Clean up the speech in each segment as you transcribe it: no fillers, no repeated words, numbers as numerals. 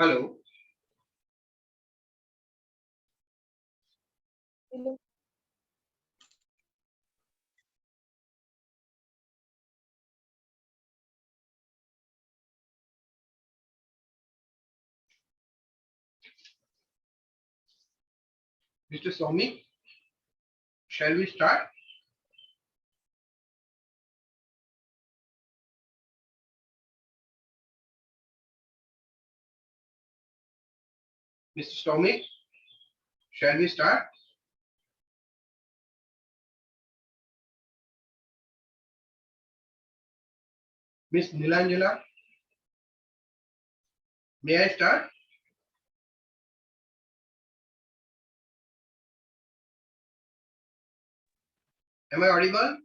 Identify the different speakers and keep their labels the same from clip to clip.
Speaker 1: Hello.
Speaker 2: Hello.
Speaker 1: Mr. Soumi, shall we start? Mr. Soumi, shall we start? Miss Nilangela, may I start? Am I audible?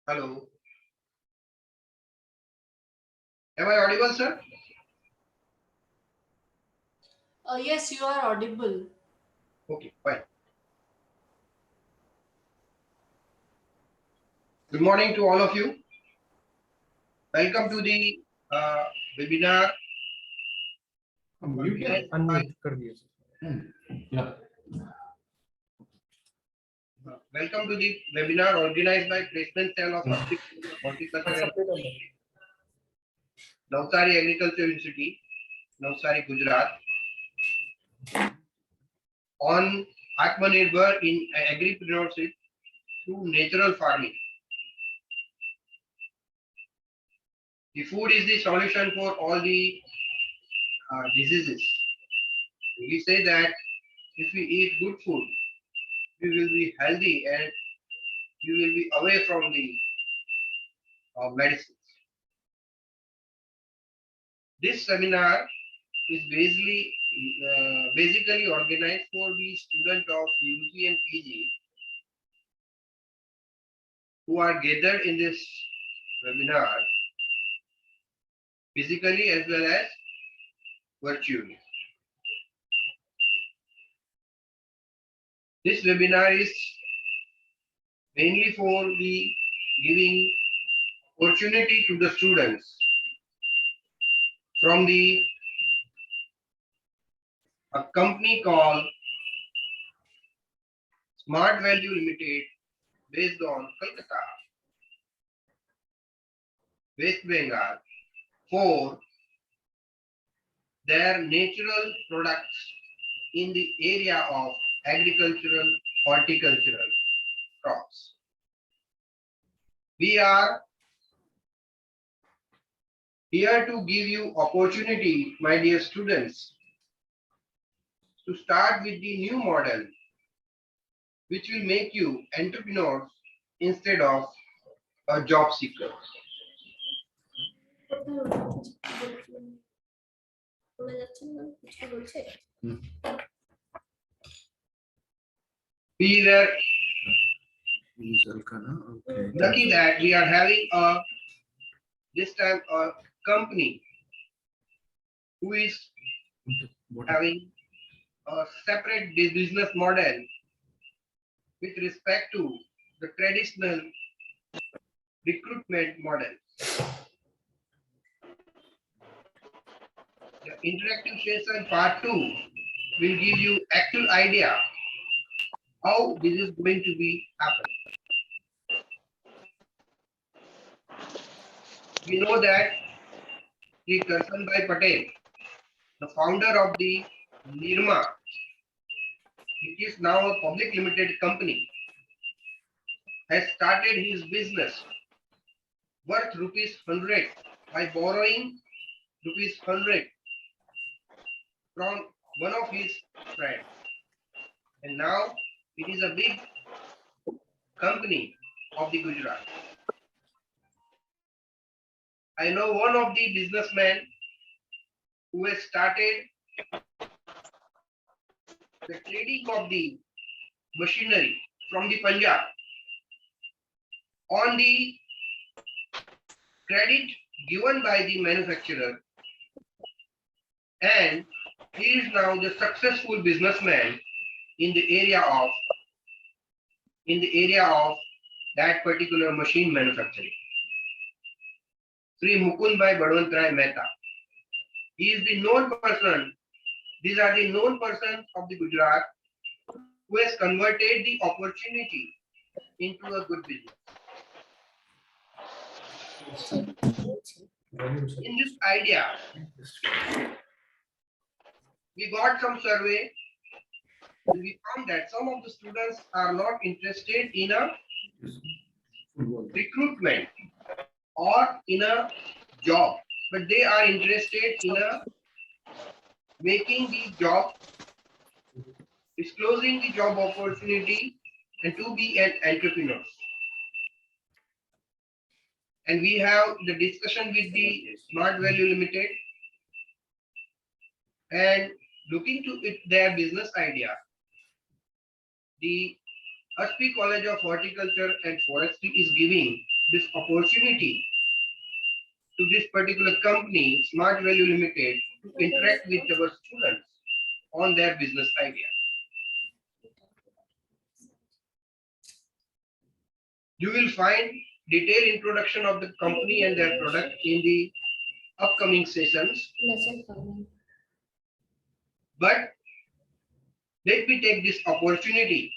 Speaker 1: Hello. Am I audible, sir?
Speaker 2: Yes, you are audible.
Speaker 1: Okay, fine. Good morning to all of you. Welcome to the webinar.
Speaker 3: Unmute कर दिया sir.
Speaker 1: Welcome to the webinar organized by Placement Cell of Horticulture and Navsari Agriculture Institute, Navsari, Gujarat, on Atmanirbhar in agripreneurship through natural farming. The food is the solution for all the diseases. We say that if we eat good food, we will be healthy and we will be away from the medicines. This seminar is basically organized for the students of UG and PG who are gathered in this webinar physically as well as virtually. This webinar is mainly for the giving opportunity to the students from a company called Smart Value Limited based on Kolkata, West Bengal, for their natural products in the area of agricultural, horticultural crops. We are here to give you opportunity, my dear students, to start with the new model which will make you entrepreneurs instead of a job seeker. We were lucky that we are having this time a company who is having a separate business model with respect to the traditional recruitment model. The interactive session part 2 will give you actual idea how this is going to be happen. We know that Sri Karsanbhai Patel, the founder of the Nirma, which is now a public limited company, has started his business worth rupees 100 by borrowing rupees 100 from one of his friends. And now it is a big company of the Gujarat. I know one of the businessmen who has started the trading of the machinery from the Punjab on the credit given by the manufacturer, and he is now the successful businessman in the area of that particular machine manufacturing. Sri Mukundbhai Balwantrai Mehta. He is the known person. These are the known persons of the Gujarat who has converted the opportunity into a good business. In this idea, we got some survey. We found that some of the students are not interested in a recruitment or in a job, but they are interested in a making the job, disclosing the job opportunity, and to be an entrepreneur. And we have the discussion with the Smart Value Limited and looking to it their business idea. The Aspi College of Horticulture and Forestry is giving this opportunity to this particular company, Smart Value Limited, to interact with our students on their business idea. You will find detailed introduction of the company and their product in the upcoming sessions. But let me take this opportunity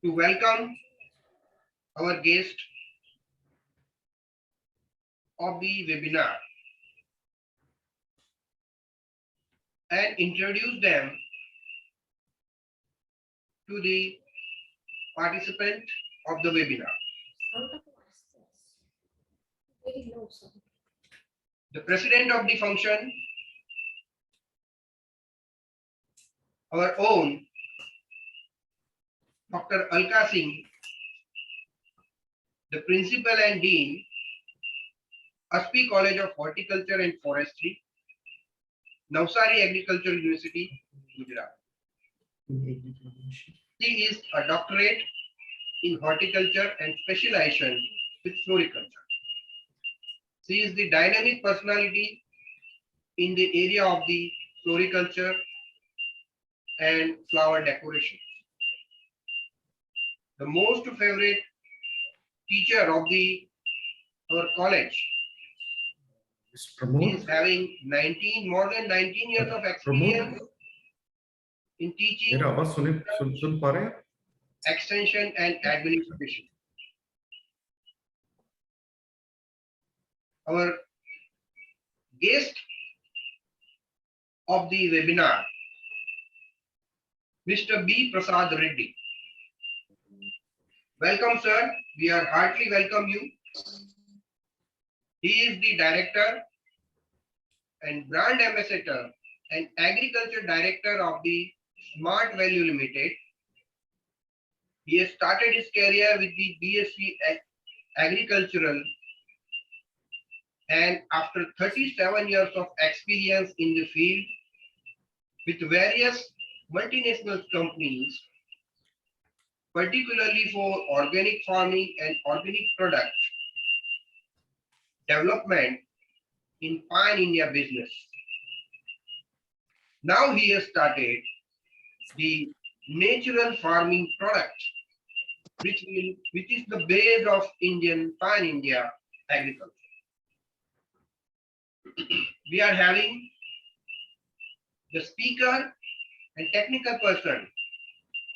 Speaker 1: to welcome our guest of the webinar and introduce them to the participant of the webinar. The president of the function, our own Dr. Alka Singh, the principal and dean, Aspi College of Horticulture and Forestry, Navsari Agricultural University, Gujarat. He is a doctorate in horticulture and specialization with floriculture. She is the dynamic personality in the area of the floriculture and flower decoration. The most favorite teacher of our college is having more than 19 years of experience in teaching, extension and administration. Our guest of the webinar, Mr. B. Prasad Reddy. Welcome, sir. We are heartily welcome you. He is the director and brand ambassador and agriculture director of the Smart Value Limited. He has started his career with the BSc Agricultural, and after 37 years of experience in the field with various multinational companies, particularly for organic farming and organic product development in Pan India business. Now he has started the natural farming product, which is the base of Indian Pan India agriculture. We are having the speaker and technical person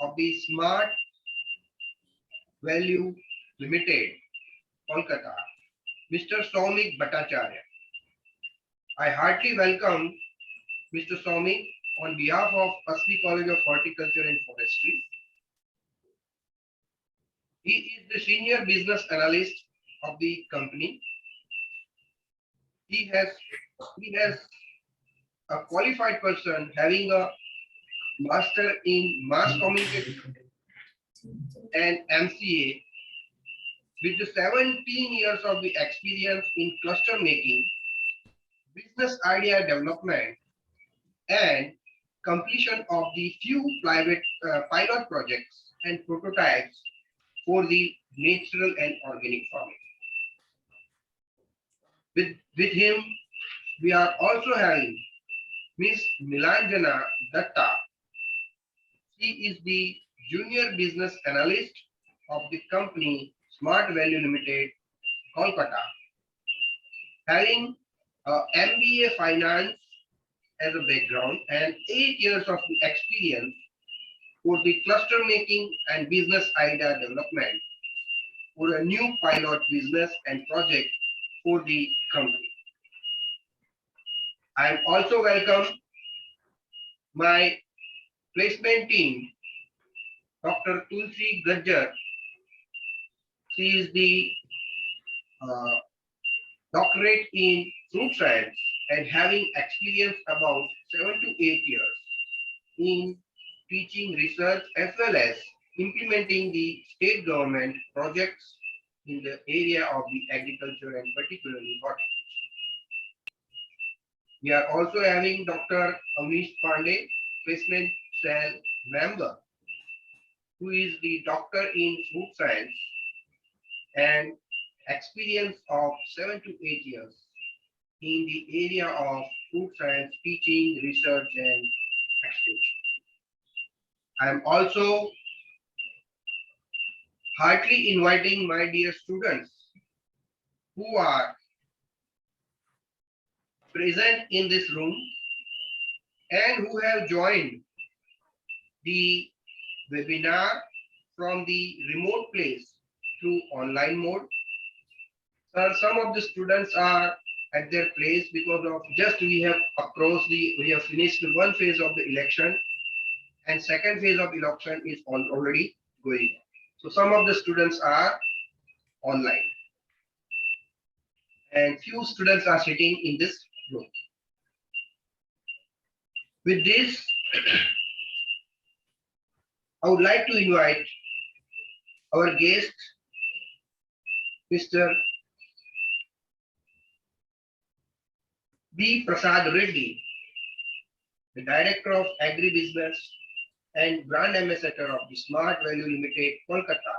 Speaker 1: of the Smart Value Limited, Kolkata, Mr. Soumik Bhattacharya. I heartily welcome Mr. Soumik on behalf of Aspi College of Horticulture and Forestry. He is the senior business analyst of the company. He has a qualified person having a master in mass communication and MCA with the 17 years of the experience in cluster making, business idea development, and completion of the few pilot projects and prototypes for the natural and organic farming. With him, we are also having Ms. Nilanjana Datta. She is the junior business analyst of the company Smart Value Limited, Kolkata, having MBA Finance as a background and 8 years of experience for the cluster making and business idea development for a new pilot business and project for the company. I also welcome my placement team, Dr. Tulsi Gajjar. She is the doctorate in fruit science and having experience about 7 to 8 years in teaching research as well as implementing the state government projects in the area of the agriculture and particularly horticulture. We are also having Dr. Amish Pandey, placement cell member, who is the doctor in food science and experience of 7 to 8 years in the area of food science teaching, research, and extension. I am also heartily inviting my dear students who are present in this room and who have joined the webinar from the remote place through online mode. Some of the students are at their place because of just we have finished one phase of the election and second phase of election is already going on. So some of the students are online and few students are sitting in this room. With this, I would like to invite our guest, Mr. B. Prasad Reddy, the Director of Agribusiness and Brand Ambassador of the Smart Value Limited, Kolkata,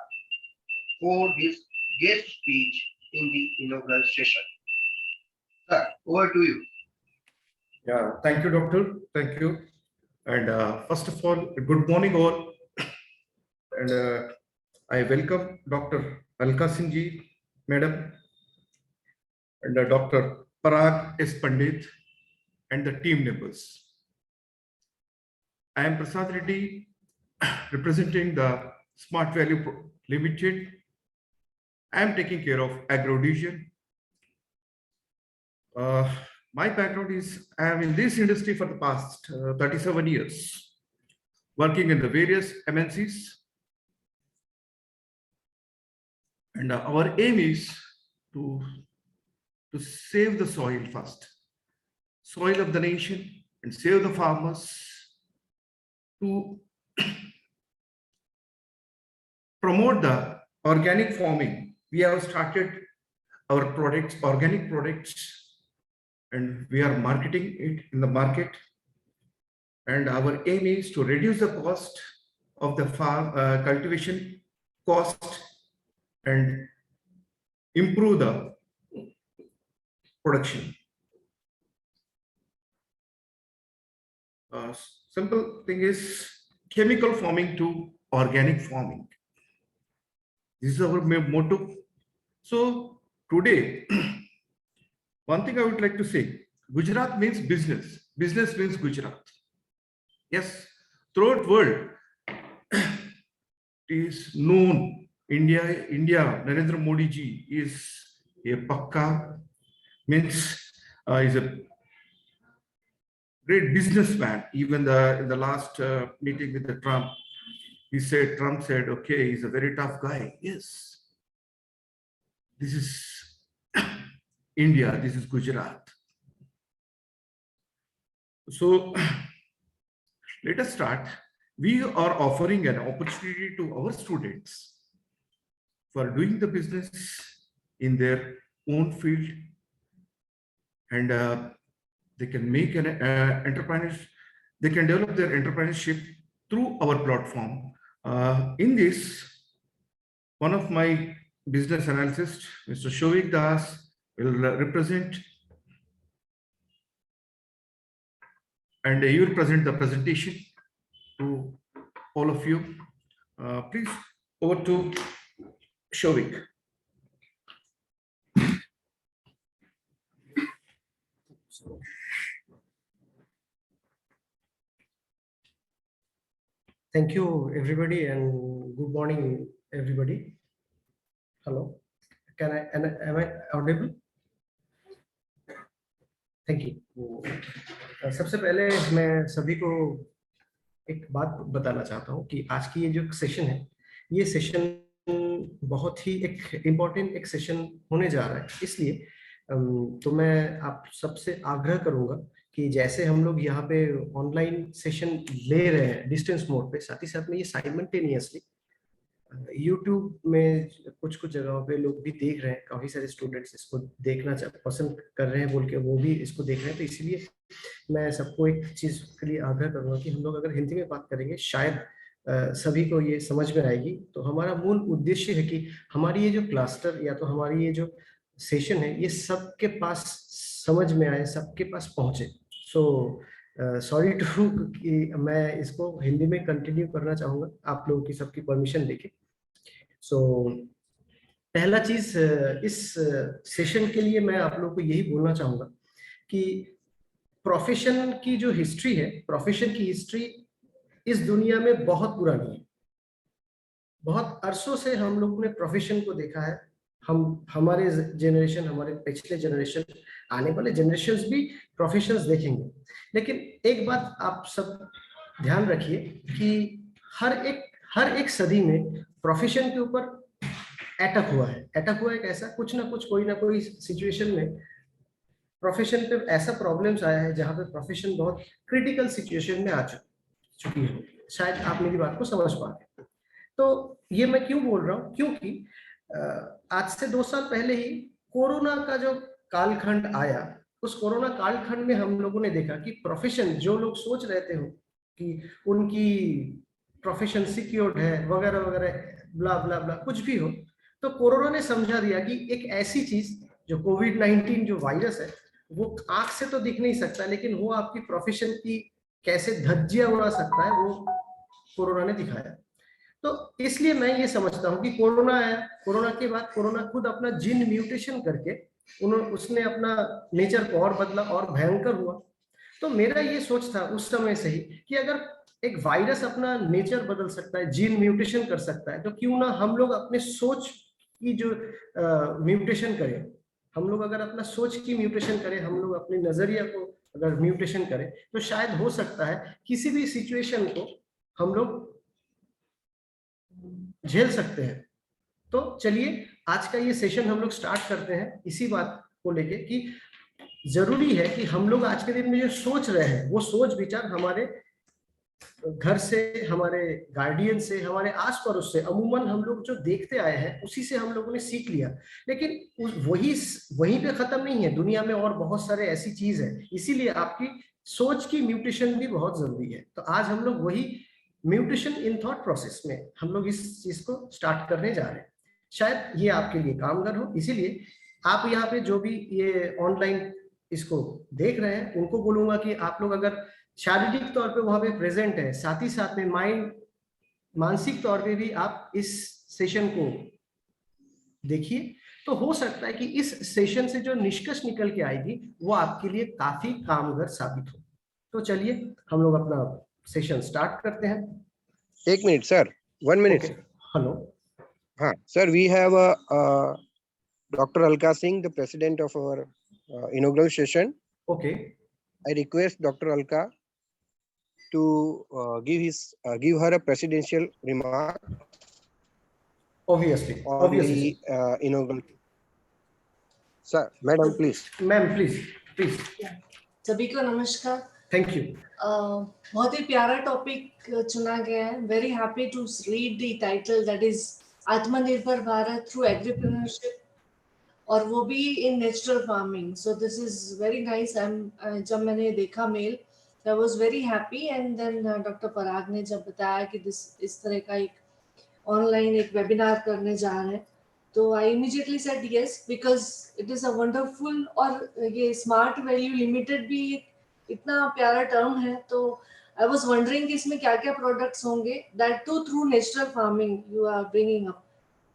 Speaker 1: for his guest speech in the inaugural session. Sir, over to you.
Speaker 3: Yeah, thank you, doctor. Thank you. And first of all, good morning all. And I welcome Dr. Alka Singh ji, Madam, and Dr. Parag S. Pandit, and the team members. I am Prasad Reddy, representing the Smart Value Limited. I am taking care of Agro Division. My background is I am in this industry for the past 37 years, working in the various MNCs. And our aim is to save the soil first, soil of the nation, and save the farmers, to promote the organic farming. We have started our products, organic products, and we are marketing it in the market. And our aim is to reduce the cost of the farm cultivation cost and improve the production. Simple thing is chemical farming to organic farming. This is our motto. So today, one thing I would like to say, Gujarat means business. Business means Gujarat. Yes, throughout world, it is known. India, Narendra Modi ji is a pakka, means is a great businessman. Even in the last meeting with the Trump, Trump said, okay, he's a very tough guy. Yes, this is India, this is Gujarat. So let us start. We are offering an opportunity to our students for doing the business in their own field, and they can make an entrepreneur. They can develop their entrepreneurship through our platform. In this, one of my business analysts, Mr. Shovik Das, will represent, and he will present the presentation to all of you. Please, over to Shovik.
Speaker 4: Thank you, everybody, and good morning, everybody. Hello. Am I audible? Thank you. सबसे पहले मैं सभी को एक बात बताना चाहता हूँ कि आज की ये जो सेशन है, ये सेशन बहुत ही एक इम्पोर्टेंट एक सेशन होने जा रहा है। इसलिए तो मैं आप सबसे आग्रह करूंगा कि जैसे हम लोग यहाँ पे ऑनलाइन सेशन ले रहे हैं डिस्टेंस मोड पे, साथ ही साथ में ये साइमल्टेनियसली यूट्यूब में कुछ कुछ जगहों पे लोग भी देख रहे हैं, काफी सारे स्टूडेंट्स इसको देखना पसंद कर रहे हैं बोल के वो भी इसको देख रहे हैं। तो इसीलिए मैं सबको एक चीज के लिए आग्रह करूंगा कि हम लोग अगर हिंदी में बात करेंगे शायद सभी को ये समझ में आएगी। तो हमारा मूल उद्देश्य है कि हमारी ये जो क्लस्टर या तो हमारी ये जो सेशन है ये सबके पास समझ में आए, सबके पास पहुंचे। सो सॉरी टू कि मैं इसको हिंदी में कंटिन्यू करना चाहूंगा आप लोगों की सबकी परमिशन लेके। सो पहला चीज इस सेशन के लिए मैं आप लोगों को यही बोलना चाहूंगा कि प्रोफेशन की जो हिस्ट्री है, प्रोफेशन की हिस्ट्री इस दुनिया में बहुत पुरानी है। बहुत अरसों से हम लोग ने प्रोफेशन को देखा है। हमारे जनरेशन, हमारे पिछले जनरेशन, आने वाले जनरेशन्स भी प्रोफेशंस देखेंगे। लेकिन एक बात आप सब ध्यान रखिए कि हर एक सदी में प्रोफेशन के ऊपर अटैक हुआ है। अटैक हुआ है कैसा, कुछ ना कुछ, कोई ना कोई सिचुएशन में प्रोफेशन पे ऐसा प्रॉब्लम्स आया है जहां पे प्रोफेशन बहुत क्रिटिकल सिचुएशन में आ चुकी है। शायद आप मेरी बात को समझ पा रहे हैं। तो ये मैं क्यों बोल रहा हूँ, क्योंकि आज से 2 साल पहले ही कोरोना का जो कालखंड आया, उस कोरोना कालखंड में हम लोगों ने देखा कि प्रोफेशन, जो लोग सोच रहे थे कि उनकी प्रोफेशन सिक्योर्ड है वगैरह वगैरह ब्ला ब्ला ब्ला कुछ भी हो, तो कोरोना ने समझा दिया कि एक ऐसी चीज जो कोविड-19 जो वायरस है वो आंख से तो दिख नहीं सकता, लेकिन वो आपकी प्रोफेशन की कैसे धज्जियां उड़ा सकता है वो कोरोना ने दिखाया। तो इसलिए मैं ये समझता हूँ कि कोरोना आया, कोरोना के बाद कोरोना खुद अपना जीन म्यूटेशन करके उसने अपना नेचर को और बदला और भयंकर हुआ। तो मेरा ये सोच था उस समय से ही कि अगर एक वायरस अपना नेचर बदल सकता है, जीन म्यूटेशन कर सकता है, तो क्यों ना हम लोग अपने सोच की जो म्यूटेशन करें। हम लोग अगर अपना सोच की म्यूटेशन करें, हम लोग अपने नजरिया को अगर म्यूटेशन करें, तो शायद हो सकता है किसी भी सिचुएशन को हम लोग झेल सकते हैं। तो चलिए आज का ये सेशन हम लोग स्टार्ट करते हैं इसी बात को लेके कि जरूरी है कि हम लोग आज के दिन में जो सोच रहे हैं वो सोच विचार हमारे घर से, हमारे गार्डियन से, हमारे आस पड़ोस से, अमूमन हम लोग जो देखते आए हैं उसी से हम लोगों ने सीख लिया। लेकिन वहीं पे खत्म नहीं है, दुनिया में और बहुत सारे ऐसी चीज है। इसीलिए आपकी सोच की म्यूटेशन भी बहुत जरूरी है। तो आज हम लोग वही म्यूटेशन इन थॉट प्रोसेस में हम लोग इस चीज को स्टार्ट करने जा रहे हैं। शायद ये आपके लिए कामगार हो, इसीलिए आप यहाँ पे जो भी ये ऑनलाइन इसको देख रहे हैं उनको बोलूंगा कि आप लोग अगर शारीरिक तौर पे वहां पे प्रेजेंट है, साथ ही साथ में मानसिक तौर पे भी आप इस सेशन को देखिए, तो हो सकता है कि इस सेशन से जो निष्कर्ष निकल के आएगी वो आपके लिए काफी कामगार साबित हो। तो चलिए हम लोग अपना सेशन स्टार्ट करते हैं।
Speaker 1: 1 minute, sir. 1 minute.
Speaker 4: हेलो।
Speaker 1: हाँ, sir. We have Dr. Alka Singh, the president of our inaugural session.
Speaker 4: Okay.
Speaker 1: I request Dr. Alka to give her a presidential remark.
Speaker 4: Obviously.
Speaker 1: On the inaugural. Sir, madam, please.
Speaker 4: Ma'am, please.
Speaker 2: सभी को नमस्कार।
Speaker 4: Thank you.
Speaker 2: बहुत ही प्यारा topic चुना गया है। Very happy to read the title, that is आत्मनिर्भर भारत थ्रू एग्रीप्रेन्योरशिप, और वो भी in natural farming. So this is very nice. जब मैंने देखा mail, I was very happy, and then doctor Parag ने जब बताया कि इस तरह का एक ऑनलाइन एक वेबिनार करने जा रहे हैं, तो I immediately said yes, because it is a wonderful. और ये स्मार्ट वैल्यू लिमिटेड भी इतना प्यारा टर्म है, तो आई वाज वंडरिंग कि इसमें क्या क्या प्रोडक्ट्स होंगे, that too through natural farming you are bringing up.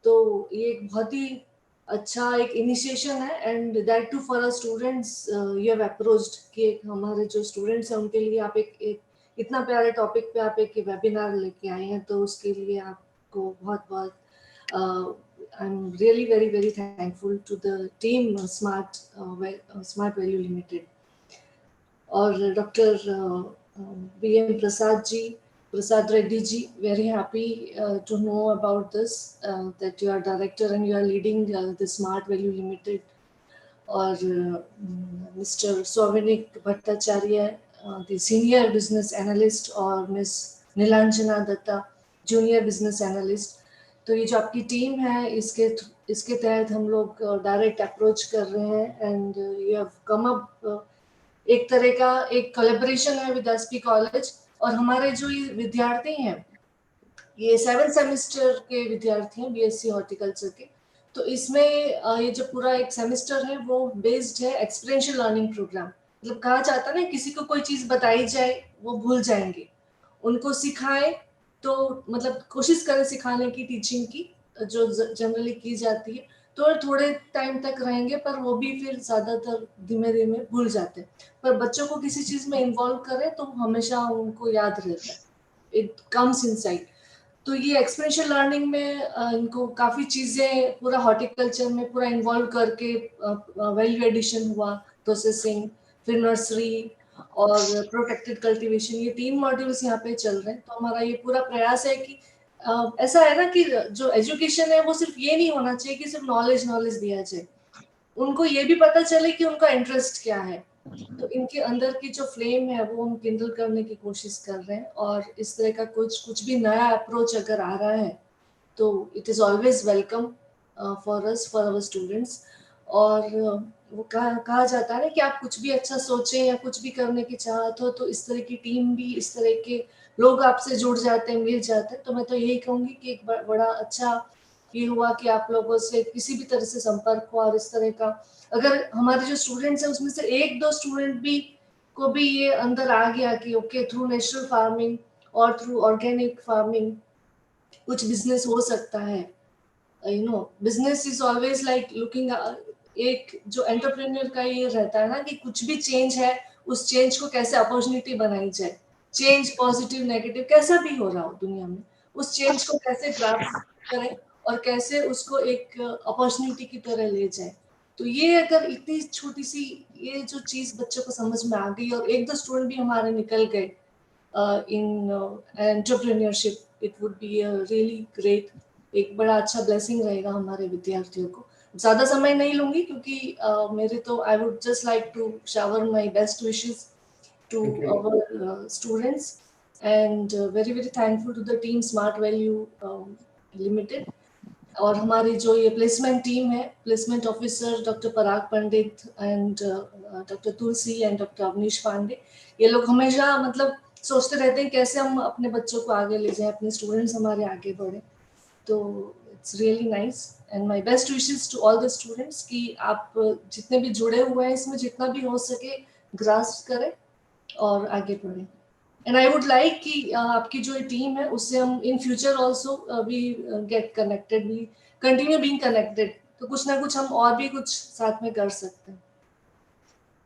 Speaker 2: तो ये एक बहुत ही अच्छा एक इनिशिएशन है, and that too for a students you have approached कि हमारे जो स्टूडेंट्स हैं उनके लिए आप एक इतना प्यारे टॉपिक पे आप एक वेबिनार लेके आए हैं, तो उसके लिए आपको बहुत बहुत I am really very very thankful to the team smart value limited. और doctor BM Prasad Reddy ji, very happy to know about this, that you are director and you are leading the Smart Value Limited. Or Mr. Sovinik Bhattacharya, the senior business analyst, or Ms. Nilanjana Datta, junior business analyst. तो ये जो आपकी team है, इसके तहत हम लोग direct approach कर रहे हैं, and you have come up एक तरह का एक कोलैबोरेशन है विद एसपी कॉलेज। और हमारे जो ये विद्यार्थी हैं, ये 7th सेमेस्टर के विद्यार्थी हैं BSc हॉर्टिकल्चर के। तो इसमें ये जो पूरा एक सेमेस्टर है वो बेस्ड है एक्सपीरियंशियल लर्निंग प्रोग्राम। मतलब कहा जाता है ना, किसी को कोई चीज बताई जाए वो भूल जाएंगे, उनको सिखाएं तो मतलब कोशिश करें सिखाने की, टीचिंग की जो जनरली की जाती है, तो थोड़े टाइम तक रहेंगे, पर वो भी फिर ज्यादातर धीमे धीमे भूल जाते हैं। पर बच्चों को किसी चीज में इन्वॉल्व करें तो हमेशा उनको याद रहता है, इट कम्स इनसाइड। तो ये एक्सपेरिएंशियल लर्निंग में इनको काफ़ी चीज़ें पूरा हॉर्टिकल्चर में पूरा इन्वॉल्व करके वैल्यू एडिशन हुआ, प्रोसेसिंग, फिर नर्सरी और प्रोटेक्टेड कल्टीवेशन, ये 3 मॉड्यूल्स यहाँ पे चल रहे हैं। तो हमारा ये पूरा प्रयास है कि ऐसा है ना कि जो एजुकेशन है वो सिर्फ ये नहीं होना चाहिए कि सिर्फ नॉलेज दिया जाए, उनको ये भी पता चले कि उनका इंटरेस्ट क्या है। तो इनके अंदर की जो फ्लेम है वो हम किंडल करने की कोशिश कर रहे हैं। और इस तरह का कुछ भी नया अप्रोच अगर आ रहा है तो it is always welcome for us, for our students. और वो कहा जाता है ना कि आप कुछ भी अच्छा सोचें या कुछ भी करने की चाहत हो, तो इस तरह की टीम भी, इस तरह के लोग आपसे जुड़ जाते हैं, मिल जाते हैं। तो मैं तो यही कहूँगी कि एक बड़ा अच्छा ये हुआ कि आप लोगों से किसी भी तरह से संपर्क हुआ। और इस तरह का अगर हमारे जो स्टूडेंट्स हैं उसमें से 1-2 स्टूडेंट भी को भी ये अंदर आ गया कि ओके, थ्रू नेचुरल फार्मिंग और थ्रू ऑर्गेनिक फार्मिंग कुछ बिजनेस हो सकता है। You know, business is always like looking, एक जो एंटरप्रेन्योर का ये रहता है ना कि कुछ भी चेंज है, उस चेंज को कैसे अपॉर्चुनिटी बनाई जाए। चेंज पॉजिटिव नेगेटिव कैसा भी हो रहा हो दुनिया में, उस चेंज को कैसे ग्रास्प करें और कैसे उसको एक अपॉर्चुनिटी की तरह ले जाए। तो ये अगर इतनी छोटी सी ये जो चीज बच्चों को समझ में आ गई, और 1-2 स्टूडेंट भी हमारे निकल गए in entrepreneurship, it would be really great. एक बड़ा अच्छा ब्लेसिंग रहेगा हमारे विद्यार्थियों को। ज्यादा समय नहीं लूंगी क्योंकि मेरे तो I would just like to shower my best wishes to our students, and very very thankful to the team Smart Value Limited। और हमारी जो ये प्लेसमेंट टीम है, placement officer doctor Parag Pandit and doctor Tulsi and doctor Avnish Pandey, ये लोग हमेशा मतलब सोचते रहते हैं कैसे हम अपने बच्चों को आगे ले जाएं, अपने स्टूडेंट्स हमारे आगे बढ़े। तो it's really nice and my best wishes to all the students कि आप जितने भी जुड़े हुए हैं इसमें जितना भी हो सके ग्रास्प करें और आगे बढ़े। एंड आई वुड लाइक कि आपकी जो टीम है उससे हम in future also we get connected, we continue being connected, तो कुछ ना कुछ हम और भी कुछ साथ में कर सकते हैं।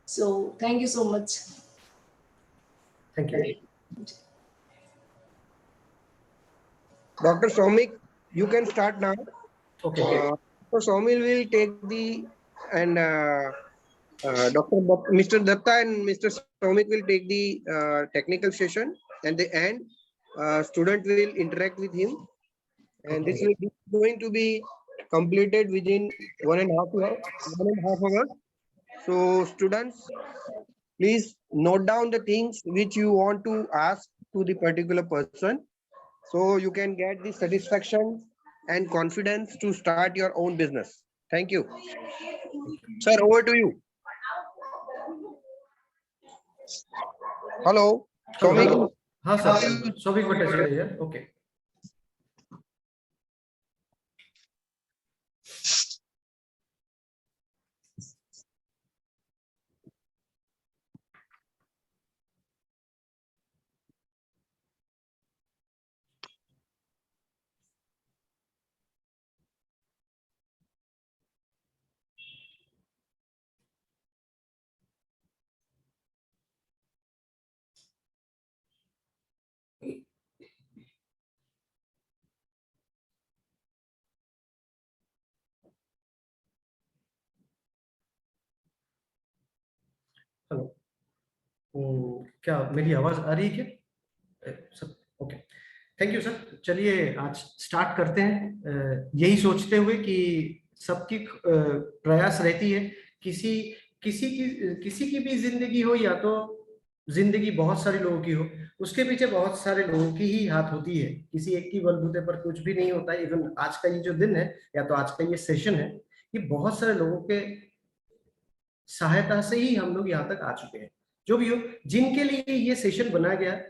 Speaker 2: So thank you so much.
Speaker 4: Thank you.
Speaker 1: Dr. Soumik, you can start now.
Speaker 4: Okay.
Speaker 1: Dr. Soumik will take the and Mr. Datta and Mr. Soumik will take the technical session, and the end student will interact with him, and this will be going to be completed within 1.5 hours. So students, please note down the things which you want to ask to the particular person, so you can get the satisfaction and confidence to start your own business. Thank you. Sir, over to you. Hello. Soumik.
Speaker 4: हाँ sir, Soumik Bhattacharya, okay. Hello, क्या मेरी आवाज आ रही है क्या सब? Okay, thank you sir. चलिए आज स्टार्ट करते हैं, यही सोचते हुए कि सबकी प्रयास रहती है, किसी किसी की भी जिंदगी हो, या तो जिंदगी बहुत सारे लोगों की हो, उसके पीछे बहुत सारे लोगों की ही हाथ होती है, किसी एक की बलबूते पर कुछ भी नहीं होता है। इवन आज का ये जो दिन है, या तो आज का ये सेशन है, ये बहुत सारे लोगों के सहायता से ही हम लोग यहाँ तक आ चुके हैं। जो भी हो, जिनके लिए ये सेशन बनाया गया,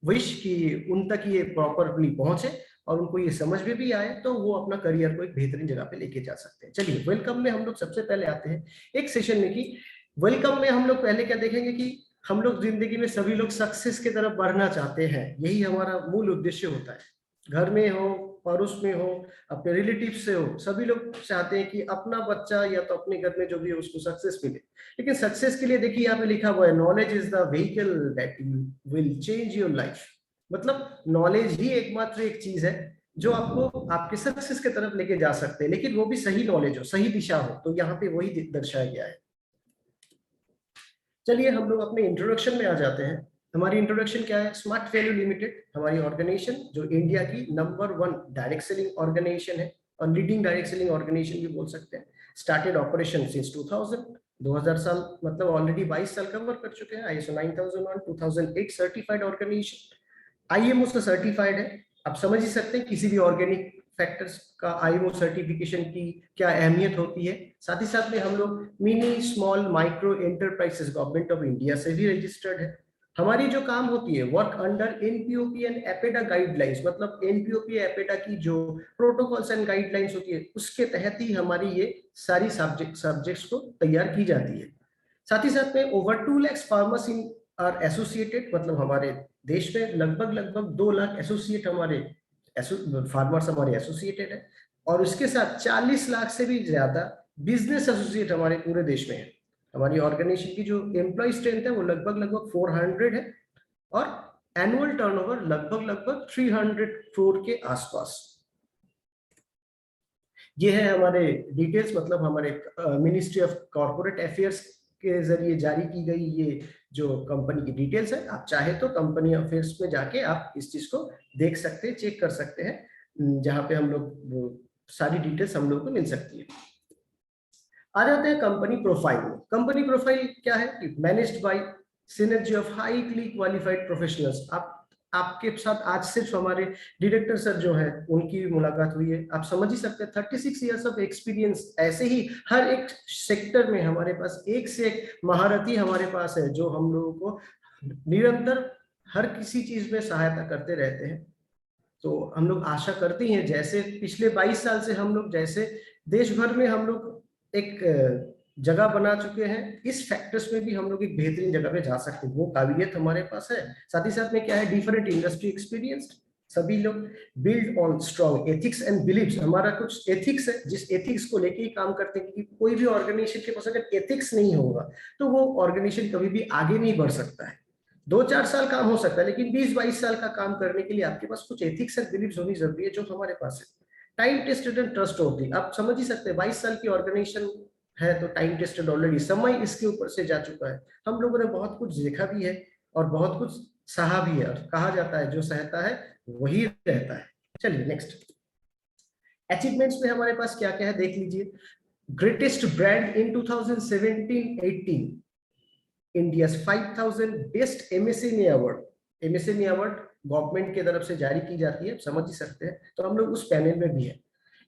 Speaker 4: विश कि उन तक ये प्रॉपरली पहुंचे और उनको ये समझ में भी आए, तो वो अपना करियर को एक बेहतरीन जगह पे लेके जा सकते हैं। चलिए, वेलकम में हम लोग सबसे पहले आते हैं एक सेशन में, कि वेलकम में हम लोग पहले क्या देखेंगे कि हम लोग जिंदगी में सभी लोग सक्सेस की तरफ बढ़ना चाहते हैं, यही हमारा मूल उद्देश्य होता है। घर में हो, पड़ोस में हो, अपने रिलेटिव से हो, सभी लोग चाहते हैं कि अपना बच्चा या तो अपने घर में जो भी है उसको सक्सेस मिले। लेकिन सक्सेस के लिए देखिए यहाँ पे लिखा हुआ है, knowledge is the vehicle that will change your life. मतलब नॉलेज ही एकमात्र एक चीज है जो आपको आपके सक्सेस की तरफ लेके जा सकते हैं, लेकिन वो भी सही नॉलेज हो, सही दिशा हो। तो यहाँ पे वही दर्शाया गया है। चलिए हम लोग अपने इंट्रोडक्शन में आ जाते हैं। हमारी इंट्रोडक्शन क्या है? स्मार्ट वैल्यू लिमिटेड हमारी ऑर्गेनाइजेशन, जो इंडिया की नंबर 1 डायरेक्ट सेलिंग ऑर्गेनाइजेशन है और लीडिंग डायरेक्ट सेलिंग ऑर्गेनाइजेशन भी बोल सकते हैं। स्टार्टेड ऑपरेशन सिंस 2000 साल, मतलब ऑलरेडी 22 साल कवर कर चुके हैं। ISO 9001 2008 सर्टिफाइड ऑर्गेनाइजेशन, IMO से सर्टिफाइड है। आप समझ ही सकते हैं किसी भी ऑर्गेनिक फैक्टर्स का IMO सर्टिफिकेशन की क्या अहमियत होती है। साथ ही साथ में हम लोग mini small micro enterprises government of India से भी रजिस्टर्ड है। हमारी जो काम होती है, work under NPOP and APEDA guidelines, मतलब NPOP एपेडा की जो प्रोटोकॉल्स एंड गाइडलाइंस होती है उसके तहत ही हमारी ये सारी सब्जेक्ट्स को तैयार की जाती है। साथ ही साथ में over 2 lakh farmers in are associated, मतलब हमारे देश में लगभग 2 लाख एसोसिएट हमारे फार्मर्स हमारे एसोसिएटेड है, और उसके साथ 40 लाख से भी ज्यादा बिजनेस एसोसिएट हमारे पूरे देश में है। हमारी ऑर्गेनाइजेशन की जो एम्प्लॉय स्ट्रेंथ है वो लगभग 400 है, और एनुअल टर्नओवर लगभग 300 करोड़ के आसपास। ये है हमारे डिटेल्स, मतलब हमारे मिनिस्ट्री ऑफ कॉर्पोरेट अफेयर्स के जरिए जारी की गई ये जो कंपनी की डिटेल्स है। आप चाहे तो कंपनी अफेयर्स में जाके आप इस चीज को देख सकते हैं, चेक कर सकते हैं, जहां पे हम लोग सारी डिटेल्स हम लोग को मिल सकती है। आ जाते हैं कंपनी प्रोफाइल में। कंपनी प्रोफाइल क्या है? Managed by synergy of highly qualified professionals. आपके साथ आज सिर्फ हमारे डायरेक्टर सर जो है उनकी मुलाकात हुई है। आप समझ ही सकते हैं 36 इयर्स ऑफ एक्सपीरियंस। ऐसे ही हर एक सेक्टर में हमारे पास एक से एक महारथी हमारे पास है, जो हम लोगों को निरंतर हर किसी चीज में सहायता करते रहते हैं। तो हम लोग आशा करते हैं, जैसे पिछले 22 साल से हम लोग जैसे देश भर में हम लोग एक जगह बना चुके हैं, इस फैक्टर्स में भी हम लोग एक बेहतरीन जगह पे जा सकते हैं, वो काबिलियत हमारे पास है। साथ ही साथ में क्या है? Different industry experience. सभी लोग build on strong ethics and beliefs. हमारा कुछ एथिक्स है, जिस एथिक्स को लेके ही काम करते हैं, क्योंकि कोई भी ऑर्गेनाइजेशन के पास अगर एथिक्स नहीं होगा तो वो ऑर्गेनाइजेशन कभी भी आगे नहीं बढ़ सकता है। 2-4 साल काम हो सकता है, लेकिन 20-22 साल का काम करने के लिए आपके पास कुछ एथिक्स एंड बिलीव्स होनी जरूरी है, जो हमारे पास है। टाइम टेस्टेड एंड ट्रस्ट होती। आप समझ ही सकते हैं 22 साल की ऑर्गेनाइजेशन है तो टाइम टेस्टेड, ऑलरेडी समय इसके ऊपर से जा चुका है। हम लोगों ने बहुत कुछ देखा भी है और बहुत कुछ सहा भी है, और कहा जाता है जो सहता है वही रहता है। चलिए नेक्स्ट अचीवमेंट्स में हमारे पास क्या क्या है देख लीजिए। ग्रेटेस्ट ब्रांड इन 2017-18, India's 5000 best MSME award. MSME award government की तरफ से जारी की जाती है, समझ ही सकते हैं, तो हम लोग उस पैनल में भी है।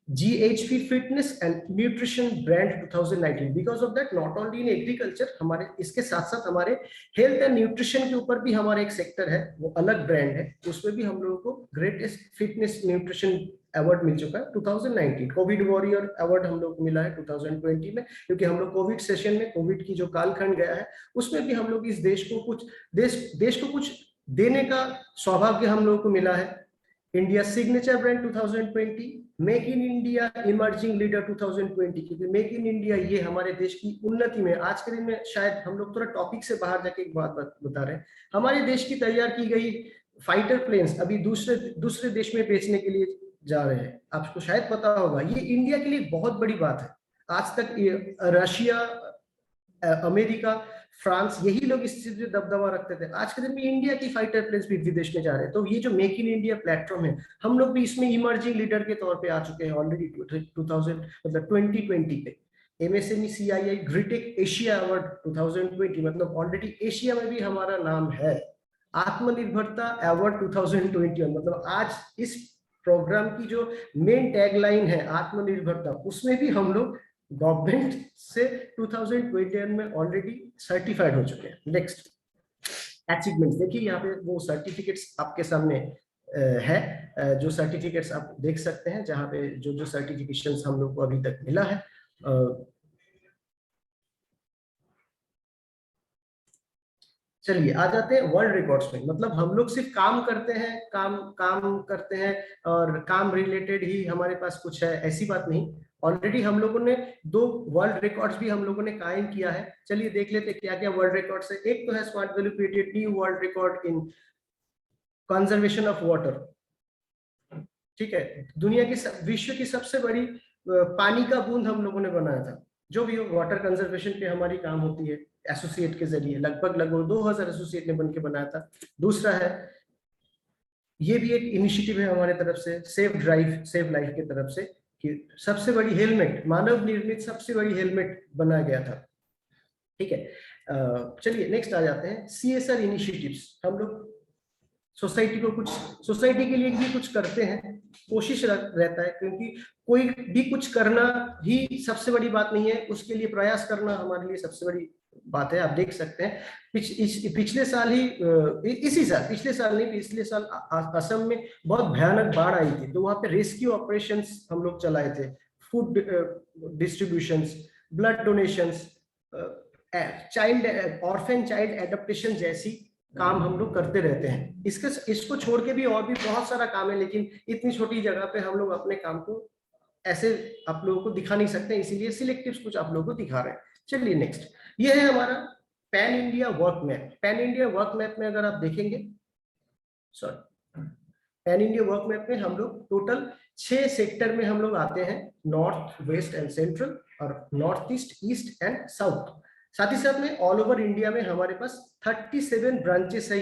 Speaker 4: GHP fitness and nutrition brand 2019। Because of that not only in agriculture, हमारे इसके साथ साथ हमारे हेल्थ एंड न्यूट्रिशन के ऊपर भी हमारा एक सेक्टर है, वो अलग ब्रांड है, उसमें भी हम लोगों को ग्रेटेस्ट फिटनेस न्यूट्रिशन अवार्ड मिल चुका है 2019। कोविड वॉरियर अवार्ड हम लोग को मिला है 2020 में, क्योंकि हम लोग कोविड सेशन में, कोविड की जो कालखंड गया है उसमें भी हम लोग इस देश को कुछ देने का सौभाग्य हम लोगों को मिला है। India signature brand 2020, make in India emerging leader 2020, क्योंकि मेक इन इंडिया ये हमारे देश की उन्नति में, आज के दिन में शायद हम लोग थोड़ा टॉपिक से बाहर जाके एक बात बता रहे हैं, हमारे देश की तैयार की गई फाइटर प्लेन्स अभी दूसरे देश में बेचने के लिए जा रहे हैं। आपको शायद पता होगा, ये इंडिया के लिए बहुत बड़ी बात है। आज तक रशिया अमेरिका, फ्रांस, यही लोग इस चीज में दबदबा रखते थे। आज के दिन में इंडिया की फाइटर प्लेन्स भी विदेश में जा रहे हैं। तो ये जो मेक इन इंडिया प्लेटफॉर्म है, हम लोग भी इसमें इमर्जिंग लीडर के तौर पे आ चुके हैं ऑलरेडी 2020 पे। MSME CII ग्रीटेक एशिया अवार्ड 2020, मतलब ऑलरेडी एशिया में भी हमारा नाम है। आत्मनिर्भरता अवार्ड 2021, मतलब आज इस प्रोग्राम की जो मेन टैगलाइन है आत्मनिर्भरता, उसमें भी हम लोग गवर्नमेंट से 2021 में ऑलरेडी सर्टिफाइड हो चुके हैं। नेक्स्ट अचीवमेंट्स देखिए, यहाँ पे वो सर्टिफिकेट्स आपके सामने है, जो सर्टिफिकेट्स आप देख सकते हैं, जहाँ पे जो जो सर्टिफिकेशंस हम लोग को अभी तक मिला है। चलिए आ जाते हैं वर्ल्ड रिकॉर्ड्स में। मतलब हम लोग सिर्फ काम करते हैं, काम करते हैं और काम रिलेटेड ही हमारे पास कुछ है, ऐसी बात नहीं। ऑलरेडी हम लोगों ने 2 वर्ल्ड रिकॉर्ड्स भी हम लोगों ने कायम किया है। चलिए देख लेते हैं क्या क्या वर्ल्ड रिकॉर्ड्स है। एक तो है smart value created new world record in conservation of water. ठीक है, दुनिया की विश्व की सबसे बड़ी पानी का बूंद हम लोगों ने बनाया था। जो भी वाटर कंजर्वेशन पे हमारी काम होती है एसोसिएट के जरिए, लगभग 2000 एसोसिएट ने बनके बनाया था। दूसरा है, ये भी एक इनिशिएटिव है हमारे तरफ से, सेव लाइफ की तरफ से, कि सबसे बड़ी हेलमेट, मानव निर्मित सबसे बड़ी हेलमेट बनाया गया था। ठीक है, चलिए नेक्स्ट आ जाते हैं CSR इनिशिएटिव्स। हम लोग सोसाइटी को कुछ, सोसाइटी के लिए भी कुछ करते हैं, कोशिश रहता है, क्योंकि कोई भी कुछ करना ही सबसे बड़ी बात नहीं है, उसके लिए प्रयास करना हमारे लिए सबसे बड़ी बात है। आप देख सकते हैं पिछले साल ही, पिछले साल असम में बहुत भयानक बाढ़ आई थी, तो वहां पे रेस्क्यू ऑपरेशंस हम लोग चलाए थे, food distributions, blood donations, orphan child adaptation जैसी काम हम लोग करते रहते हैं। इसको छोड़ के भी और भी बहुत सारा काम है, लेकिन इतनी छोटी जगह पे हम लोग अपने काम को ऐसे आप लोगों को दिखा नहीं सकते, इसीलिए सिलेक्टिव कुछ आप लोगों को दिखा रहे हैं। चलिए नेक्स्ट, ये है हमारा pan India work map. Pan India work map में अगर आप देखेंगे, पैन इंडिया वर्क मैप में हम लोग टोटल 6 सेक्टर में हम लोग आते हैं, नॉर्थ, वेस्ट एंड सेंट्रल, और north east, east and south. साथ ही साथ में ऑल ओवर इंडिया में हमारे पास 37 ब्रांचेस है।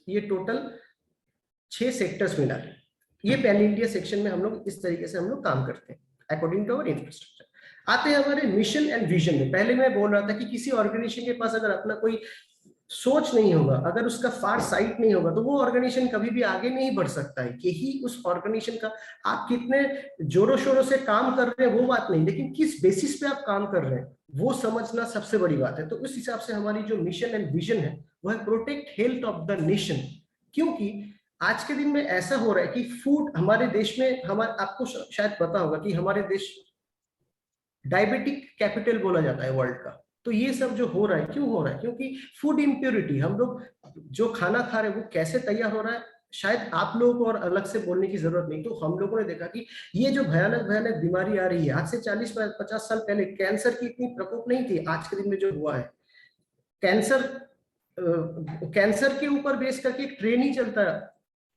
Speaker 4: ये टोटल 6 सेक्टर्स मिला है। ये पैन इंडिया सेक्शन में हम लोग इस तरीके से हम लोग काम करते हैं अकॉर्डिंग टू अवर इंफ्रास्ट्रक्चर। आते हैं हमारे मिशन एंड विजन में। पहले मैं बोल रहा था कि किसी ऑर्गेनाइजेशन के पास अगर अपना कोई सोच नहीं होगा, अगर उसका फार साइट नहीं होगा, तो वो ऑर्गेनाइजेशन कभी भी आगे नहीं बढ़ सकता है। यही उस ऑर्गेनाइजेशन का, आप कितने जोरों शोरों से काम कर रहे हैं वो बात नहीं, लेकिन किस बेसिस पे आप काम कर रहे हैं वो समझना सबसे बड़ी बात है। तो उस हिसाब से हमारी जो मिशन एंड विजन है वो है protect health of the nation. क्योंकि आज के दिन में ऐसा हो रहा है कि फूड हमारे देश में, आपको शायद पता होगा कि हमारे देश डायबिटिक कैपिटल बोला जाता है वर्ल्ड का। तो ये सब जो हो रहा है, क्यों हो रहा है? क्योंकि फूड इम्प्योरिटी, हम लोग जो खाना खा रहे हैं वो कैसे तैयार हो रहा है, शायद आप लोगों को और अलग से बोलने की जरूरत नहीं। तो हम लोगों ने देखा कि ये जो भयानक बीमारी आ रही है, आज से 40-50 साल पहले कैंसर की इतनी प्रकोप नहीं थी। आज के दिन में जो हुआ है, कैंसर के ऊपर बेस करके एक ट्रेन ही चलता है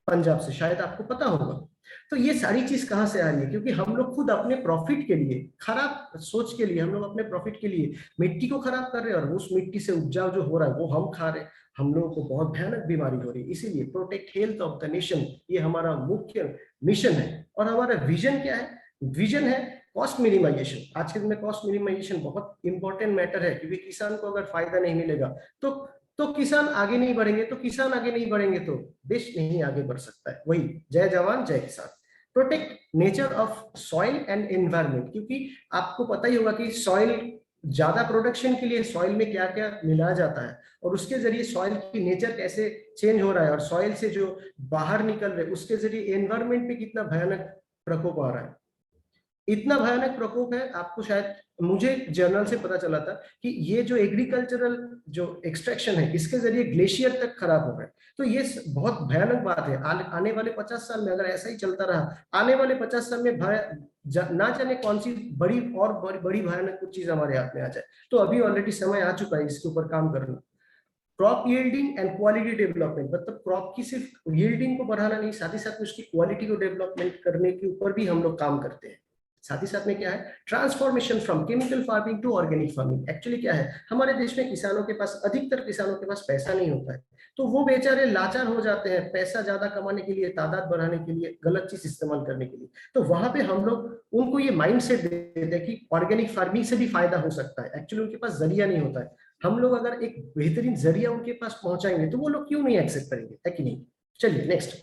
Speaker 4: पंजाब से, शायद आपको पता होगा। तो ये सारी चीज कहां से आ रही है? क्योंकि हम लोग खुद अपने प्रॉफिट के लिए, खराब सोच के लिए, हम लोग अपने प्रॉफिट के लिए मिट्टी को खराब कर रहे हैं, और उस मिट्टी से उपजाऊ जो हो रहा है वो हम खा रहे हैं। हम लोगों को बहुत भयानक बीमारी हो रही है। इसीलिए protect health of the nation, ये हमारा मुख्य मिशन है। और हमारा विजन क्या है? विजन है कॉस्ट मिनिमाइजेशन। आज के दिन में कॉस्ट मिनिमाइजेशन बहुत इंपॉर्टेंट मैटर है, क्योंकि किसान को अगर फायदा नहीं मिलेगा तो किसान आगे नहीं बढ़ेंगे, तो किसान आगे नहीं बढ़ेंगे तो देश नहीं आगे बढ़ सकता है। वही जय जवान जय किसान। Protect nature of soil and environment, क्योंकि आपको पता ही होगा कि सॉइल, ज्यादा प्रोडक्शन के लिए सॉइल में क्या क्या मिलाया जाता है, और उसके जरिए सॉइल की नेचर कैसे चेंज हो रहा है, और सॉइल से जो बाहर निकल रहे उसके जरिए एनवायरनमेंट पे कितना भयानक प्रकोप आ रहा है। इतना भयानक प्रकोप है, आपको शायद, मुझे जर्नल से पता चला था कि ये जो एग्रीकल्चरल जो एक्सट्रैक्शन है, इसके जरिए ग्लेशियर तक खराब हो रहा है। तो ये बहुत भयानक बात है। आने वाले 50 साल में अगर ऐसा ही चलता रहा, आने वाले 50 साल में ना जाने कौन सी बड़ी भयानक कुछ चीज हमारे हाथ में आ जाए। तो अभी ऑलरेडी समय आ चुका है इसके ऊपर काम करना। Crop yielding and quality development, मतलब क्रॉप की सिर्फ यील्डिंग को बढ़ाना नहीं, साथ ही साथ उसकी क्वालिटी को डेवलपमेंट करने के ऊपर भी हम लोग काम करते हैं। साथ ही साथ में क्या है, transformation from chemical farming to organic farming. Actually क्या है, हमारे देश में किसानों के पास, अधिकतर किसानों के पास पैसा नहीं होता है, तो वो बेचारे लाचार हो जाते हैं पैसा ज्यादा कमाने के लिए, तादाद बढ़ाने के लिए, गलत चीज इस्तेमाल करने के लिए। तो वहां पे हम लोग उनको ये माइंडसेट देते हैं कि ऑर्गेनिक फार्मिंग से भी फायदा हो सकता है। एक्चुअली उनके पास जरिया नहीं होता है। हम लोग अगर एक बेहतरीन जरिया उनके पास पहुंचाएंगे तो वो लोग क्यों नहीं एक्सेप्ट करेंगे, है कि नहीं। चलिए नेक्स्ट।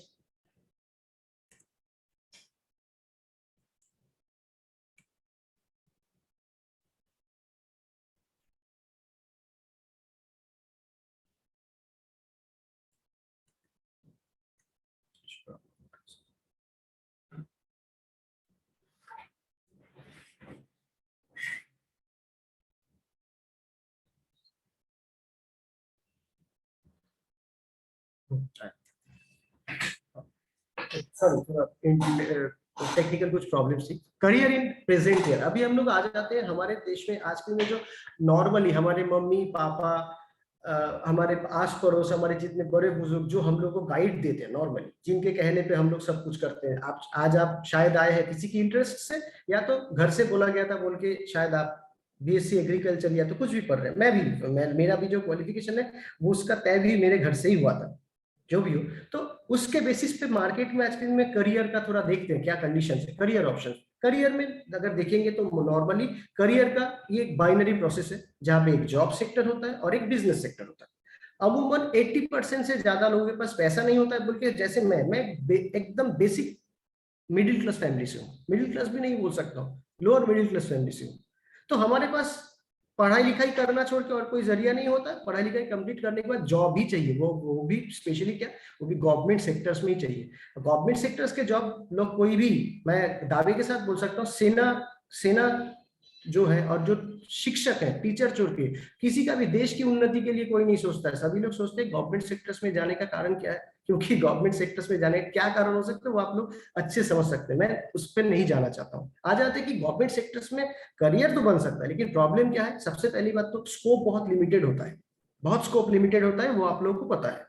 Speaker 4: सॉरी, टेक्निकल कुछ प्रॉब्लम्स थी। करियर इन प्रेजेंट ईयर, अभी हम लोग आ जाते हैं हमारे देश में आजकल में जो नॉर्मली हमारे मम्मी पापा, हमारे आस पड़ोस, हमारे जितने बड़े बुजुर्ग जो हम लोग को गाइड देते हैं नॉर्मली, जिनके कहने पे हम लोग सब कुछ करते हैं। आप आज आप शायद आए हैं किसी की इंटरेस्ट से, या तो घर से बोला गया था बोल के शायद आप बीएससी एग्रीकल्चर या तो कुछ भी पढ़ रहे हैं। मेरा भी जो क्वालिफिकेशन है वो उसका तय भी मेरे घर से ही हुआ था, जो भी हो। तो उसके बेसिस पे मार्केट में आजकल में करियर का थोड़ा देखते हैं क्या कंडीशन है, करियर ऑप्शन। करियर में अगर देखेंगे तो नॉर्मली करियर का ये एक बाइनरी प्रोसेस है, जहां पे एक जॉब सेक्टर होता है और एक बिजनेस सेक्टर होता है। अमूमन 80% से ज्यादा लोगों के पास पैसा नहीं होता है, बोल के जैसे मैं एकदम बेसिक मिडिल क्लास फैमिली से हूँ, मिडिल क्लास भी नहीं बोल सकता हूँ, लोअर मिडिल क्लास फैमिली से हूँ। तो हमारे पास पढ़ाई लिखाई करना छोड़ के और कोई जरिया नहीं होता है। पढ़ाई लिखाई कंप्लीट करने के बाद जॉब ही चाहिए, वो भी स्पेशली क्या, वो भी गवर्नमेंट सेक्टर्स में ही चाहिए। गवर्नमेंट सेक्टर्स के जॉब लोग कोई भी, मैं दावे के साथ बोल सकता हूँ, सेना जो है और जो शिक्षक है, टीचर छोड़ के किसी का भी देश की उन्नति के लिए कोई नहीं सोचता है। सभी लोग सोचते हैं गवर्नमेंट सेक्टर्स में जाने का कारण क्या है, क्योंकि गवर्नमेंट सेक्टर्स में जाने का क्या कारण हो सकता है वो आप लोग अच्छे समझ सकते हैं, मैं उस पर नहीं जाना चाहता हूँ। आ जाते हैं कि गवर्नमेंट सेक्टर्स में करियर तो बन सकता है, लेकिन प्रॉब्लम क्या है, सबसे पहली बात तो स्कोप बहुत लिमिटेड होता है, बहुत स्कोप लिमिटेड होता है, वो आप लोगों को पता है।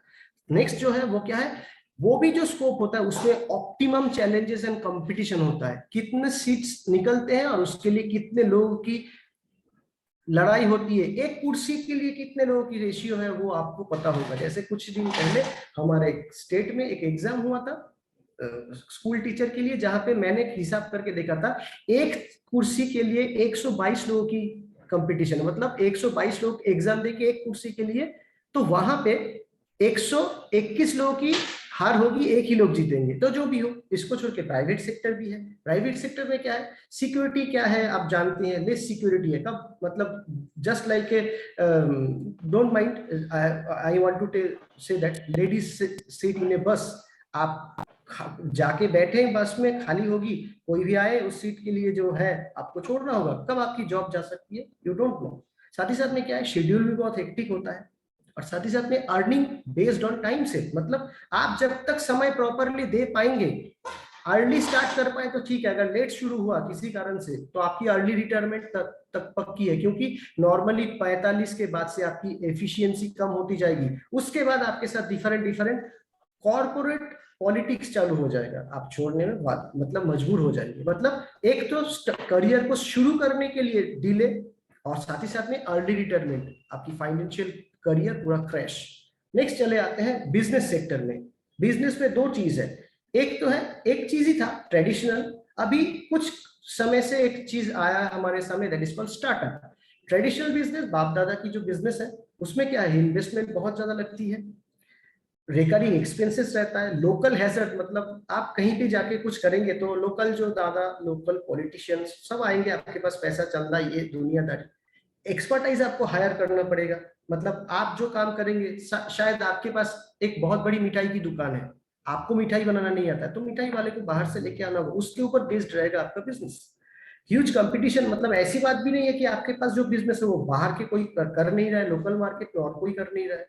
Speaker 4: नेक्स्ट जो है वो क्या है, वो भी जो स्कोप होता है उसमें ऑप्टिमम चैलेंजेस एंड कंपटीशन होता है, कितने सीट्स निकलते हैं और उसके लिए कितने लोगों की लड़ाई होती है, एक कुर्सी के लिए कितने लोगों की रेशियो है वो आपको पता होगा। जैसे कुछ दिन पहले हमारे स्टेट में एक एग्जाम हुआ था स्कूल टीचर के लिए, जहां पे मैंने हिसाब करके देखा था, एक कुर्सी के लिए 122 लोगों की कंपटीशन, मतलब 122 लोग एग्जाम देके एक कुर्सी के लिए, तो वहां पे 121 लोगों की हार होगी, एक ही लोग जीतेंगे। तो जो भी हो, इसको छोड़ के प्राइवेट सेक्टर भी है। प्राइवेट सेक्टर में क्या है, सिक्योरिटी क्या है आप जानते हैं, लेस सिक्योरिटी है। कब, मतलब just like don't mind, I want to say that ladies seat in a bus, आप जाके बैठे बस में, खाली होगी, कोई भी आए उस सीट के लिए जो है आपको छोड़ना होगा, कब आपकी जॉब जा सकती है, यू डोंट नो। साथ ही साथ में क्या है, शेड्यूल भी बहुत हेक्टिक होता है, और साथ ही साथ में अर्निंग बेस्ड ऑन टाइम से, मतलब आप जब तक समय प्रॉपरली दे पाएंगे, अर्ली स्टार्ट कर पाए तो ठीक है, अगर लेट शुरू हुआ किसी कारण से तो आपकी अर्ली रिटायरमेंट तक पक्की है, क्योंकि नॉर्मली 45 के बाद से आपकी एफिशिएंसी कम होती जाएगी, उसके बाद आपके साथ डिफरेंट कॉर्पोरेट पॉलिटिक्स चालू हो जाएगा, आप छोड़ने में मतलब मजबूर हो जाएंगे। मतलब एक तो करियर को शुरू करने के लिए डिले, और साथ ही साथ में अर्ली रिटायरमेंट, आपकी फाइनेंशियल करियर पूरा क्रैश। नेक्स्ट चले आते हैं बिजनेस सेक्टर में। बिजनेस में दो चीज है, एक तो है, एक चीज ही था ट्रेडिशनल, अभी कुछ समय से एक चीज आया हमारे सामने, that is called startup. Traditional business, बाप दादा की जो बिजनेस है, उसमें क्या है, इन्वेस्टमेंट बहुत ज्यादा लगती है, रिकरिंग एक्सपेंसेस रहता है, लोकल हैजर्ड, मतलब आप कहीं भी जाके कुछ करेंगे तो लोकल जो दादा, लोकल पॉलिटिशियंस सब आएंगे आपके पास, पैसा चल रहा है, ये दुनियादारी, एक्सपर्टाइज आपको हायर करना पड़ेगा। मतलब आप जो काम करेंगे, शायद आपके पास एक बहुत बड़ी मिठाई की दुकान है, आपको मिठाई बनाना नहीं आता है, तो मिठाई वाले को बाहर से लेके आना होगा, उसके ऊपर बेस्ड रहेगा आपका बिजनेस। ह्यूज कंपटीशन, मतलब ऐसी बात भी नहीं है कि आपके पास जो बिजनेस है वो बाहर के कोई कर नहीं रहा है, लोकल मार्केट में और कोई कर नहीं रहा है,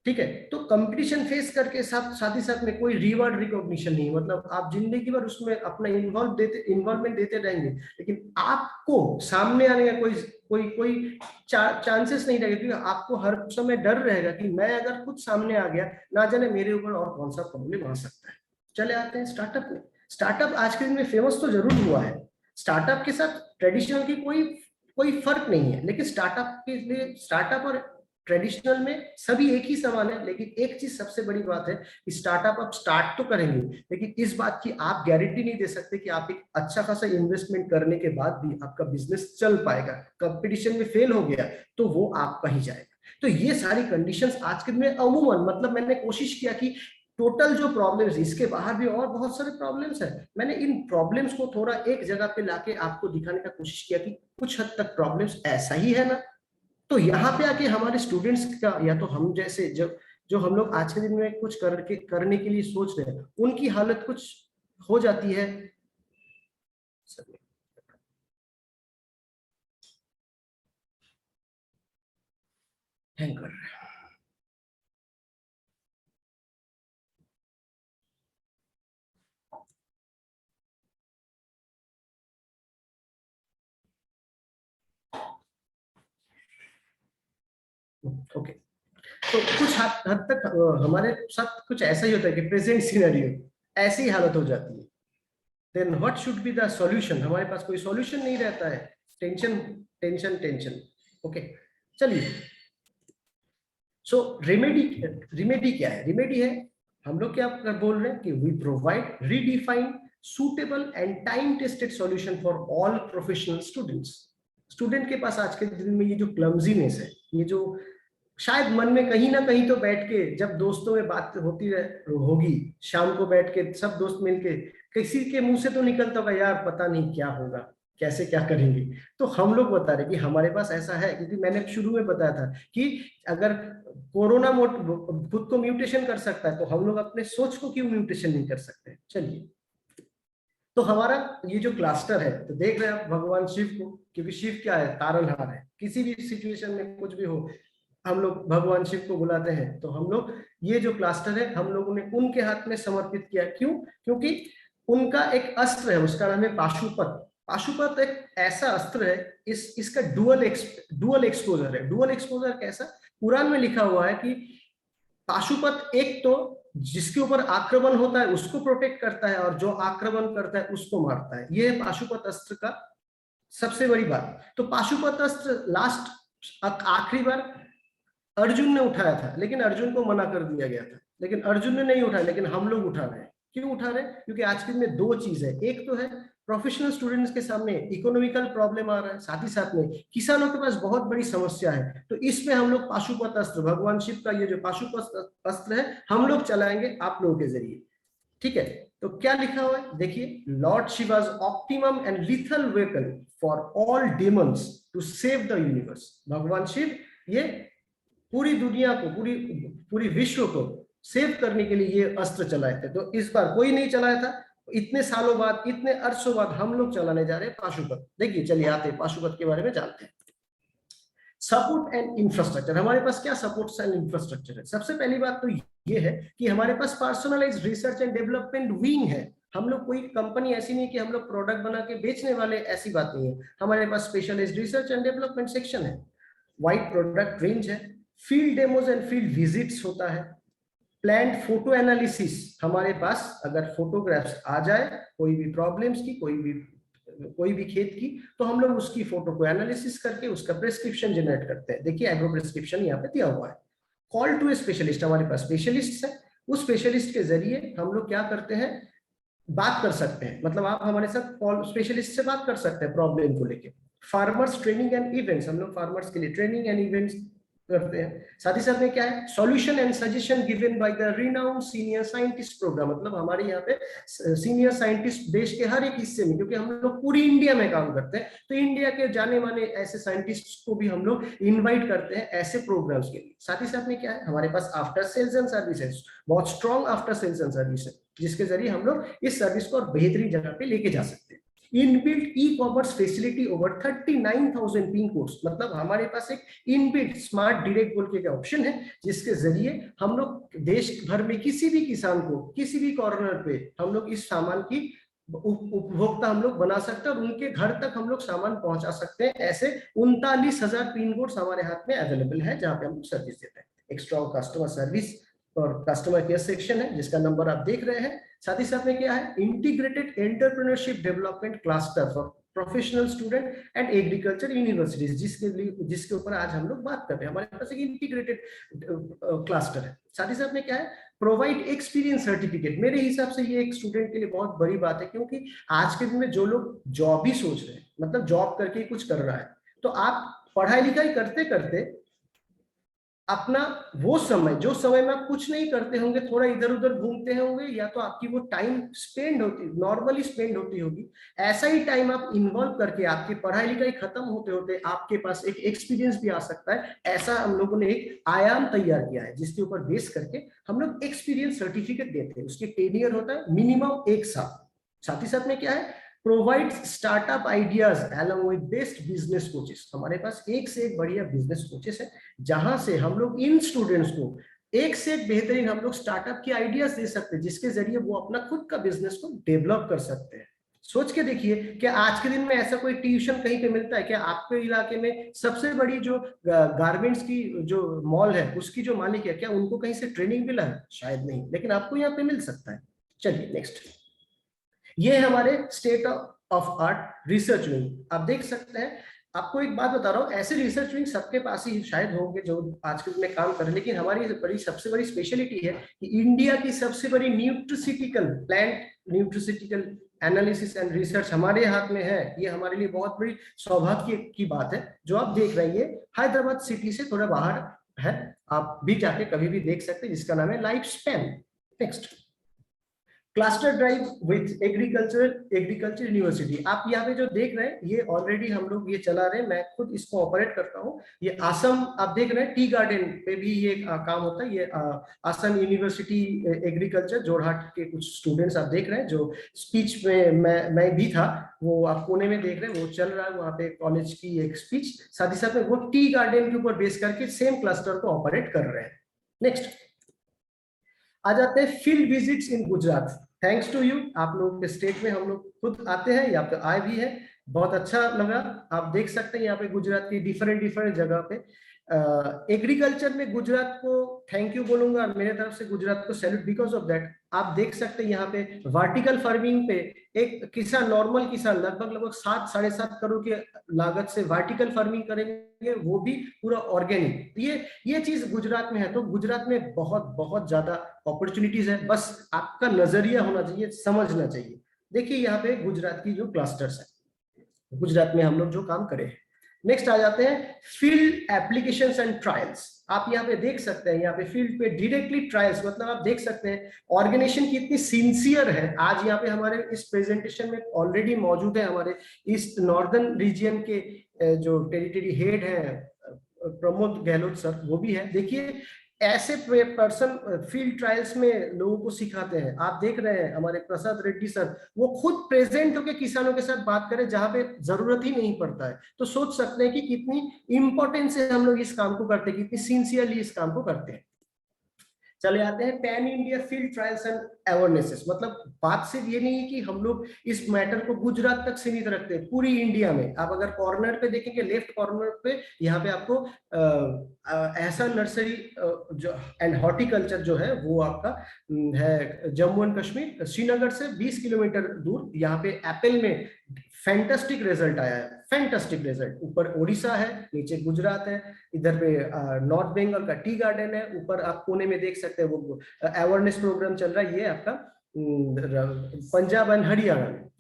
Speaker 4: ठीक है। तो कंपटीशन फेस करके साथ ही साथ में कोई रिवॉर्ड रिकॉग्निशन नहीं, मतलब आप जिंदगी भर उसमें अपना इन्वॉल्वमेंट देते रहेंगे, लेकिन आपको सामने आने का कोई चांसेस नहीं रहेगा, क्योंकि आपको हर समय डर रहेगा कि मैं अगर खुद सामने आ गया, ना जाने मेरे ऊपर और कौन सा प्रॉब्लम आ सकता है। चले आते हैं स्टार्टअप में। स्टार्टअप आज के दिन में फेमस तो जरूर हुआ है, स्टार्टअप के साथ ट्रेडिशनल की कोई फर्क नहीं है, लेकिन स्टार्टअप के लिए स्टार्टअप और ट्रेडिशनल में सभी एक ही समान है। लेकिन एक चीज सबसे बड़ी बात है कि स्टार्टअप आप स्टार्ट तो करेंगे, लेकिन इस बात की आप गारंटी नहीं दे सकते कि आप एक अच्छा खासा इन्वेस्टमेंट करने के बाद भी आपका बिजनेस चल पाएगा। कंपटीशन में फेल हो गया तो वो आपका ही जाएगा। तो ये सारी कंडीशंस आज के दिन में अमूमन, मतलब मैंने कोशिश किया कि टोटल जो प्रॉब्लम्स, इसके बाहर भी और बहुत सारे प्रॉब्लम्स हैं, मैंने इन प्रॉब्लम्स को थोड़ा एक जगह पे लाके आपको दिखाने का कोशिश किया कि कुछ हद तक प्रॉब्लम्स ऐसा ही है ना। तो यहाँ पे आके हमारे स्टूडेंट्स का, या तो हम जैसे जो हम लोग आज के दिन में कुछ करने के लिए सोच रहे हैं, उनकी हालत कुछ हो जाती है। हैंग कर रहा है। ओके, तो कुछ हद तक हमारे साथ कुछ ऐसा ही होता है कि प्रेजेंट सिनेरियो ऐसी हालत हो जाती है। Then what should be the solution? हमारे पास कोई सॉल्यूशन नहीं रहता है, टेंशन टेंशन टेंशन। ओके, चलिए, सो रेमेडी क्या है? रेमेडी है, हम लोग क्या बोल रहे हैं कि we provide redefine suitable and time tested solution for all professional students. Student के पास आज के दिन में ये जो क्लमजीनेस है, ये जो शायद मन में कहीं ना कहीं तो बैठ के जब दोस्तों में बात होती होगी, शाम को बैठ के सब दोस्त मिलके किसी के मुंह से तो निकलता होगा, यार पता नहीं क्या होगा, कैसे क्या करेंगे। तो हम लोग बता रहे कि हमारे पास ऐसा है, क्योंकि मैंने शुरू में बताया था कि अगर कोरोना खुद को म्यूटेशन कर सकता है तो हम लोग अपने सोच को क्यों म्यूटेशन नहीं कर सकते। चलिए, तो हमारा ये जो क्लस्टर है, तो देख रहे हैं आप भगवान शिव को, क्योंकि शिव क्या है? तारनहार है। किसी भी सिचुएशन में कुछ भी हो, हम लोग भगवान शिव को बुलाते हैं। तो हम लोग ये जो क्लस्टर है, हम लोगों ने उनके हाथ में समर्पित किया। क्यों? क्योंकि उनका एक अस्त्र है, उसका नाम है पाशुपत। पाशुपत एक ऐसा अस्त्र है, इसका डुअल एक्सपोजर है। डुअल एक्सपोजर कैसा? कुरान में लिखा हुआ है कि पाशुपत एक तो जिसके ऊपर आक्रमण होता है उसको प्रोटेक्ट करता है, और जो आक्रमण करता है उसको मारता है। ये है पाशुपत अस्त्र का सबसे बड़ी बात। तो पाशुपत अस्त्र लास्ट आखिरी बार अर्जुन ने उठाया था, लेकिन अर्जुन को मना कर दिया गया था। लेकिन अर्जुन ने नहीं उठाया, लेकिन हम लोग उठा रहे हैं। क्यों उठा रहे हैं? क्योंकि आज के दिन में दो चीज है। एक तो है प्रोफेशनल स्टूडेंट्स के सामने इकोनॉमिकल प्रॉब्लम आ रहा है, साथ ही साथ में किसानों के पास बहुत बड़ी समस्या है। तो इसमें हम लोग पाशुपत अस्त्र, भगवान शिव का ये जो पाशुपत अस्त्र है, हम लोग चलाएंगे आप लोगों के जरिए। ठीक है, तो क्या लिखा हुआ है देखिए, lord Shiva's optimum and lethal weapon for all demons to save the universe. भगवान शिव ये पूरी दुनिया को, पूरी विश्व को सेव करने के लिए ये अस्त्र चलाए थे। तो इस बार कोई नहीं चलाया था, इतने सालों बाद, इतने अरसों बाद हम लोग चलाने जा रहे हैं पाशुपत। देखिए, चलिए आते हैं पाशुपत के बारे में जानते हैं। सपोर्ट एंड इंफ्रास्ट्रक्चर, हमारे पास क्या सपोर्ट एंड इंफ्रास्ट्रक्चर है? सबसे पहली बात तो ये है कि हमारे पास personalised research and development wing है। हम लोग कोई कंपनी ऐसी नहीं कि हम लोग प्रोडक्ट बना के बेचने वाले, ऐसी बात नहीं है। हमारे पास specialised research and development section है, वाइड प्रोडक्ट रेंज है, field demos and field visits होता है, प्लान्ड फोटो एनालिसिस। हमारे पास अगर फोटोग्राफ्स आ जाए कोई भी प्रॉब्लम्स की, कोई भी खेत की, तो हम लोग उसकी फोटो को एनालिसिस करके उसका प्रेस्क्रिप्शन जनरेट करते हैं। देखिए एग्रो प्रेस्क्रिप्शन यहाँ पे दिया हुआ है। कॉल टू ए स्पेशलिस्ट, हमारे पास स्पेशलिस्ट है, उस स्पेशलिस्ट के जरिए हम लोग क्या करते हैं, बात कर सकते हैं। मतलब आप हमारे साथ कॉल स्पेशलिस्ट से बात कर सकते हैं प्रॉब्लम को लेके। फार्मर्स ट्रेनिंग एंड इवेंट्स, हम लोग फार्मर्स के लिए ट्रेनिंग एंड इवेंट्स करते हैं। साथ ही साथ में क्या है, solution and suggestion given by the renowned senior scientist program. मतलब हमारे यहाँ पे सीनियर साइंटिस्ट देश के हर एक हिस्से में, क्योंकि हम लोग पूरी इंडिया में काम करते हैं, तो इंडिया के जाने माने ऐसे साइंटिस्ट को भी हम लोग इनवाइट करते हैं ऐसे प्रोग्राम्स के लिए। साथ ही साथ में क्या है, हमारे पास आफ्टर सेल्स एंड सर्विसेज, बहुत strong after sales and service है, जिसके जरिए हम लोग इस सर्विस को और बेहतरीन जगह पे लेके जा सकते हैं। Inbuilt e commerce facility over 39,000 pin codes, मतलब हमारे पास एक इनबिल्ट स्मार्ट डायरेक्ट बोल के ऑप्शन है, जिसके जरिए हम लोग देश भर में किसी भी किसान को किसी भी कॉर्नर पे हम लोग इस सामान की उपभोक्ता हम लोग बना सकते हैं और उनके घर तक हम लोग सामान पहुंचा सकते हैं। ऐसे 39,000 पिन कोड्स हमारे हाथ में अवेलेबल है, जहां पे हम सर्विस देते हैं। एक स्ट्रॉन्ग कस्टमर सर्विस और कस्टमर केयर सेक्शन है जिसका नंबर आप देख रहे हैं। साथ ही साथ में क्या है, integrated entrepreneurship development cluster for professional student and agriculture universities, जिसके ऊपर आज हम लोग बात कर रहे हैं। हमारे पास एक इंटीग्रेटेड क्लस्टर है। साथ ही साथ में क्या है, प्रोवाइड एक्सपीरियंस सर्टिफिकेट। मेरे हिसाब से ये एक स्टूडेंट के लिए बहुत बड़ी बात है, क्योंकि आज के दिन में जो लोग जॉब ही सोच रहे हैं, मतलब जॉब करके कुछ कर रहा है, तो आप पढ़ाई लिखाई करते करते अपना वो समय, जो समय में आप कुछ नहीं करते होंगे, थोड़ा इधर उधर घूमते होंगे, या तो आपकी वो टाइम स्पेंड होती, नॉर्मली स्पेंड होती होगी, ऐसा ही टाइम आप इन्वॉल्व करके आपकी पढ़ाई लिखाई खत्म होते होते आपके पास एक एक्सपीरियंस भी आ सकता है। ऐसा हम लोगों ने एक आयाम तैयार किया है, जिसके ऊपर बेस करके हम लोग एक्सपीरियंस सर्टिफिकेट देते हैं। उसके टेन्योर होता है मिनिमम 1 साल। साथ ही साथ में क्या है, provide startup ideas along with best business coaches. हमारे पास एक से एक बढ़िया बिजनेस कोचेस है, जहां से हम लोग इन स्टूडेंट्स को एक से एक बेहतरीन हम लोग स्टार्टअप की आइडियाज दे सकते हैं, जिसके जरिए वो अपना खुद का बिजनेस को डेवलप कर सकते हैं। सोच के देखिए, क्या आज के दिन में ऐसा कोई ट्यूशन कहीं पे मिलता है? क्या आपके इलाके में सबसे बड़ी जो गारमेंट्स की जो मॉल है, उसकी जो मालिक है, क्या उनको कहीं से ट्रेनिंग मिला है? शायद नहीं, लेकिन आपको यहाँ पे मिल सकता है। चलिए नेक्स्ट, ये है हमारे state of art research wing. आप देख सकते हैं, आपको एक बात बता रहा हूँ, ऐसे रिसर्च विंग सबके पास ही शायद होंगे जो आज के दिन में काम कर रहे हैं, लेकिन हमारी सबसे बड़ी स्पेशलिटी है कि इंडिया की सबसे बड़ी न्यूट्रिसिटिकल प्लांट न्यूट्रिसिटिकल एनालिसिस एंड रिसर्च हमारे हाथ में है। ये हमारे लिए बहुत बड़ी सौभाग्य की बात है। जो आप देख रहे हैं ये हैदराबाद सिटी से थोड़ा बाहर है, आप भी जाके कभी भी देख सकते हैं, जिसका नाम है life span. Next, cluster drive with agriculture university. आप यहाँ पे जो देख रहे हैं, ये ऑलरेडी हम लोग ये चला रहे हैं, मैं खुद इसको ऑपरेट करता हूँ। ये असम आप देख रहे हैं, टी गार्डन पे भी ये काम होता है। ये असम यूनिवर्सिटी एग्रीकल्चर जोरहाट के कुछ स्टूडेंट्स आप देख रहे हैं, जो स्पीच में मैं भी था, वो आप पुणे में देख रहे हैं, वो चल रहा है वहाँ पे कॉलेज की एक स्पीच। साथ ही साथ में वो टी गार्डन के ऊपर बेस करके सेम क्लस्टर को ऑपरेट कर रहे हैं। नेक्स्ट आ जाते हैं field visits in Gujarat. Thanks to you, आप लोग के स्टेट में हम लोग खुद आते हैं, या तो आए भी हैं, बहुत अच्छा लगा। आप देख सकते हैं यहाँ पे गुजरात की डिफरेंट जगह पे एग्रीकल्चर में गुजरात को थैंक यू बोलूंगा, मेरे तरफ से गुजरात को सैल्यूट बिकॉज ऑफ दैट। आप देख सकते हैं यहाँ पे वर्टिकल फार्मिंग पे एक किसान, नॉर्मल किसान लगभग 7-7.5 करोड़ की लागत से वर्टिकल फार्मिंग करेंगे, वो भी पूरा ऑर्गेनिक। ये चीज गुजरात में है, तो गुजरात में बहुत ज्यादा अपॉर्चुनिटीज है, बस आपका नजरिया होना चाहिए, समझना चाहिए। देखिए यहाँ पे गुजरात की जो क्लस्टर्स है, गुजरात में हम लोग जो काम करें। नेक्स्ट आ जाते हैं फील्ड एप्लीकेशंस एंड ट्रायल्स। आप यहाँ पे देख सकते हैं, यहाँ पे फील्ड पे डायरेक्टली ट्रायल्स, मतलब आप देख सकते हैं ऑर्गेनाइजेशन कितनी सिंसियर है। आज यहाँ पे हमारे इस प्रेजेंटेशन में ऑलरेडी मौजूद है हमारे ईस्ट नॉर्दर्न रीजन के जो टेरिटरी हेड है प्रमोद गहलोत सर, वो भी है। देखिए ऐसे पर्सन फील्ड ट्रायल्स में लोगों को सिखाते हैं। आप देख रहे हैं हमारे प्रसाद रेड्डी सर, वो खुद प्रेजेंट होकर किसानों के साथ बात करें जहां पे जरूरत ही नहीं पड़ता है। तो सोच सकते हैं कि कितनी इंपॉर्टेंस से हम लोग इस काम को करते हैं, कितनी सिंसियरली इस काम को करते हैं। चले आते हैं pan India field trials and awarenesses. मतलब बात सिर्फ ये नहीं है कि हम लोग इस मैटर को गुजरात तक सीमित रखते हैं, पूरी इंडिया में। आप अगर कॉर्नर पे देखेंगे, लेफ्ट कॉर्नर पे, यहाँ पे आपको ऐसा नर्सरी जो एंड हॉर्टिकल्चर जो है वो आपका है जम्मू एंड कश्मीर, श्रीनगर से 20 किलोमीटर दूर। यहाँ पे एप्पल में फैंटास्टिक रिजल्ट आया है, फैंटास्टिक रिजल्ट। ऊपर उड़ीसा है, नीचे गुजरात है, इधर पे नॉर्थ बंगाल का टी गार्डन है, ऊपर आप पुणे में देख सकते हैं वो अवेयरनेस प्रोग्राम चल रहा है, ये आपका पंजाब एंड हरियाणा में।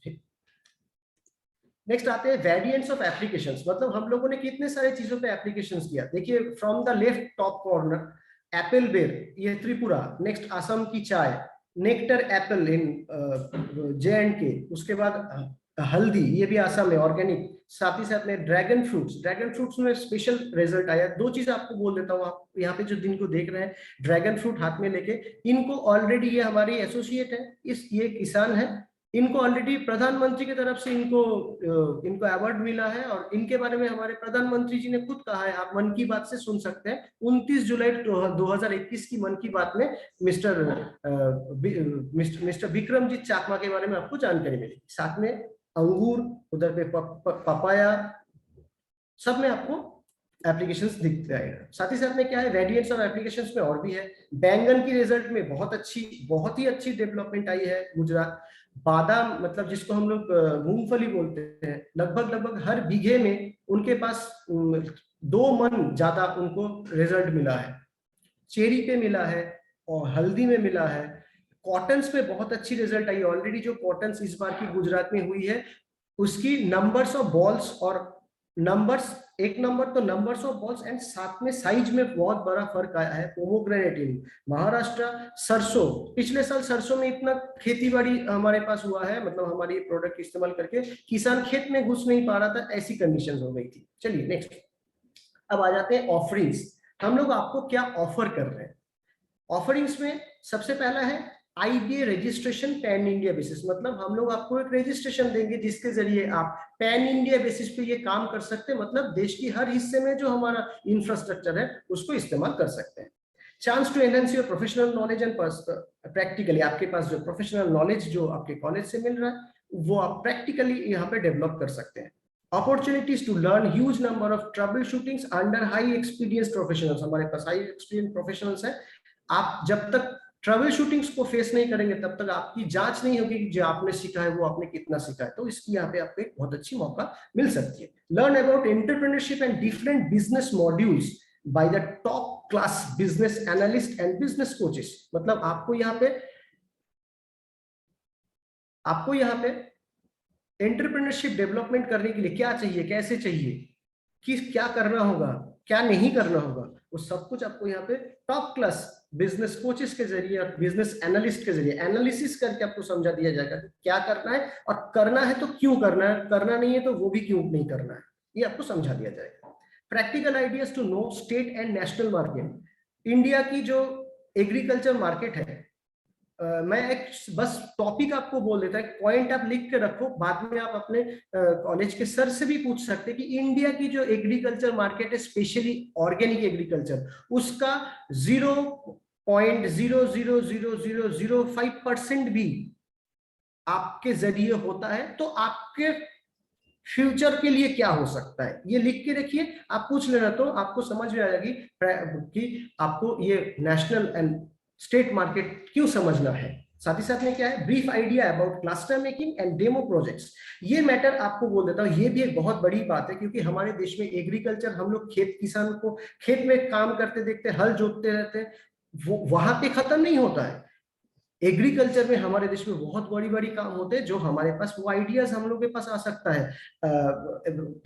Speaker 4: नेक्स्ट आते हैं वेरिएंट्स ऑफ एप्लीकेशंस। मतलब हम लोगों ने कितने सारे चीजों पे एप्लीकेशंस किया। देखिए from the left top corner Apple बेर, ये त्रिपुरा। नेक्स्ट असम की चाय, नेक्टर एप्पल इन J&K। उसके बाद हल्दी, ये भी आसाम में ऑर्गेनिक। साथ ही साथ में ड्रैगन फ्रूट्स में स्पेशल रिजल्ट आया। दो चीज आपको बोल देता हूँ, आप यहाँ पे जो दिन को देख रहे हैं ड्रैगन फ्रूट हाथ में लेके, इनको ऑलरेडी, ये हमारी एसोसिएट है, ये किसान है, इनको ऑलरेडी प्रधानमंत्री की तरफ से इनको अवार्ड मिला है। और इनके बारे में हमारे प्रधानमंत्री जी ने खुद कहा है, आप मन की बात से सुन सकते हैं। 29 जुलाई 2021 की मन की बात में मिस्टर विक्रमजीत चाकमा के बारे में आपको जानकारी मिली। साथ में अंगूर, उधर पे पपाया, सब में आपको एप्लीकेशंस दिख जाएगा। साथ ही साथ में क्या है, वेरिएंट्स और एप्लीकेशंस में और भी है। बैंगन की रिजल्ट में बहुत ही अच्छी डेवलपमेंट आई है गुजरात। बादाम मतलब जिसको हम लोग मूंगफली बोलते हैं, लगभग हर बीघे में उनके पास 2 मन ज्यादा उनको रिजल्ट मिला है। चेरी पे मिला है और हल्दी में मिला है। कॉटन्स पे बहुत अच्छी रिजल्ट आई। ऑलरेडी जो कॉटन्स इस बार की गुजरात में हुई है उसकी नंबर्स ऑफ बॉल्स और नंबर्स, एक नंबर तो नंबर्स ऑफ बॉल्स एंड साथ में साइज में बहुत बड़ा फर्क आया है। पोमोग्रेनेट इन महाराष्ट्र, सरसों, पिछले साल सरसों में इतना खेतीबाड़ी हमारे पास हुआ है, मतलब हमारी प्रोडक्ट इस्तेमाल करके किसान खेत में घुस नहीं पा रहा था, ऐसी कंडीशन हो गई थी। चलिए नेक्स्ट, अब आ जाते हैं ऑफरिंग्स। हम लोग आपको क्या ऑफर कर रहे हैं। ऑफरिंग्स में सबसे पहला है IBA registration pan India basis, मतलब हम लोग आपको एक रजिस्ट्रेशन देंगे जिसके जरिए आप पैन इंडिया बेसिस पे ये काम कर सकते हैं, मतलब देश की हर हिस्से में जो हमारा इंफ्रास्ट्रक्चर है उसको इस्तेमाल कर सकते हैं। Chance to enhance your professional knowledge and practically, आपके पास जो प्रोफेशनल नॉलेज जो आपके कॉलेज से मिल रहा है वो आप प्रैक्टिकली यहाँ पे डेवलप कर सकते हैं। Opportunities to learn huge number of troubleshootings under high experienced professionals, हमारे पास हाई एक्सपीरियंस प्रोफेशनल्स हैं। आप जब तक ट्रबल शूटिंग्स को फेस नहीं करेंगे तब तक आपकी जांच नहीं होगी कि जो आपने सीखा है वो आपने कितना सीखा है, तो इसकी यहाँ पे आपको एक बहुत अच्छी मौका मिल सकती है। Learn about entrepreneurship and different business modules by the top class business analyst and business coaches, मतलब आपको यहाँ पे एंटरप्रेन्योरशिप डेवलपमेंट करने के लिए क्या चाहिए, कैसे चाहिए, कि क्या करना होगा, क्या नहीं करना होगा, वो सब कुछ आपको यहाँ पे टॉप क्लास बिजनेस कोचेस के जरिए और बिजनेस एनालिस्ट के जरिए एनालिसिस करके आपको समझा दिया जाएगा कि क्या करना है, और करना है तो क्यों करना है, करना नहीं है तो वो भी क्यों नहीं करना है, ये आपको समझा दिया जाएगा। Practical ideas to know state and national market. India की जो एग्रीकल्चर मार्केट है, मैं एक बस टॉपिक आपको बोल देता है, पॉइंट आप लिख के रखो, बाद में आप अपने कॉलेज के सर से भी पूछ सकते हैं कि इंडिया की जो एग्रीकल्चर मार्केट है, स्पेशली ऑर्गेनिक एग्रीकल्चर, उसका 0.00005% भी आपके जरिए होता है, तो आपके फ्यूचर के लिए क्या हो सकता है, ये लिख के रखिए, आप पूछ लेना तो आपको समझ में आ जाएगी कि आपको ये नेशनल एंड स्टेट मार्केट क्यों समझना है। साथ ही साथ में क्या है, brief idea about cluster making and demo projects. ये मैटर आपको बोल देता हूँ, ये भी एक बहुत बड़ी बात है, क्योंकि हमारे देश में एग्रीकल्चर, हम लोग किसान को खेत में काम करते देखते, हल जोतते रहते हैं, वो वहां पे खत्म नहीं होता है। एग्रीकल्चर में हमारे देश में बहुत बड़ी बड़ी काम होते हैं, जो हमारे पास वो आइडियाज हम लोग के पास आ सकता है।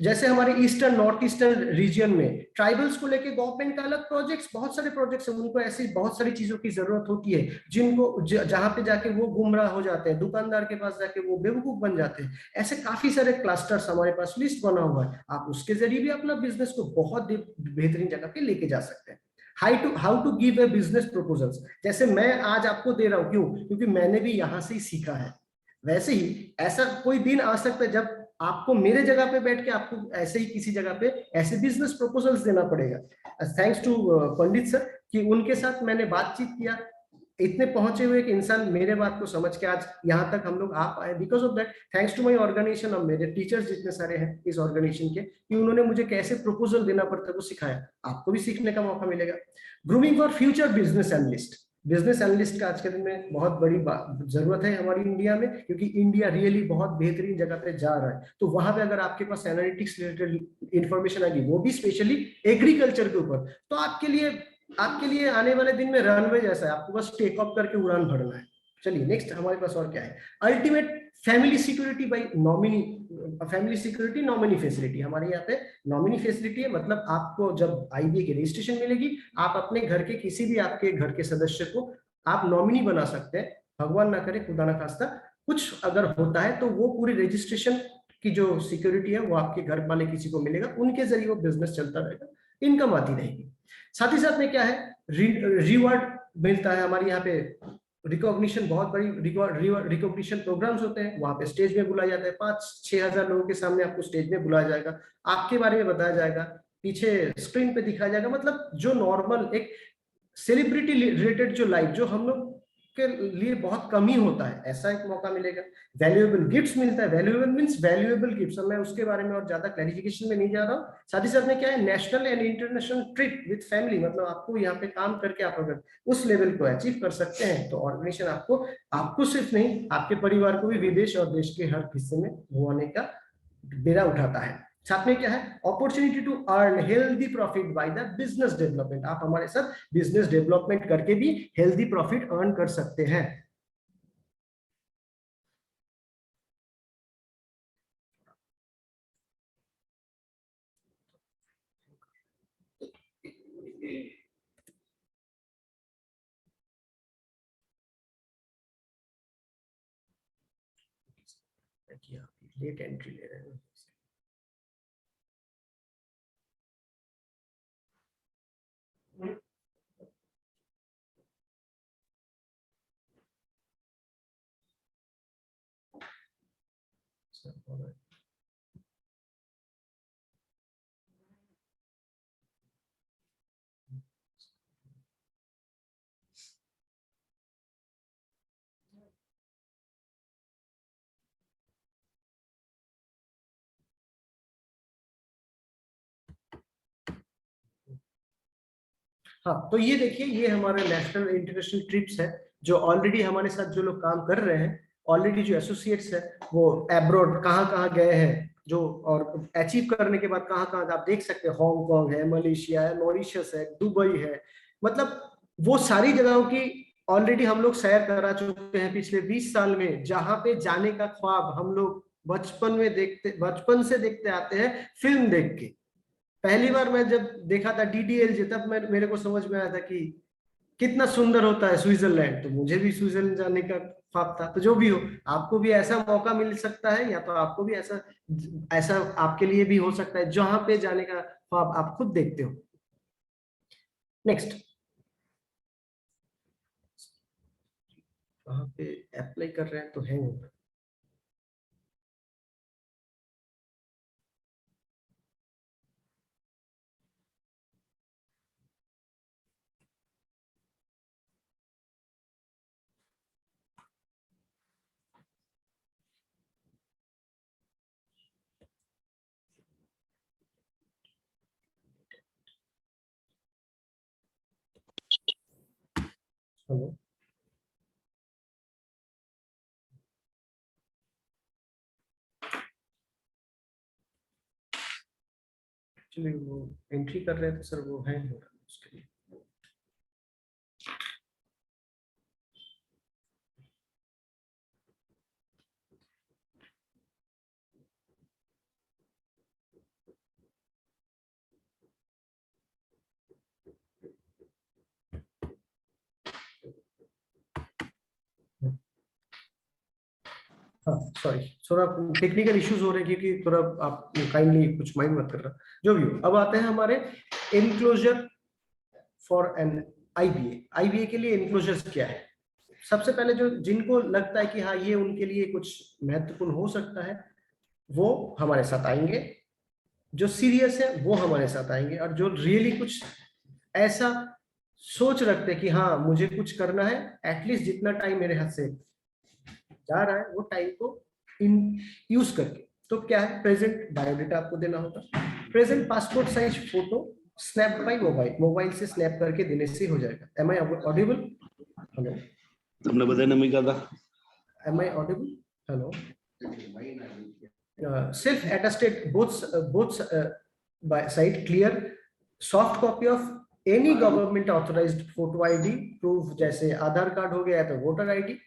Speaker 4: जैसे हमारे ईस्टर्न नॉर्थ ईस्टर्न रीजन में ट्राइबल्स को लेके गवर्नमेंट का अलग प्रोजेक्ट्स, बहुत सारे प्रोजेक्ट्स हैं, उनको ऐसी बहुत सारी चीजों की जरूरत होती है जिनको जहां पे जाके वो गुमराह हो जाते हैं, दुकानदार के पास जाके वो बेवकूफ बन जाते हैं। ऐसे काफी सारे क्लस्टर्स हमारे पास लिस्ट बना हुआ है, आप उसके जरिए भी अपना बिजनेस को बहुत बेहतरीन जगह पे लेके जा सकते हैं। How to give a business proposals, जैसे मैं आज आपको दे रहा हूं, क्यों, क्योंकि मैंने भी यहां से ही सीखा है। वैसे ही ऐसा कोई दिन आ सकता है जब आपको मेरे जगह पे बैठ के आपको ऐसे ही किसी जगह पे ऐसे बिजनेस प्रपोजल्स देना पड़ेगा। थैंक्स टू पंडित सर कि उनके साथ मैंने बातचीत किया, इतने पहुंचे हुए कि इंसान मेरे बात को समझ के आज यहाँ तक हम लोग आ पाए। Because of that, thanks to my organisation और मेरे टीचर्स जितने सारे हैं इस ऑर्गेनाइजेशन के, कि उन्होंने मुझे कैसे प्रपोजल देना पड़ता है वो सिखाया। आपको भी सीखने का मौका मिलेगा। Grooming for future business analyst. Business analyst का आज के दिन में बहुत बड़ी जरूरत है हमारी इंडिया में, क्योंकि इंडिया रियली बहुत बेहतरीन जगह पे जा रहा है। तो वहां पे अगर आपके पास एनालिटिक्स रिलेटेड इंफॉर्मेशन आएगी, वो भी स्पेशली एग्रीकल्चर के ऊपर, तो आपके लिए आने वाले दिन में रनवे जैसा है, आपको बस टेक ऑफ करके उड़ान भरना है। चलिए नेक्स्ट हमारे पास और क्या है, ultimate family security bye nominee, family security nominee facility. हमारे यहाँ पे नॉमिनी फैसिलिटी है, मतलब आपको जब IBA की रजिस्ट्रेशन मिलेगी, आप अपने घर के किसी भी आपके घर के सदस्य को आप नॉमिनी बना सकते हैं। भगवान ना करे, खुदा ना खास्ता कुछ अगर होता है तो वो पूरी रजिस्ट्रेशन की जो सिक्योरिटी है वो आपके घर वाले किसी को मिलेगा, उनके जरिए वो बिजनेस चलता रहेगा, इनकम आती रहेगी। साथ ही साथ में क्या है, रिवॉर्ड मिलता है हमारे यहाँ पे, रिकॉग्निशन, बहुत बड़ी रिकॉग्निशन प्रोग्राम्स होते हैं, वहां पे स्टेज में बुलाया जाता है, 5-6 हजार लोगों के सामने आपको स्टेज में बुलाया जाएगा, आपके बारे में बताया जाएगा, पीछे स्क्रीन पे दिखाया जाएगा, मतलब जो नॉर्मल एक सेलिब्रिटी रिलेटेड जो लाइफ जो हम लोग के लिए बहुत कम ही होता है, ऐसा एक मौका मिलेगा। वैल्यूएबल गिफ्ट्स मिलता है, वैल्यूएबल मींस वैल्यूएबल गिफ्ट्स, मैं उसके बारे में और ज्यादा क्लैरिफिकेशन में नहीं जा रहा हूँ। साथ ही साथ में क्या है, national and international trip with family, मतलब आपको यहाँ पे काम करके आप अगर उस लेवल को अचीव कर सकते हैं तो ऑर्गेनाइजेशन आपको सिर्फ नहीं, आपके परिवार को भी विदेश और देश के हर हिस्से में घुमाने का बेड़ा उठाता है। साथ में क्या है, opportunity to earn healthy profit by the business development, आप हमारे साथ बिजनेस डेवलपमेंट करके भी हेल्दी प्रॉफिट अर्न कर सकते हैं। लेट एंट्री ले रहे हैं। हाँ, तो ये देखिए, ये हमारे नेशनल इंटरनेशनल ट्रिप्स है, जो ऑलरेडी हमारे साथ जो लोग काम कर रहे हैं, ऑलरेडी जो एसोसिएट्स है वो अब्रॉड कहाँ कहाँ गए हैं, जो और अचीव करने के बाद कहाँ कहाँ आप देख सकते हैं, हांगकांग है, मलेशिया है, मॉरिशस है, दुबई है, मतलब वो सारी जगहों की ऑलरेडी हम लोग सैर करा चुके हैं पिछले 20 साल में, जहाँ पे जाने का ख्वाब हम लोग बचपन से देखते आते हैं फिल्म देख के। पहली बार मैं जब देखा था DDLJ, तब मेरे को समझ में आया था कि कितना सुंदर होता है स्विट्जरलैंड, तो मुझे भी स्विट्जरलैंड जाने का ख्वाब था। तो जो भी हो, आपको भी ऐसा मौका मिल सकता है, या तो आपको भी ऐसा ऐसा आपके लिए भी हो सकता है जहां पे जाने का ख्वाब आप खुद देखते हो। नेक्स्ट, वहां पे अप्लाई कर रहे हैं तो है होगा। हेलो, एक्चुअली वो एंट्री कर रहे हैं तो सर वो है हो रहा है उसके लिए। हाँ सॉरी, थोड़ा टेक्निकल इश्यूज हो रहे हैं, क्योंकि थोड़ा आप काइंडली कुछ माइंड मत करना, जो भी हो। अब आते हैं हमारे एनक्लोजर फॉर एन आईबीए के लिए एनक्लोजर्स क्या है। सबसे पहले जो जिनको लगता है कि हाँ ये उनके लिए कुछ महत्वपूर्ण हो सकता है, वो हमारे साथ आएंगे, जो सीरियस है वो हमारे साथ आएंगे, और जो रियली कुछ ऐसा सोच रखते हैं कि हाँ मुझे कुछ करना है, एटलीस्ट जितना टाइम मेरे हाथ से जा रहा है वो टाइम को इन यूज करके। तो क्या है, प्रेजेंट बायोडाटा आपको देना होता, present passport size photo snap by mobile से स्नैप करके देने से हो जाएगा। M I audible? हेलो,
Speaker 5: तुमने बताया ना, मैं क्या था?
Speaker 4: Am I audible? Hello, self attested both side clear soft copy of any government authorised photo ID proof, जैसे आधार कार्ड हो गया तो voter ID,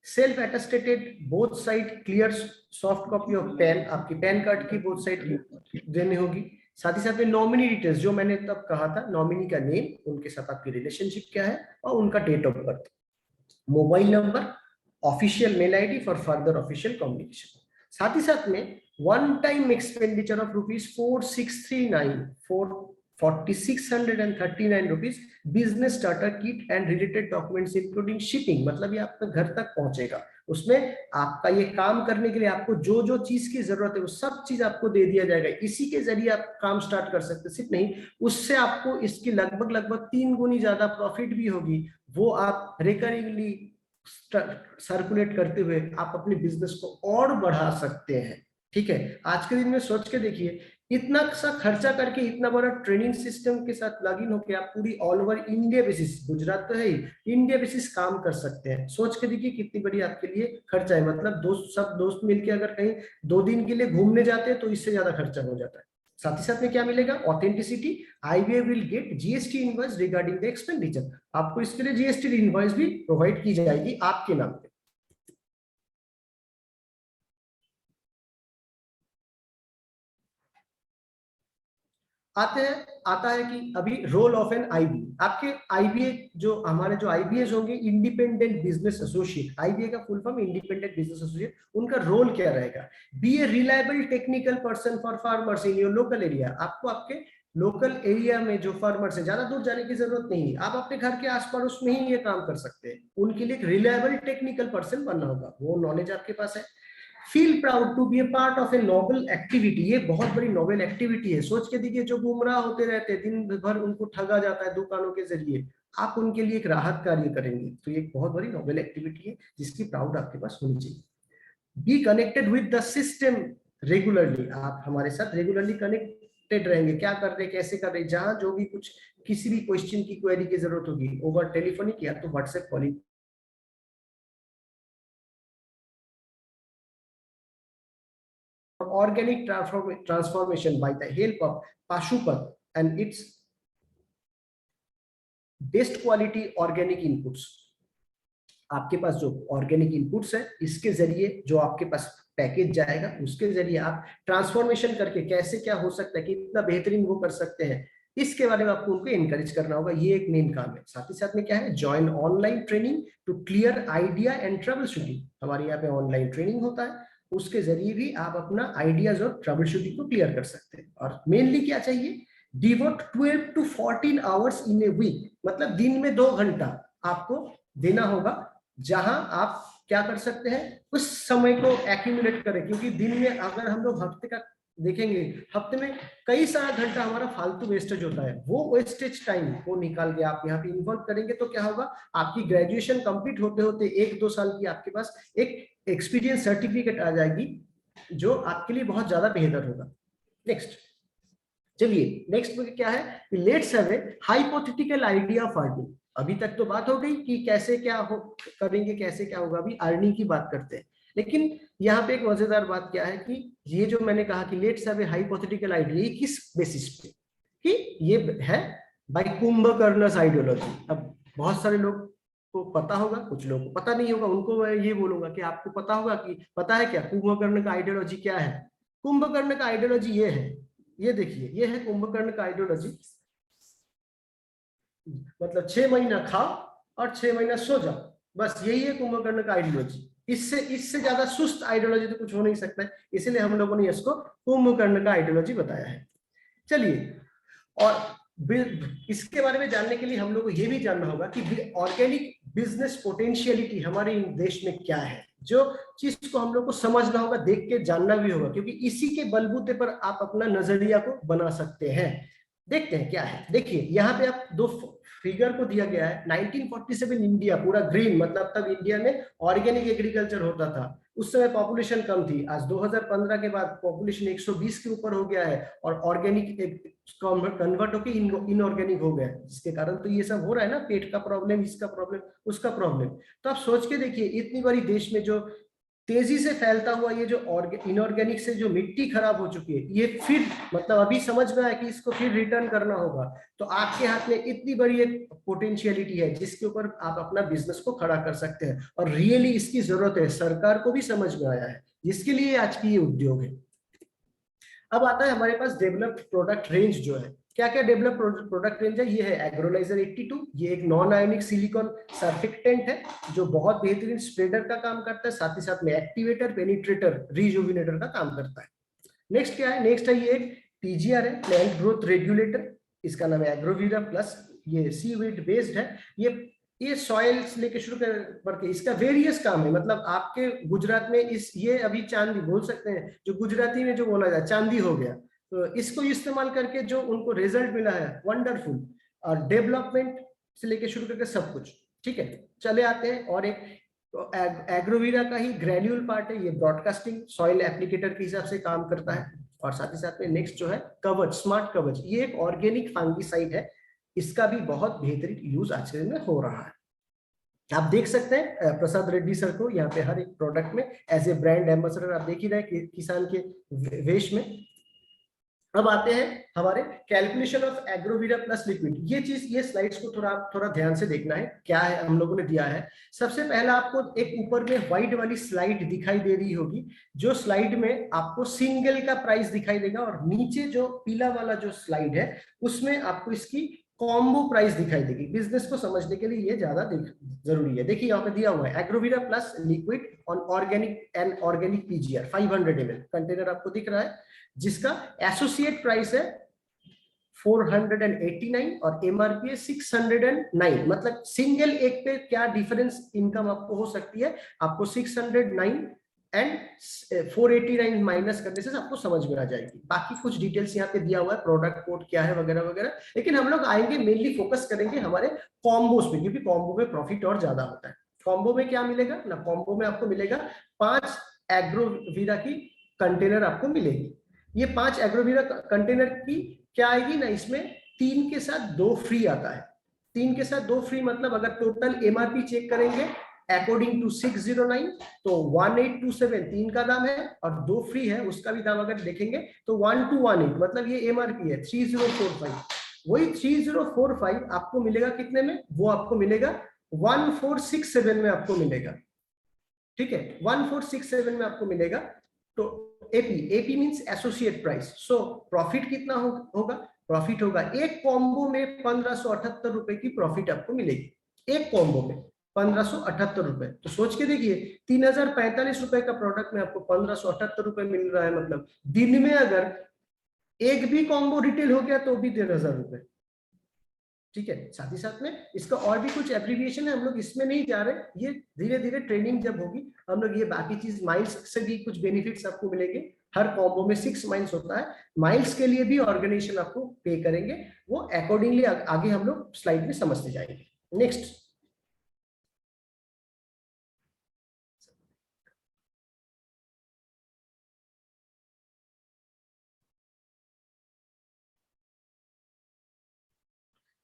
Speaker 4: self attested both side clear soft copy of PAN, आपकी पैन कार्ड की both side की देनी होगी। साथ ही साथ में नॉमिनी डिटेल्स, जो मैंने तब कहा था, नॉमिनी का नेम, उनके साथ आपकी रिलेशनशिप क्या है, और उनका date of birth, mobile number, official mail ID for further official communication. साथ ही साथ में one time expenditure of ₹4639 rupees business starter kit and related documents including shipping, मतलब ये आपके घर तक पहुंचेगा। उसमें आपका ये काम करने के लिए आपको जो जो चीज की जरूरत है वो सब चीज आपको दे दिया जाएगा। इसी के जरिए आप काम स्टार्ट कर सकते, सिर्फ नहीं, उससे आपको इसकी लगभग 3 गुनी ज्यादा प्रॉफिट भी होगी, वो आप रिकरिंगली सर्कुलेट करते हुए आप अपने बिजनेस को और बढ़ा सकते हैं। ठीक है, आज के दिन में सोच के देखिए, इतना सा खर्चा करके इतना बड़ा ट्रेनिंग सिस्टम के साथ लॉग इन होकर आप पूरी all over India basis, Gujarat तो है ही, इंडिया बेसिस काम कर सकते हैं। सोच के देखिए कितनी बड़ी आपके लिए खर्चा है। मतलब सब दोस्त मिलके अगर कहीं 2 दिन के लिए घूमने जाते हैं तो इससे ज्यादा खर्चा हो जाता है। साथ ही साथ में क्या मिलेगा? Authenticity. IBA will get GST invoice regarding the expenditure. आपको इसके लिए GST इनवॉइस भी प्रोवाइड की जाएगी आपके नाम पे। आता है कि अभी रोल ऑफ एन IBA। आपके IBA जो हमारे जो IBAs होंगे, इंडिपेंडेंट बिजनेस एसोसिएट, IBA का full form independent business associate, उनका रोल क्या रहेगा? Be a reliable technical person for farmers in your local area. आपको आपके लोकल एरिया में जो फार्मर्स है, ज्यादा दूर जाने की जरूरत नहीं है, आप अपने घर के आस पड़ोस में ही ये काम कर सकते हैं। उनके लिए एक रिलायबल टेक्निकल पर्सन बनना होगा, वो नॉलेज आपके पास है। Feel proud to be a part of a noble activity. ये बहुत बड़ी नोबल एक्टिविटी है। सोच के देखिए, जो गुमराह होते रहते हैं, दिन भर उनको ठगा जाता है दुकानों के जरिए, आप उनके लिए एक राहत कार्य करेंगे, तो ये एक बहुत बड़ी नोबल एक्टिविटी है जिसकी प्राउड आपके पास होनी चाहिए। Be connected with the system regularly. आप हमारे साथ रेगुलरली कनेक्टेड रहेंगे, क्या कर रहे, कैसे कर रहे, जहां जो भी कुछ किसी भी क्वेश्चन की क्वेरी की जरूरत होगी, ओवर टेलीफोनिक या तो WhatsApp calling. Organic transformation by the help of Pashupat and its best quality organic inputs। आपके पास जो ऑर्गेनिक इनपुट्स है, इसके जरिए जो आपके पास पैकेज जाएगा, उसके जरिए आप ट्रांसफॉर्मेशन करके कैसे क्या हो सकता है, कितना बेहतरीन वो कर सकते हैं, इसके बारे में आपको उनको एनकरेज करना होगा। ये एक मेन काम है। साथ ही साथ में क्या है? Join online training to clear idea and trouble shooting. हमारे यहाँ पे ऑनलाइन ट्रेनिंग होता है, उसके जरिए भी आप अपना आइडियाज और ट्रबल शूटिंग को क्लियर कर सकते हैं। और मेनली क्या चाहिए? Devote 12 to 14 hours in a week. मतलब दिन में 2 घंटा आपको देना होगा, जहां आप क्या कर सकते हैं, उस समय को एक्यूमुलेट करें। क्योंकि दिन में अगर हम लोग हफ्ते का देखेंगे, हफ्ते में कई सारा घंटा हमारा फालतू वेस्टेज होता है, वो वेस्टेज टाइम को निकाल के आप यहाँ पे इन्वॉल्व करेंगे तो क्या होगा? आपकी ग्रेजुएशन कंप्लीट होते होते 1-2 साल की आपके पास एक एक्सपीरियंस सर्टिफिकेट आ जाएगी, जो आपके लिए बहुत ज्यादा बेहतर होगा। नेक्स्ट, चलिए नेक्स्ट में क्या है? Let's have a hypothetical idea of earning. अभी तक तो बात हो गई कि कैसे क्या हो करेंगे, कैसे क्या होगा, अभी अर्निंग की बात करते हैं। लेकिन यहाँ पे एक मजेदार बात क्या है कि ये जो मैंने कहा कि let's have a hypothetical idea, किस बेसिस पे? कि ये है बाय कुंभकर्णस आइडियोलॉजी। अब बहुत सारे लोग को पता होगा, कुछ लोगों को पता नहीं होगा, उनको मैं ये बोलूंगा कि आपको पता होगा कि पता है क्या कुंभकर्ण का आइडियोलॉजी क्या है? कुंभकर्ण का आइडियोलॉजी ये है, ये देखिए, ये है कुंभकर्ण का आइडियोलॉजी। मतलब 6 महीना खाओ और 6 महीना सो जाओ, बस यही है कुंभकर्ण का आइडियोलॉजी। इससे ज्यादा सुस्त आइडियोलॉजी तो कुछ हो नहीं सकता है, इसलिए हम लोगों ने इसको कुंभकर्ण का आइडियोलॉजी बताया है। चलिए, और इसके बारे में जानने के लिए हम लोग को यह भी जानना होगा कि ऑर्गेनिक बिजनेस पोटेंशियलिटी हमारे देश में क्या है, जो चीज को हम लोग को समझना होगा, देख के जानना भी होगा, क्योंकि इसी के बलबूते पर आप अपना नजरिया को बना सकते हैं। देखते हैं क्या है। देखिए यहाँ पे आप 2 फिगर को दिया गया है। 1947 इंडिया पूरा ग्रीन, मतलब तब इंडिया में ऑर्गेनिक एग्रीकल्चर होता था, उस समय पॉपुलेशन कम थी। आज 2015 के बाद पॉपुलेशन 120 के ऊपर हो गया है और ऑर्गेनिक कन्वर्ट होकर इनऑर्गेनिक हो गया, जिसके कारण तो ये सब हो रहा है ना, पेट का प्रॉब्लम, इसका प्रॉब्लम, उसका प्रॉब्लम। तो आप सोच के देखिए, इतनी बड़ी देश में जो तेजी से फैलता हुआ ये जो इनऑर्गेनिक से जो मिट्टी खराब हो चुकी है, ये फिर मतलब अभी समझ में आया कि इसको फिर रिटर्न करना होगा। तो आपके हाथ में इतनी बड़ी एक पोटेंशियलिटी है जिसके ऊपर आप अपना बिजनेस को खड़ा कर सकते हैं, और रियली इसकी जरूरत है, सरकार को भी समझ में आया है, जिसके लिए आज की ये उद्योग है। अब आता है हमारे पास डेवलप्ड प्रोडक्ट रेंज जो है। क्या क्या डेवलप प्रोडक्ट रेंज है? ये है एग्रोलाइजर 82, ये एक नॉन आयोनिक सिलिकॉन सर्फेक्टेंट है जो बहुत बेहतरीन स्प्रेडर का काम करता है, साथ ही साथ में एक्टिवेटर, पेनिट्रेटर, रिजुविनेटर का काम करता है। नेक्स्ट क्या है? नेक्स्ट है ये एक TGR है, प्लांट ग्रोथ रेगुलेटर, इसका नाम है एग्रोवीरा प्लस, ये सीवीड बेस्ड है। ये सॉइल से लेके शुरू करके इसका वेरियस काम है। मतलब आपके गुजरात में ये अभी चांदी बोल सकते हैं, जो गुजराती में जो बोला जाए चांदी हो गया, तो इसको इस्तेमाल करके जो उनको रिजल्ट मिला है वंडरफुल, और डेवलपमेंट से लेके शुरू करके सब कुछ। ठीक है, चले आते हैं और एक तो एग्रोवीरा का ही ग्रेन्यूल पार्ट है, ये ब्रॉडकास्टिंग सॉइल एप्लीकेटर के हिसाब से काम करता है। और साथ ही साथ में नेक्स्ट जो है कवच, स्मार्ट कवच, ये एक ऑर्गेनिक फंगिसाइड है, इसका भी बहुत बेहतरीन यूज आज के दिन में हो रहा है। आप देख सकते हैं प्रसाद रेड्डी सर को यहाँ पे हर एक प्रोडक्ट में एज ए ब्रांड एम्बेसडर आप देख ही रहे किसान के वेश में। अब आते हैं हमारे कैलकुलेशन ऑफ एग्रोवीरा प्लस लिक्विड। ये चीज, ये स्लाइड्स को थोड़ा ध्यान से देखना है, क्या है हम लोगों ने दिया है। सबसे पहला आपको एक ऊपर में व्हाइट वाली स्लाइड दिखाई दे रही होगी, जो स्लाइड में आपको सिंगल का प्राइस दिखाई देगा, और नीचे जो पीला वाला जो स्लाइड है उसमें आपको इसकी कॉम्बो प्राइस दिखाई देगी। बिजनेस को समझने के लिए ये ज्यादा जरूरी है। देखिए यहाँ पे दिया हुआ है Agroveera plus liquid on organic and organic PGR 500 ml container आपको दिख रहा है, जिसका एसोसिएट प्राइस है 489 और एमआरपी है 609। मतलब सिंगल एक पे क्या डिफरेंस इनकम आपको हो सकती है, आपको 609 एंड 489 माइनस करने से आपको समझ में आ जाएगी। बाकी कुछ डिटेल्स यहाँ पे दिया हुआ है, प्रोडक्ट कोड क्या है वगैरह वगैरह, लेकिन हम लोग आएंगे मेनली फोकस करेंगे हमारे कॉम्बोस पे, क्योंकि कॉम्बो में प्रॉफिट और ज्यादा होता है। कॉम्बो में क्या मिलेगा ना, कॉम्बो में आपको मिलेगा 5 एग्रोवीरा की कंटेनर आपको मिलेगी। ये 5 एग्रोवीरा कंटेनर की क्या आएगी ना, इसमें 3 के साथ 2 फ्री आता है। 3 के साथ 2 फ्री मतलब अगर टोटल एमआरपी चेक करेंगे अकॉर्डिंग टू 609 तो 1827 3 का दाम है, और 2 फ्री है उसका भी दाम अगर देखेंगे तो 1218, मतलब ये एमआरपी है 3045। वही 3045 आपको मिलेगा कितने में, वो आपको मिलेगा 1467 में आपको मिलेगा। ठीक है, 1467 में आपको मिलेगा। तो AP means associate price. So profit कितना होगा, प्रॉफिट होगा एक कॉम्बो में 1578 रुपए की प्रॉफिट आपको मिलेगी, एक कॉम्बो में 1578 रुपए। तो सोच के देखिए 3045 रुपए का प्रोडक्ट में आपको 1578 रुपए मिल रहा है, मतलब दिन में अगर एक भी कॉम्बो रिटेल हो गया तो भी 15,000 रुपए। ठीक है, साथ ही साथ में इसका और भी कुछ एप्लीकेशन है, हम लोग इसमें नहीं जा रहे, ये धीरे धीरे ट्रेनिंग जब होगी हम लोग ये बाकी चीज माइल्स से भी कुछ बेनिफिट्स आपको मिलेंगे। हर कॉम्बो में 6 माइल्स होता है, माइल्स के लिए भी ऑर्गेनाइजेशन आपको पे करेंगे, वो अकॉर्डिंगली आगे हम लोग स्लाइड में समझते जाएंगे। नेक्स्ट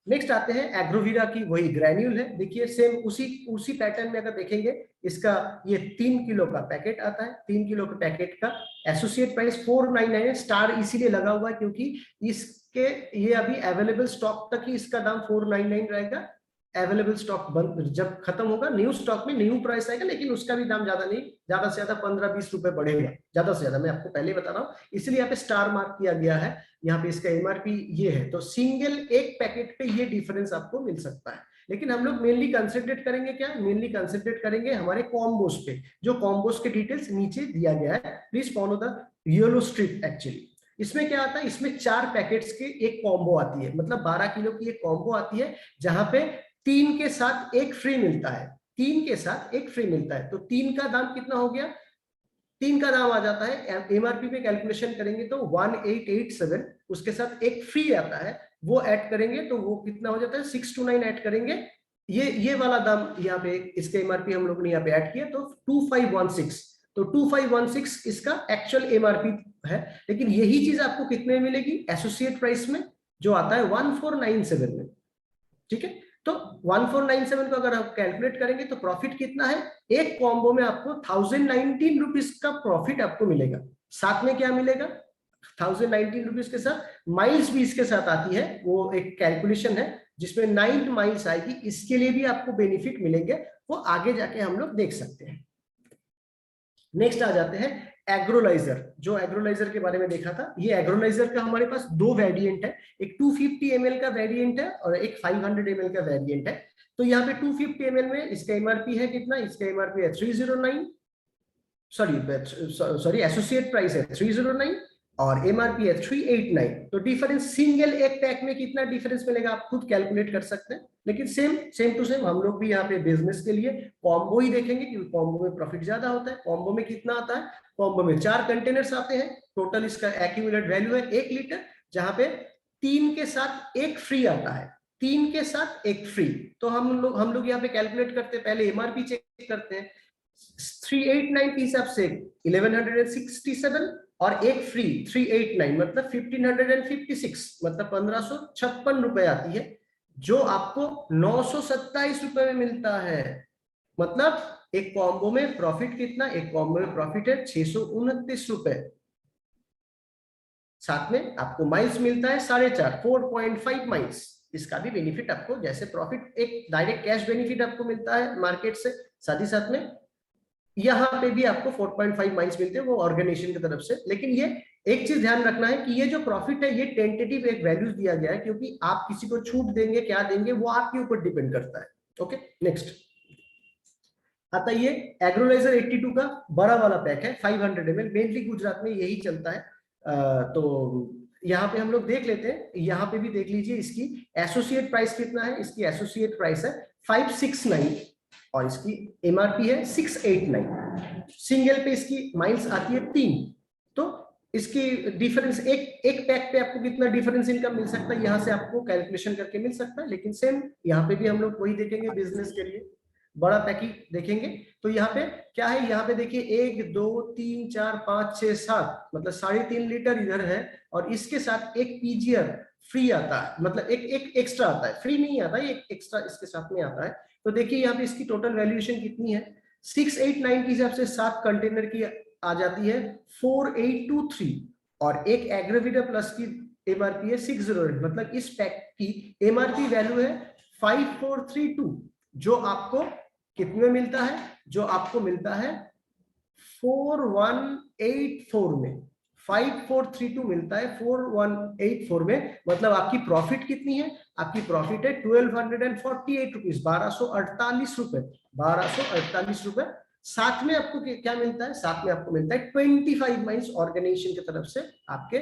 Speaker 4: नेक्स्ट आते हैं एग्रोवीरा की वही ग्रैन्यूल है। देखिए सेम उसी पैटर्न में अगर देखेंगे, इसका ये 3 किलो का पैकेट आता है। 3 किलो के पैकेट का एसोसिएट प्राइस 499 है। स्टार इसीलिए लगा हुआ है क्योंकि इसके ये अभी अवेलेबल स्टॉक तक ही इसका दाम 499 रहेगा। अवेलेबल स्टॉक बंद जब खत्म होगा, न्यू स्टॉक में न्यू प्राइस आएगा, लेकिन उसका भी दाम ज्यादा नहीं, ज्यादा से ज्यादा 15-20 रुपए बढ़ेगा, ज्यादा से ज्यादा। मैं आपको पहले बता रहा हूँ, इसलिए यहाँ पे स्टार मार्क किया गया है। यहाँ पे इसका एमआरपी ये है, तो सिंगल एक पैकेट पे ये डिफरेंस आपको मिल सकता है। लेकिन हम लोग मेनली कंसंट्रेट करेंगे क्या, मेनली कंसंट्रेट करेंगे हमारे कॉम्बोस पे, जो कॉम्बोस के डिटेल्स नीचे दिया गया है। Please follow the yellow strip. Actually इसमें क्या आता है, इसमें 4 पैकेट्स के एक कॉम्बो आती है, मतलब 12 किलो की एक कॉम्बो आती है, जहां पे 3 के साथ 1 फ्री मिलता है। 3 के साथ 1 फ्री मिलता है, तो 3 का दाम कितना हो गया, 3 का दाम आ जाता है एमआरपी पे कैलकुलेशन करेंगे तो 1887, उसके साथ 1 फ्री आता है, वो ऐड करेंगे तो वो कितना हो जाता है 629 ऐड करेंगे। ये वाला दाम यहाँ पे इसके एमआरपी हम लोग ने यहाँ पे ऐड किया तो 2516। तो 2516 इसका एक्चुअल एमआरपी है, लेकिन यही चीज आपको कितने में मिलेगी, एसोसिएट प्राइस में जो आता है 1497 में। ठीक है, तो 1497 को अगर आप कैलकुलेट करेंगे तो प्रॉफिट कितना है, एक कॉम्बो में आपको 1019 रुपीज का प्रॉफिट आपको मिलेगा। साथ में क्या मिलेगा, 1019 रुपीज के साथ माइल्स भी इसके साथ आती है, वो एक कैलकुलेशन है जिसमें 9 माइल्स आएगी, इसके लिए भी आपको बेनिफिट मिलेंगे, वो आगे जाके हम लोग देख सकते हैं। नेक्स्ट आ जाते हैं एग्रोलाइजर। जो एग्रोलाइजर के बारे में देखा था, ये एग्रोलाइजर का हमारे पास 2 वेरिएंट है, एक 250 ml का वेरिएंट है और एक 500 ml का वेरिएंट है। तो यहाँ पे 250 ml में इसका एमआरपी है कितना, इसका एमआरपी है 309, सॉरी एसोसिएट प्राइस है 309 और एमआरपी है 389। तो डिफरेंस सिंगल एक पैक में कितना डिफरेंस मिलेगा आप खुद कैलकुलेट कर सकते हैं, लेकिन सेम टू सेम हम लोग भी यहाँ पे बिजनेस के लिए कॉम्बो ही देखेंगे, क्योंकि कॉम्बो में प्रॉफिट ज्यादा होता है। कॉम्बो में कितना आता है, कॉम्बो में 4 कंटेनर्स आते हैं, टोटल इसका एक्यूमुलेट वैल्यू है 1 लीटर, जहां पे 3 के साथ 1 फ्री आता है, 3 के साथ 1 फ्री। तो हम लोग यहाँ पे कैलकुलेट करते हैं, पहले एमआरपी चेक करते हैं, 389 के हिसाब से 1167 और एक फ्री 389 मतलब 1556 मतलब 1556 रुपए आती है, जो आपको 927 रुपए में मिलता है। मतलब एक कॉम्बो में प्रॉफिट कितना, एक कॉम्बो में प्रॉफिट है 629 रुपए। साथ में आपको माइल्स मिलता है 4.5 4.5 माइल्स। इसका भी बेनिफिट आपको, जैसे प्रॉफिट एक डायरेक्ट कैश बेनिफिट आपको मिलता है मार्केट से, साथ ही साथ में यहाँ पे भी आपको 4.5 माइल्स मिलते हैं वो ऑर्गेनाइजेशन की तरफ से। लेकिन ये एक चीज ध्यान रखना है कि ये जो प्रॉफिट है ये टेंटेटिव एक वैल्यूज दिया गया है, क्योंकि आप किसी को छूट देंगे क्या देंगे वो आपके ऊपर डिपेंड करता है। ओके, नेक्स्ट आता ये एग्रोलाइजर 82 का बड़ा वाला पैक है 500 ml, मेनली गुजरात में यही चलता है। तो यहाँ पे हम लोग देख लेते हैं, यहाँ पे भी देख लीजिए इसकी एसोसिएट प्राइस कितना है। इसकी एसोसिएट प्राइस है 569 और इसकी एमआरपी है 689। सिंगल पे इसकी माइल्स आती है 3, तो इसकी डिफरेंस एक पैक पे आपको कितना डिफरेंस इनकम मिल सकता है, यहाँ से आपको कैलकुलेशन करके मिल सकता है। लेकिन सेम यहाँ पे भी हम लोग वही देखेंगे, बिजनेस के लिए बड़ा पैकेज देखेंगे। तो यहाँ पे क्या है, यहाँ पे देखिए 1 2 3 4 5 6 7 मतलब 3.5 लीटर इधर है, और इसके साथ एक पीजीआर फ्री आता है, मतलब एक एक्स्ट्रा आता है, फ्री नहीं आता है, एक एक्स्ट्रा इसके साथ में आता है। तो देखिए यहाँ पे इसकी टोटल वैल्यूएशन कितनी है, 689 के हिसाब से 7 कंटेनर की आ जाती है 4823, और एक एग्रोविटा प्लस की एमआरपी है 608, मतलब इस पैक की एमआरपी वैल्यू है 5432, जो आपको कितने में मिलता है, जो आपको मिलता है 4184 में, 5432 मिलता है 4184 में। मतलब आपकी प्रॉफिट कितनी है, आपकी प्रॉफिट है 1248 रुपीज, 1248 रुपए, 1248 रुपए। साथ में आपको क्या मिलता है, साथ में आपको मिलता है 25 माइल्स ऑर्गेनाइजेशन की तरफ से आपके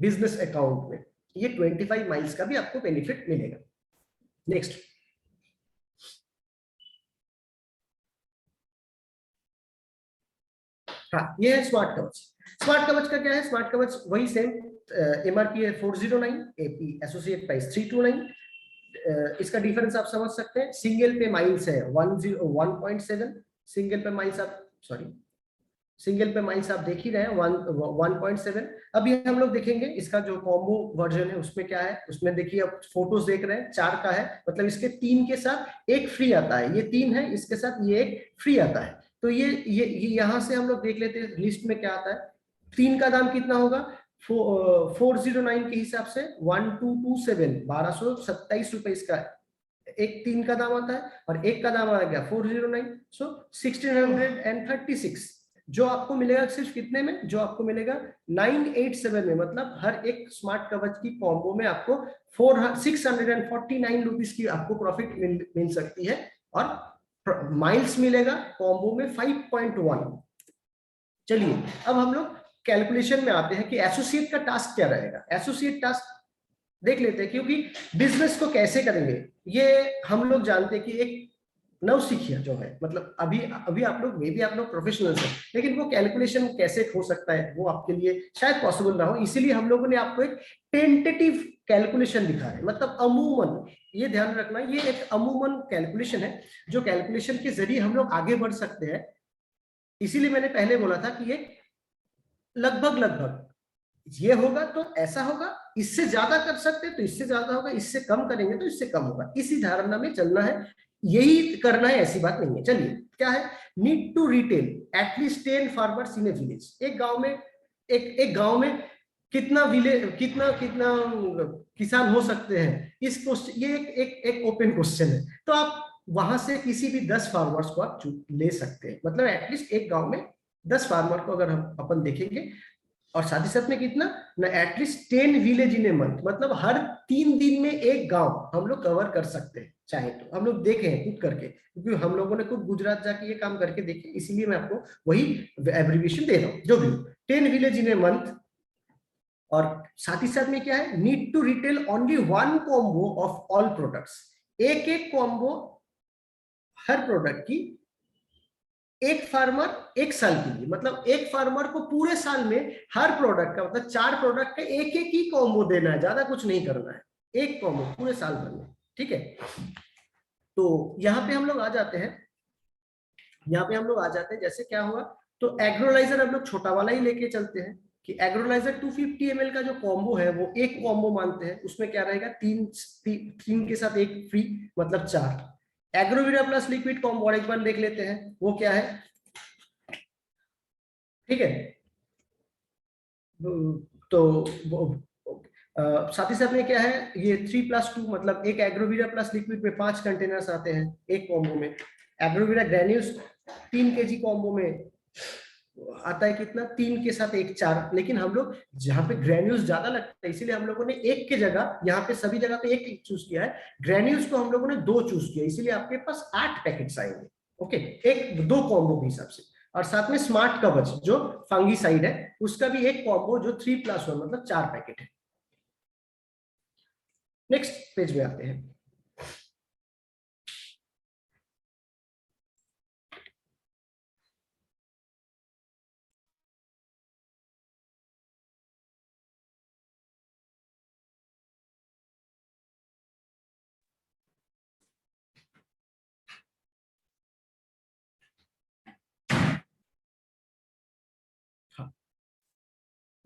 Speaker 4: बिजनेस अकाउंट में। ये 25 माइल्स का भी आपको बेनिफिट मिलेगा। नेक्स्ट हाँ, ये है स्मार्ट कवच। स्मार्ट कवच का क्या है, स्मार्ट कवच वही सेम, एमआरपी है 409, एपी एसोसिएट प्राइस 329। इसका डिफरेंस आप समझ सकते हैं, सिंगल पे माइल्स है 1.7, सिंगल पे माइल्स आप सिंगल पे माइल्स आप देख ही रहे हैं 1.7। अभी हम लोग देखेंगे इसका जो कॉम्बो वर्जन है उसमें क्या है, उसमें देखिए आप फोटोज देख रहे हैं 4 का है, मतलब इसके 3 के साथ एक फ्री आता है, ये 3 है, इसके साथ ये एक फ्री आता है। तो ये यहां से हम लोग देख लेते हैं लिस्ट में क्या आता है। 3 का दाम कितना होगा, 409 के हिसाब से 1227, 1227 रुपए इसका एक 3 का दाम आता है, और एक का दाम आ गया 409, सो 1636, जो आपको मिलेगा सिर्फ कितने में, जो आपको मिलेगा 987 में। मतलब हर एक स्मार्ट कवच की कॉम्बो में आपको 649 रुपीज की आपको प्रॉफिट मिल सकती है, और माइल्स मिलेगा कॉम्बो में 5.1। चलिए अब हम लोग कैलकुलेशन में आते हैं कि एसोसिएट का टास्क क्या रहेगा। एसोसिएट टास्क देख लेते हैं, क्योंकि बिजनेस को कैसे करेंगे ये हम लोग जानते हैं कि एक नवसिखिया जो है, मतलब अभी आप लोग, मे बी आप लोग प्रोफेशनल्स हैं, लेकिन वो कैलकुलेशन कैसे हो सकता है वो आपके लिए शायद पॉसिबल ना हो, इसीलिए हम लोगों ने आपको एक टेंटेटिव कैलकुलेशन दिखा है। मतलब अमूमन, ये ध्यान रखना, ये एक अमूमन कैलकुलेशन है, जो कैलकुलेशन के जरिए हम लोग आगे बढ़ सकते हैं। इसीलिए मैंने पहले बोला था कि ये लगभग ये होगा तो ऐसा होगा, इससे ज्यादा कर सकते हैं तो इससे ज्यादा होगा, इससे कम करेंगे तो इससे कम होगा, इसी धारणा में चलना है, यही करना है, ऐसी बात नहीं है। चलिए क्या है, need to retail at least 10 farmers in a village. एक गांव में कितना किसान हो सकते हैं, इस क्वेश्चन, ये एक ओपन क्वेश्चन है। तो आप वहां से किसी भी 10 फार्मर्स को आप ले सकते हैं, मतलब एटलीस्ट एक गांव में 10 फार्मर को अगर हम अपन देखेंगे, और साथ ही साथ में कितना ना, at least 10 village in a month, मतलब हर 3 दिन में एक गांव हम लोग कवर कर सकते हैं चाहे तो। हम लोग देखे हैं खुद करके, क्योंकि हम लोगों ने खुद गुजरात जाके ये काम करके देखे, इसीलिए मैं आपको वही एब्रिविएशन दे रहा हूं। जो भी 10 विलेज इन ए मंथ, और साथ ही साथ में क्या है, need to retail only 1 combo of all products. एक कॉम्बो हर प्रोडक्ट की, एक फार्मर 1 साल के लिए, मतलब एक फार्मर को पूरे साल में हर प्रोडक्ट का, मतलब 4 प्रोडक्ट का एक ही कॉम्बो देना है, ज्यादा कुछ नहीं करना है, एक कॉम्बो पूरे साल भर में। ठीक है, तो यहां पे हम लोग आ जाते हैं यहाँ पे हम लोग आ जाते हैं, जैसे क्या हुआ, तो एग्रोलाइजर हम लोग छोटा वाला ही लेके चलते हैं कि एग्रोलाइजर 250 ml का जो कॉम्बो है वो एक कॉम्बो मानते हैं, उसमें क्या रहेगा, तीन के साथ एक फ्री, मतलब 4। एग्रोवीरा प्लस लिक्विड कॉम्बो और एक बार देख लेते हैं वो क्या है, ठीक है। तो साथ ही साथ में क्या है, ये 3+2 मतलब एक एग्रोवीरा प्लस लिक्विड में 5 कंटेनर्स आते हैं एक कॉम्बो में। एग्रोवीरा ग्रेन्यूल्स 3 kg कॉम्बो में आता है कितना, 3 के साथ एक 4। लेकिन हम लोग जहाँ पे ग्रेन्यूल्स ज्यादा लगता है इसीलिए हम लोगों ने एक के जगह, यहाँ पे सभी जगह पे एक चूज किया है, ग्रेन्यूल्स को हम लोगों ने 2 चूज किया, इसीलिए आपके पास 8 पैकेट्स आएंगे। ओके, एक 2 कॉम्बो के हिसाब से। और साथ में स्मार्ट कवच जो फंगीसाइड है उसका भी एक कॉम्बो जो 3+1 मतलब 4 पैकेट है। नेक्स्ट पेज में आते हैं।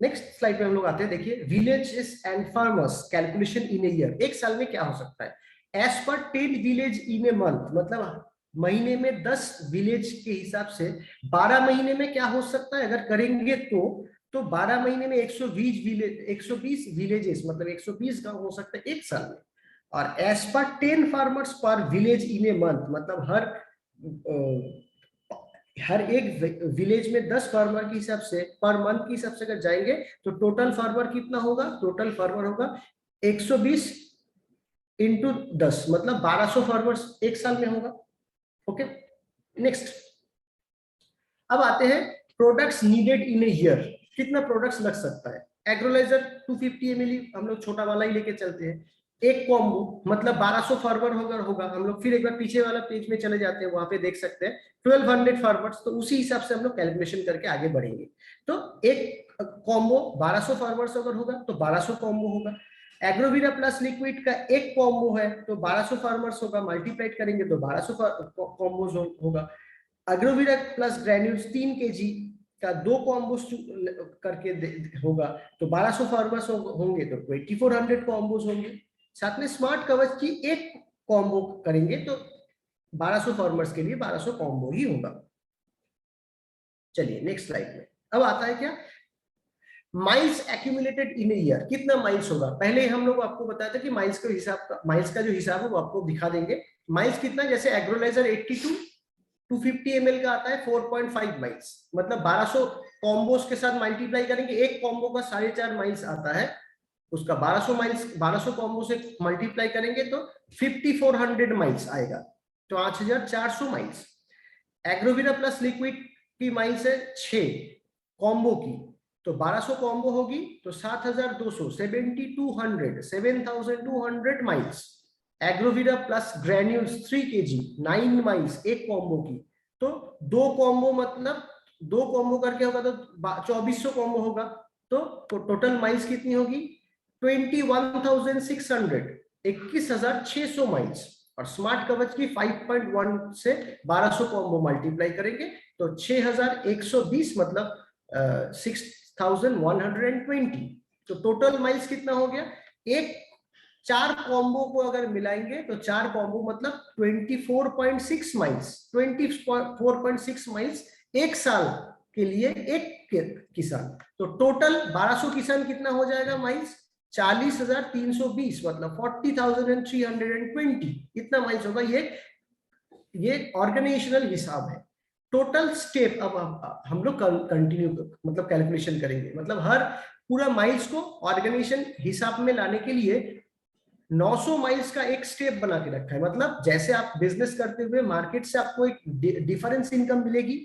Speaker 4: नेक्स्ट स्लाइड पे हम लोग आते हैं, देखिए villages and farmers calculation in a year. एक साल में क्या हो सकता है, as per 10 village in a month, मतलब महीने में 10 विलेज के हिसाब से 12 महीने में क्या हो सकता है अगर करेंगे तो 12 महीने में 120 विलेजेस मतलब 120 गांव हो सकता है एक साल में। और एज पर 10 फार्मर्स पर विलेज इन ए मंथ, मतलब हर एक विलेज में 10 फार्मर के हिसाब से पर मंथ के हिसाब से अगर जाएंगे तो टोटल फार्मर कितना होगा, टोटल फार्मर होगा 120 इंटू 10 मतलब 1200 फार्मर्स एक साल में होगा। ओके, नेक्स्ट अब आते हैं products needed in a year, कितना प्रोडक्ट्स लग सकता है। एग्रोलाइजर 250 ml हम लोग छोटा वाला ही लेके चलते हैं, एक कॉम्बो मतलब 1200 फार्मर होगा। हम लोग फिर एक बार पीछे वाला पेज में चले जाते हैं, वहां पे देख सकते हैं 1200 फार्मर्स, तो उसी हिसाब से हम लोग कैलकुलेशन करके आगे बढ़ेंगे। तो एक कॉम्बो 1200 फार्मर्स अगर होगा तो 1200 कॉम्बो होगा। एग्रोवीरा प्लस लिक्विड का एक कॉम्बो है तो 1200 फार्मर्स होगा, मल्टीप्लाइड करेंगे तो 1200 कॉम्बोज होगा। एग्रोवीरा प्लस ग्रेन्यूल्स 3 kg का 2 कॉम्बोज करके होगा तो 1200 फार्मर्स होंगे तो 2400 कॉम्बोज होंगे। साथ में स्मार्ट कवच की एक कॉम्बो करेंगे तो 1200 फार्मर्स के लिए 1200 कॉम्बो ही होगा। चलिए नेक्स्ट स्लाइड में अब आता है क्या, माइल्स एक्यूमुलेटेड इन ईयर, कितना माइल्स होगा। पहले हम लोग आपको बताया था कि माइल्स का जो हिसाब है वो आपको दिखा देंगे। माइल्स कितना, जैसे एग्रोलाइजर 250 ml का आता है 4.5 माइल्स, मतलब 1200 कॉम्बोस के साथ मल्टीप्लाई करेंगे, एक कॉम्बो का 4.5 माइल्स आता है, उसका 1200 कॉम्बो से मल्टीप्लाई करेंगे तो 5400 माइल्स आएगा, 5400 माइल्स। एग्रोवीरा प्लस लिक्विड की माइल्स है 6 कॉम्बो की, तो 1200 कॉम्बो होगी तो 7200 7200 miles. Agroveera plus granules 3 kg 9 miles एक कॉम्बो की, तो 2 कॉम्बो मतलब 2 कॉम्बो करके होगा तो 2400 कॉम्बो होगा, तो टोटल माइल्स कितनी होगी 21,600 21,600 माइल्स। और स्मार्ट कवच की 5.1 से 1200 कॉम्बो मल्टीप्लाई करेंगे तो 6120 मतलब 6120, तो टोटल माइल्स कितना हो गया। एक 4 कॉम्बो को अगर मिलाएंगे तो 4 कॉम्बो मतलब 24.6 माइल्स, 24.6 माइल्स एक साल के लिए एक किसान। तो टोटल 1200 किसान कितना हो जाएगा माइल्स 40,320 मतलब 40,320 इतना माइल्स होगा। ये ऑर्गेनाइजेशनल हिसाब है। टोटल स्टेप अब हम लोग कंटिन्यू मतलब कैलकुलेशन करेंगे, मतलब हर पूरा माइल्स को ऑर्गेनाइजेशन हिसाब में लाने के लिए 900 माइल्स का एक स्टेप बना के रखा है। मतलब जैसे आप बिजनेस करते हुए मार्केट से आपको एक डिफरेंस इनकम मिलेगी,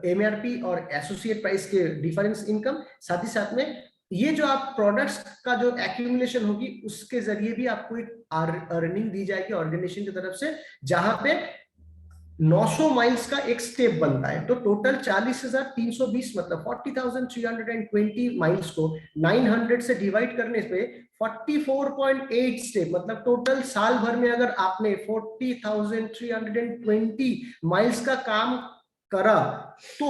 Speaker 4: एमआरपी और एसोसिएट प्राइस के डिफरेंस इनकम, साथ ही साथ में ये जो आप प्रोडक्ट्स का जो एक्यूमुलेशन होगी उसके जरिए भी आपको एक अर्निंग दी जाएगी ऑर्गेनाइजेशन की तरफ से, जहां पे 900 माइल्स का एक स्टेप बनता है। तो टोटल 40,320 मतलब 40,320 माइल्स को 900 से डिवाइड करने पे 44.8 स्टेप मतलब टोटल साल भर में अगर आपने 40,320 माइल्स का काम करा तो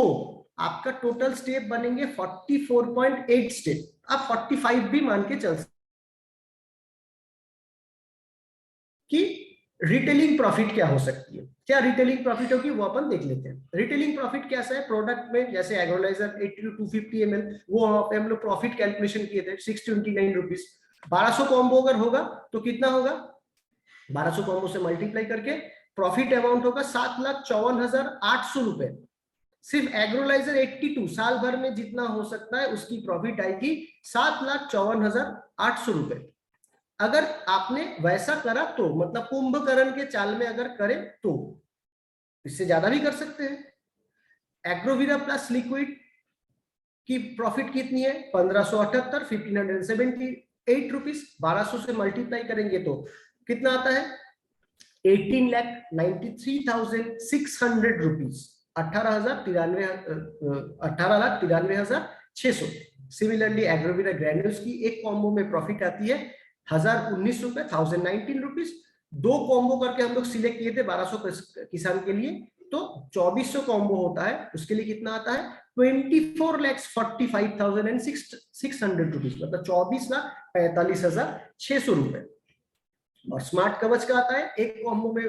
Speaker 4: आपका टोटल स्टेप बनेंगे 44.8 स्टेप। आप 45 भी मान के चल कि रिटेलिंग प्रॉफिट क्या हो सकती है। क्या रिटेलिंग प्रॉफिट होगी वो अपन देख लेते हैं। रिटेलिंग प्रॉफिट कैसा है, प्रोडक्ट में जैसे एग्रोलाइजर 80 to 250 ml, वो हम लोग प्रॉफिट कैलकुलेशन किए थे 629 रुपीज। 1200 कॉम्बो अगर होगा तो कितना होगा, 1200 कॉम्बो से मल्टीप्लाई करके प्रॉफिट अमाउंट होगा 7,54,800 रुपए। सिर्फ एग्रोलाइजर 82 साल भर में जितना हो सकता है उसकी प्रॉफिट आएगी 7,54,800 रुपए। अगर आपने वैसा करा तो मतलब कुंभकर्ण के चाल में अगर करें तो इससे ज्यादा भी कर सकते हैं। एग्रोवीरा प्लस लिक्विड की प्रॉफिट कितनी है, 1578, 1578 रुपीज। 1200 से मल्टीप्लाई करेंगे तो कितना आता है, 18,93,600 रुपीज, 18,93,600। सिमिलरली एग्रोवीरा ग्रैन्यूल्स की एक कॉम्बो में प्रॉफिट आती है 1,019 रुपए, 1,019 रुपीज। 2 कॉम्बो करके हम लोग सिलेक्ट किए थे 1200 किसान के लिए, तो 2400 कॉम्बो होता है, उसके लिए कितना आता है 24,45,600 रुपीज, मतलब 24,45,600 रुपए। और स्मार्ट कवच का आता है, एक कॉम्बो में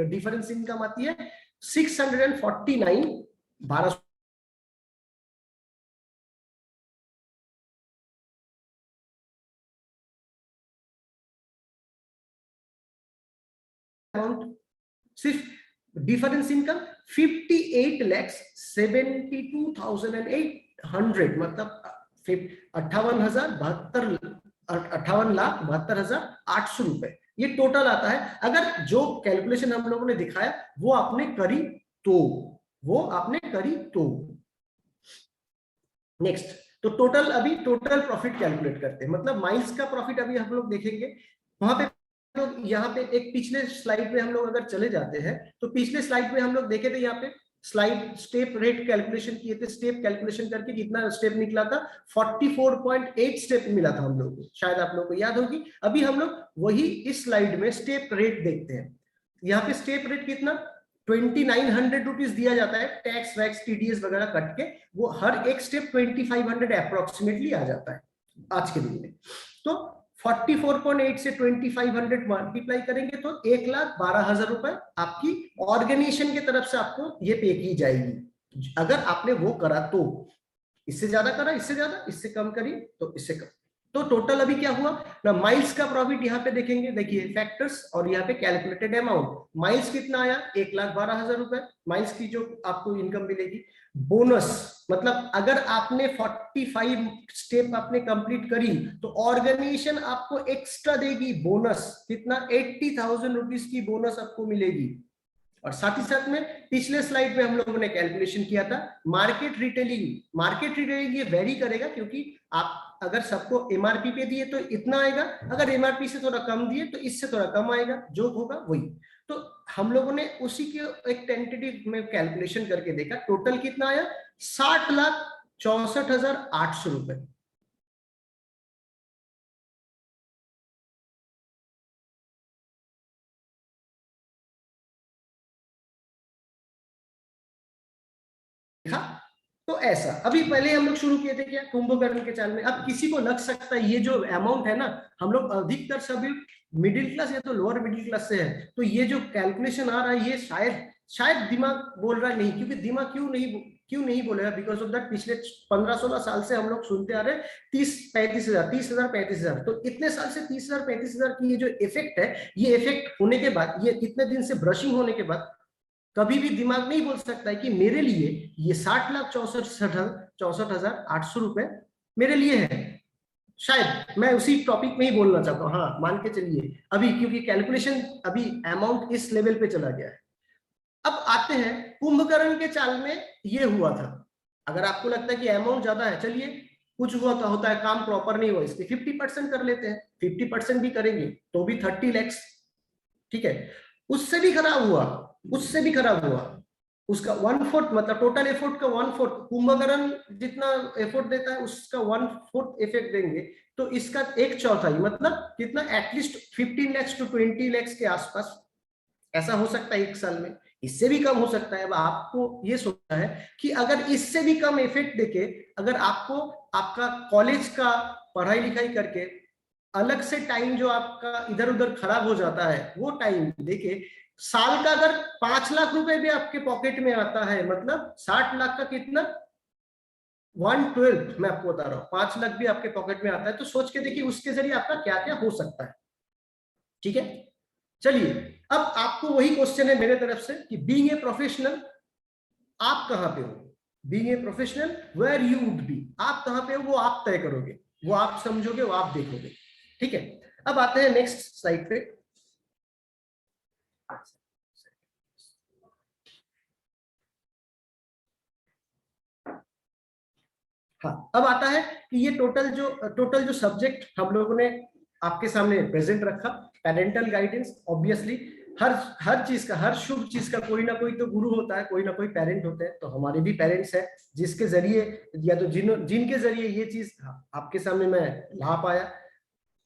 Speaker 4: डिफरेंस इनकम आती है 649, 1200 अमाउंट। सिर्फ डिफरेंस इनकम 58,72,800, मतलब 58,72,800 रुपए ये टोटल आता है। अगर जो कैलकुलेशन हम लोगों ने दिखाया वो आपने करी तो, नेक्स्ट तो टोटल, अभी टोटल प्रॉफिट कैलकुलेट करते हैं, मतलब माइल्स का प्रॉफिट अभी हम लोग देखेंगे। वहां पे लोग यहाँ पे एक पिछले स्लाइड में हम लोग अगर चले जाते हैं तो पिछले स्लाइड में हम लोग देखे थे, यहाँ पे स्लाइड स्टेप रेट कैलकुलेशन किए थे, स्टेप कैलकुलेशन करके कितना स्टेप निकला था, 44.8 स्टेप मिला था हम लोग को, शायद आप लोग को याद होगी। अभी हम लोग वही इस स्लाइड में स्टेप रेट देखते हैं। यहाँ पे स्टेप रेट कितना 2900 रुपीज दिया जाता है, टैक्स वैक्स टीडीएस वगैरह कट के, वो हर एक स्टेप 2500 अप्रोक्सीमेटली आ जाता है आज के दिन में। तो 44.8 से 2500 मल्टीप्लाई करेंगे तो 1,12,000 रुपए आपकी ऑर्गेनाइजेशन की तरफ से आपको ये पे की जाएगी, अगर आपने वो करा तो। इससे ज्यादा करा, इससे ज्यादा, इससे कम करी तो इससे कम। तो टोटल अभी क्या हुआ ना, माइल्स का प्रॉफिट यहाँ पे देखेंगे, देखिए फैक्टर्स और यहाँ पे कैलकुलेटेड अमाउंट। माइल्स कितना आया 1,12,000 रुपए, माइल्स की जो आपको इनकम मिलेगी। बोनस मतलब अगर आपने 45 स्टेप आपने कंप्लीट करी तो ऑर्गेनाइजेशन आपको एक्स्ट्रा देगी बोनस, कितना 80,000 रुपीज की बोनस आपको मिलेगी। और साथ ही साथ में पिछले स्लाइड में हम लोगों ने कैलकुलेशन किया था मार्केट रिटेलिंग ये वेरी करेगा, क्योंकि आप अगर सबको एमआरपी पे दिए तो इतना आएगा, अगर एमआरपी से थोड़ा कम दिए तो इससे थोड़ा कम आएगा, जो होगा वही। तो हम लोगों ने उसी के एक टेंटेटिव में कैलकुलेशन करके देखा, टोटल कितना आया 60,64,800 रुपए। तो ऐसा अभी पहले हम लोग शुरू किए थे क्या, कुंभकर्ण के चाल में। अब किसी को लग सकता है ये जो अमाउंट है ना, हम लोग अधिकतर सभी मिडिल क्लास या तो लोअर मिडिल क्लास से है, तो ये जो कैलकुलेशन आ रहा है ये शायद दिमाग बोल रहा नहीं, क्योंकि दिमाग क्यों नहीं बोलेगा, बिकॉज ऑफ दैट पिछले 15-16 साल से हम लोग सुनते आ रहे हैं 30,000 35,000, तो इतने साल से 30,000 35,000 की ये जो इफेक्ट है, ये इफेक्ट होने के बाद, ये इतने दिन से ब्रशिंग होने के बाद कभी भी दिमाग नहीं बोल सकता है कि मेरे लिए ये 60,64,800 रुपए मेरे लिए है। शायद मैं उसी टॉपिक में ही बोलना चाहता हूँ, हाँ मान के चलिए अभी, क्योंकि कैलकुलेशन अभी अमाउंट इस लेवल पे चला गया है। अब आते हैं कुंभकर्ण के चाल में ये हुआ था। अगर आपको लगता है कि अमाउंट ज्यादा है, चलिए कुछ हुआ तो होता है, काम प्रॉपर नहीं हुआ, इसके 50% कर लेते हैं, 50% भी करेंगे तो भी 30 लाख, ठीक है। उससे भी खराब हुआ, उसका 1/4 मतलब टोटल एफर्ट का 1/4, कुंभकर्ण जितना एफर्ट देता है उसका 1/4 इफेक्ट देंगे, तो इसका 1/4 मतलब कितना, एटलीस्ट 15 लाख to 20 लाख के आसपास ऐसा हो सकता है एक साल में। इससे भी कम हो सकता है। अब आपको ये सोचना है कि अगर इससे भी कम इफेक्ट देके अगर आपको आपका कॉलेज का पढ़ाई लिखाई करके अलग से टाइम जो आपका इधर उधर खराब हो जाता है वो टाइम देके साल का अगर 5 लाख रुपए भी आपके पॉकेट में आता है, मतलब 60 लाख का कितना 1/12 मैं आपको बता रहा हूँ, 5 लाख भी आपके पॉकेट में आता है, तो सोच के देखिए उसके जरिए आपका क्या क्या हो सकता है। ठीक है, चलिए अब आपको वही क्वेश्चन है मेरे तरफ से कि बीइंग ए प्रोफेशनल आप कहां पे हो, being a professional where you would be, आप कहां पे हो वो आप तय करोगे, वो आप समझोगे, वो आप देखोगे। ठीक है, अब आते हैं नेक्स्ट स्लाइड पे। हाँ, अब आता है कि ये टोटल जो सब्जेक्ट हम लोगों ने आपके सामने प्रेजेंट रखा, पेरेंटल गाइडेंस। ऑब्वियसली हर चीज का, हर शुभ चीज का कोई ना कोई तो गुरु होता है, कोई ना कोई पेरेंट होते हैं। तो हमारे भी पेरेंट्स हैं जिसके जरिए या तो जिनके जरिए ये चीज आपके सामने मैं ला पाया,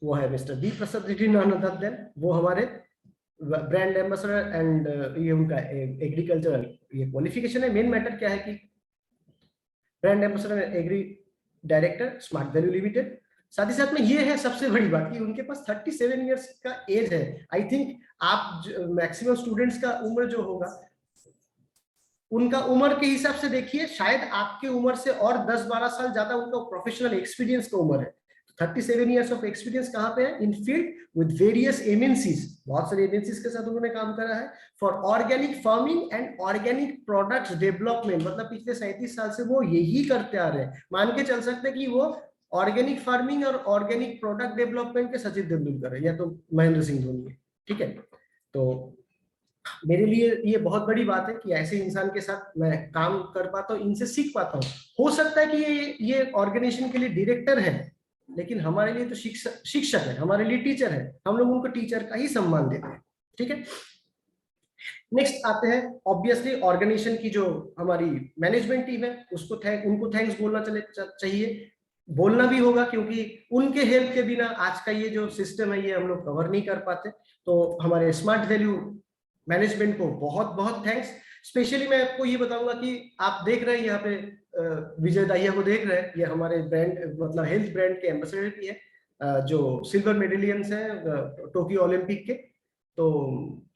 Speaker 4: वो है मिस्टर बी प्रसाद रेड्डी नानादत्तन। वो हमारे ब्रांड एम्बेसडर एंड ये उनका एग्रीकल्चरल ये क्वालिफिकेशन है। मेन मैटर क्या है कि brand ambassador agri director smart value limited. साथ ही साथ में ये है सबसे बड़ी बात कि उनके पास 37 इयर्स का एज है। आई थिंक आप मैक्सिमम स्टूडेंट्स का उम्र जो होगा उनका उम्र के हिसाब से देखिए, शायद आपके उम्र से और 10-12 साल ज्यादा उनका प्रोफेशनल एक्सपीरियंस का उम्र है। 37 इयर्स ऑफ एक्सपीरियंस कहां पे है? इन फील्ड विद वेरियस एमएनसीज, बहुत सारे एमएनसीज के साथ उन्होंने काम करा है for organic farming and organic products development. मतलब पिछले 37 साल से वो यही करते आ रहे हैं। मान के चल सकते हैं कि वो ऑर्गेनिक फार्मिंग और ऑर्गेनिक प्रोडक्ट डेवलपमेंट के सचिन तेंदुलकर है या तो महेंद्र सिंह धोनी है। ठीक है, तो मेरे लिए ये बहुत बड़ी बात है कि ऐसे इंसान के साथ मैं काम कर पाता हूँ, इनसे सीख पाता हूँ। हो सकता है कि ये ऑर्गेनाइजेशन के लिए डायरेक्टर है, लेकिन हमारे लिए तो शिक्षक है, हमारे लिए टीचर है। हम लोग उनको टीचर का ही सम्मान देते हैं। ठीक है, नेक्स्ट आते हैं ऑब्वियसली ऑर्गेनाइजेशन की जो हमारी मैनेजमेंट टीम है उसको उनको थैंक्स बोलना चाहिए, बोलना भी होगा, क्योंकि उनके हेल्प के बिना आज का ये जो सिस्टम है ये हम लोग कवर नहीं कर पाते। तो हमारे स्मार्ट वैल्यू मैनेजमेंट को बहुत बहुत थैंक्स। स्पेशली मैं आपको ये बताऊंगा कि आप देख रहे हैं यहाँ पे विजय दाहिया को देख रहे हैं, ये हमारे ब्रांड मतलब हेल्थ ब्रांड के एम्बेसडर भी है, जो सिल्वर मेडलियंस हैं टोक्यो ओलंपिक के। तो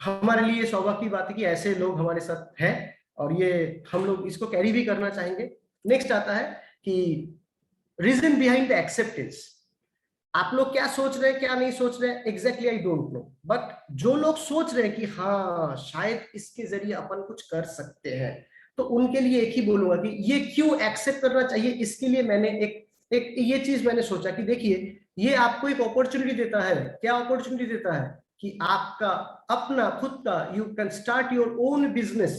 Speaker 4: हमारे लिए सौभाग्य की बात है कि ऐसे लोग हमारे साथ हैं और ये हम लोग इसको कैरी भी करना चाहेंगे। नेक्स्ट आता है कि रीजन बिहाइंड द एक्सेप्टेंस। आप लोग क्या सोच रहे हैं क्या नहीं सोच रहे हैं exactly I don't know, but जो लोग सोच रहे हैं कि हाँ शायद इसके जरिए अपन कुछ कर सकते हैं, तो उनके लिए एक ही बोलूंगा कि ये क्यों एक्सेप्ट करना चाहिए। इसके लिए मैंने एक ये चीज मैंने सोचा कि देखिए ये आपको एक अपॉर्चुनिटी देता है। क्या अपॉर्चुनिटी देता है? कि आपका अपना खुद का you can start your own business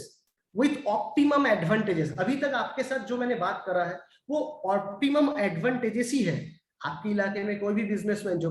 Speaker 4: with optimum advantages. अभी तक आपके साथ जो मैंने बात करा है वो ऑप्टिमम एडवांटेजेस ही है। आपके इलाके में कोई भी बिजनेसमैन जो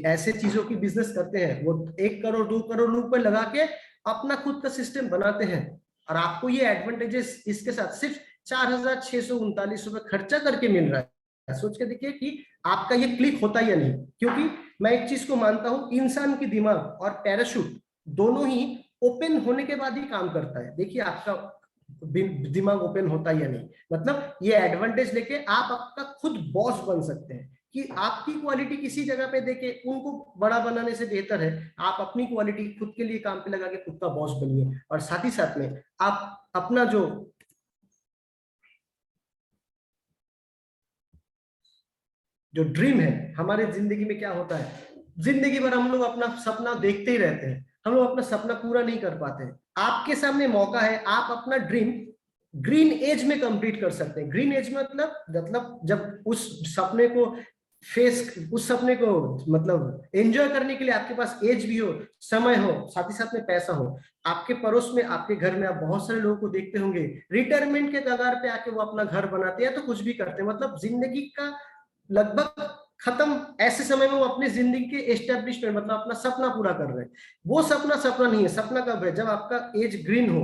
Speaker 4: ऐसे चीजों की बिजनेस करते हैं वो 1 करोड़ 2 करोड़ रुपए लगा के अपना खुद का सिस्टम बनाते हैं, और आपको ये एडवांटेजेस इसके साथ सिर्फ 4,639 रुपए खर्चा करके मिल रहा है। सोच के देखिए कि आपका ये क्लिक होता या नहीं। क्योंकि मैं एक चीज को मानता हूं, इंसान की दिमाग और पैराशूट दोनों ही ओपन होने के बाद ही काम करता है। देखिए आपका दिमाग ओपन होता या नहीं, मतलब ये एडवांटेज लेके आप आपका खुद बॉस बन सकते हैं। कि आपकी क्वालिटी किसी जगह पे देके उनको बड़ा बनाने से बेहतर है आप अपनी क्वालिटी खुद के लिए काम पे लगा के खुद का बॉस बनिए। और साथ ही साथ में आप अपना जो ड्रीम है, हमारे जिंदगी में क्या होता है, जिंदगी भर हम लोग अपना सपना देखते ही रहते हैं, हम लोग अपना सपना पूरा नहीं कर पाते हैं। आपके सामने मौका है, आप अपना ड्रीम ग्रीन एज में कंप्लीट कर सकते हैं। ग्रीन एज मतलब जब उस सपने को उस सपने को मतलब एंजॉय करने के लिए आपके पास एज भी हो, समय हो, साथ ही साथ में पैसा हो। आपके पड़ोस में, आपके घर में आप बहुत सारे लोगों को देखते होंगे रिटायरमेंट के कगार पे आके वो अपना घर बनाते हैं या तो कुछ भी करते हैं, मतलब जिंदगी का लगभग खत्म ऐसे समय में वो अपनी जिंदगी के एस्टेब्लिशमेंट मतलब अपना सपना पूरा कर रहे हैं। वो सपना नहीं है, सपना कब है? जब आपका एज ग्रीन हो,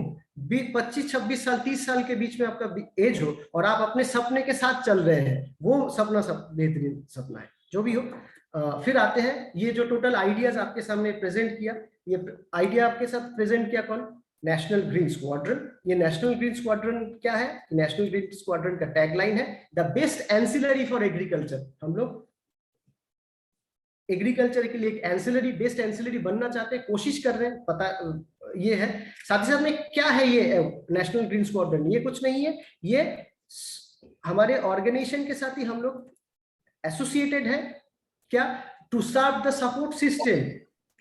Speaker 4: 25, 26 साल, 30 साल के बीच में आपका एज हो और आप अपने सपने के साथ चल रहे हैं, वो सपना बेहतरीन सपना है। जो भी हो, फिर आते हैं ये जो टोटल आइडियाज आपके सामने प्रेजेंट किया, ये आइडिया आपके साथ प्रेजेंट किया कौन? National green squadron. ये नेशनल ग्रीन स्क्वाड्रन क्या है? नेशनल ग्रीन स्क्वाड्रन का टैगलाइन है the best ancillary for agriculture. हम लोग एग्रीकल्चर के लिए एक एंसिलरी, बेस्ट एंसिलरी बनना चाहते हैं, कोशिश कर रहे हैं, पता ये है। साथ ही साथ में क्या है ये नेशनल ग्रीन स्क्वाड्रन? ये कुछ नहीं है, ये हमारे ऑर्गेनाइजेशन के साथ ही हम लोग एसोसिएटेड है। क्या? To serve the support system,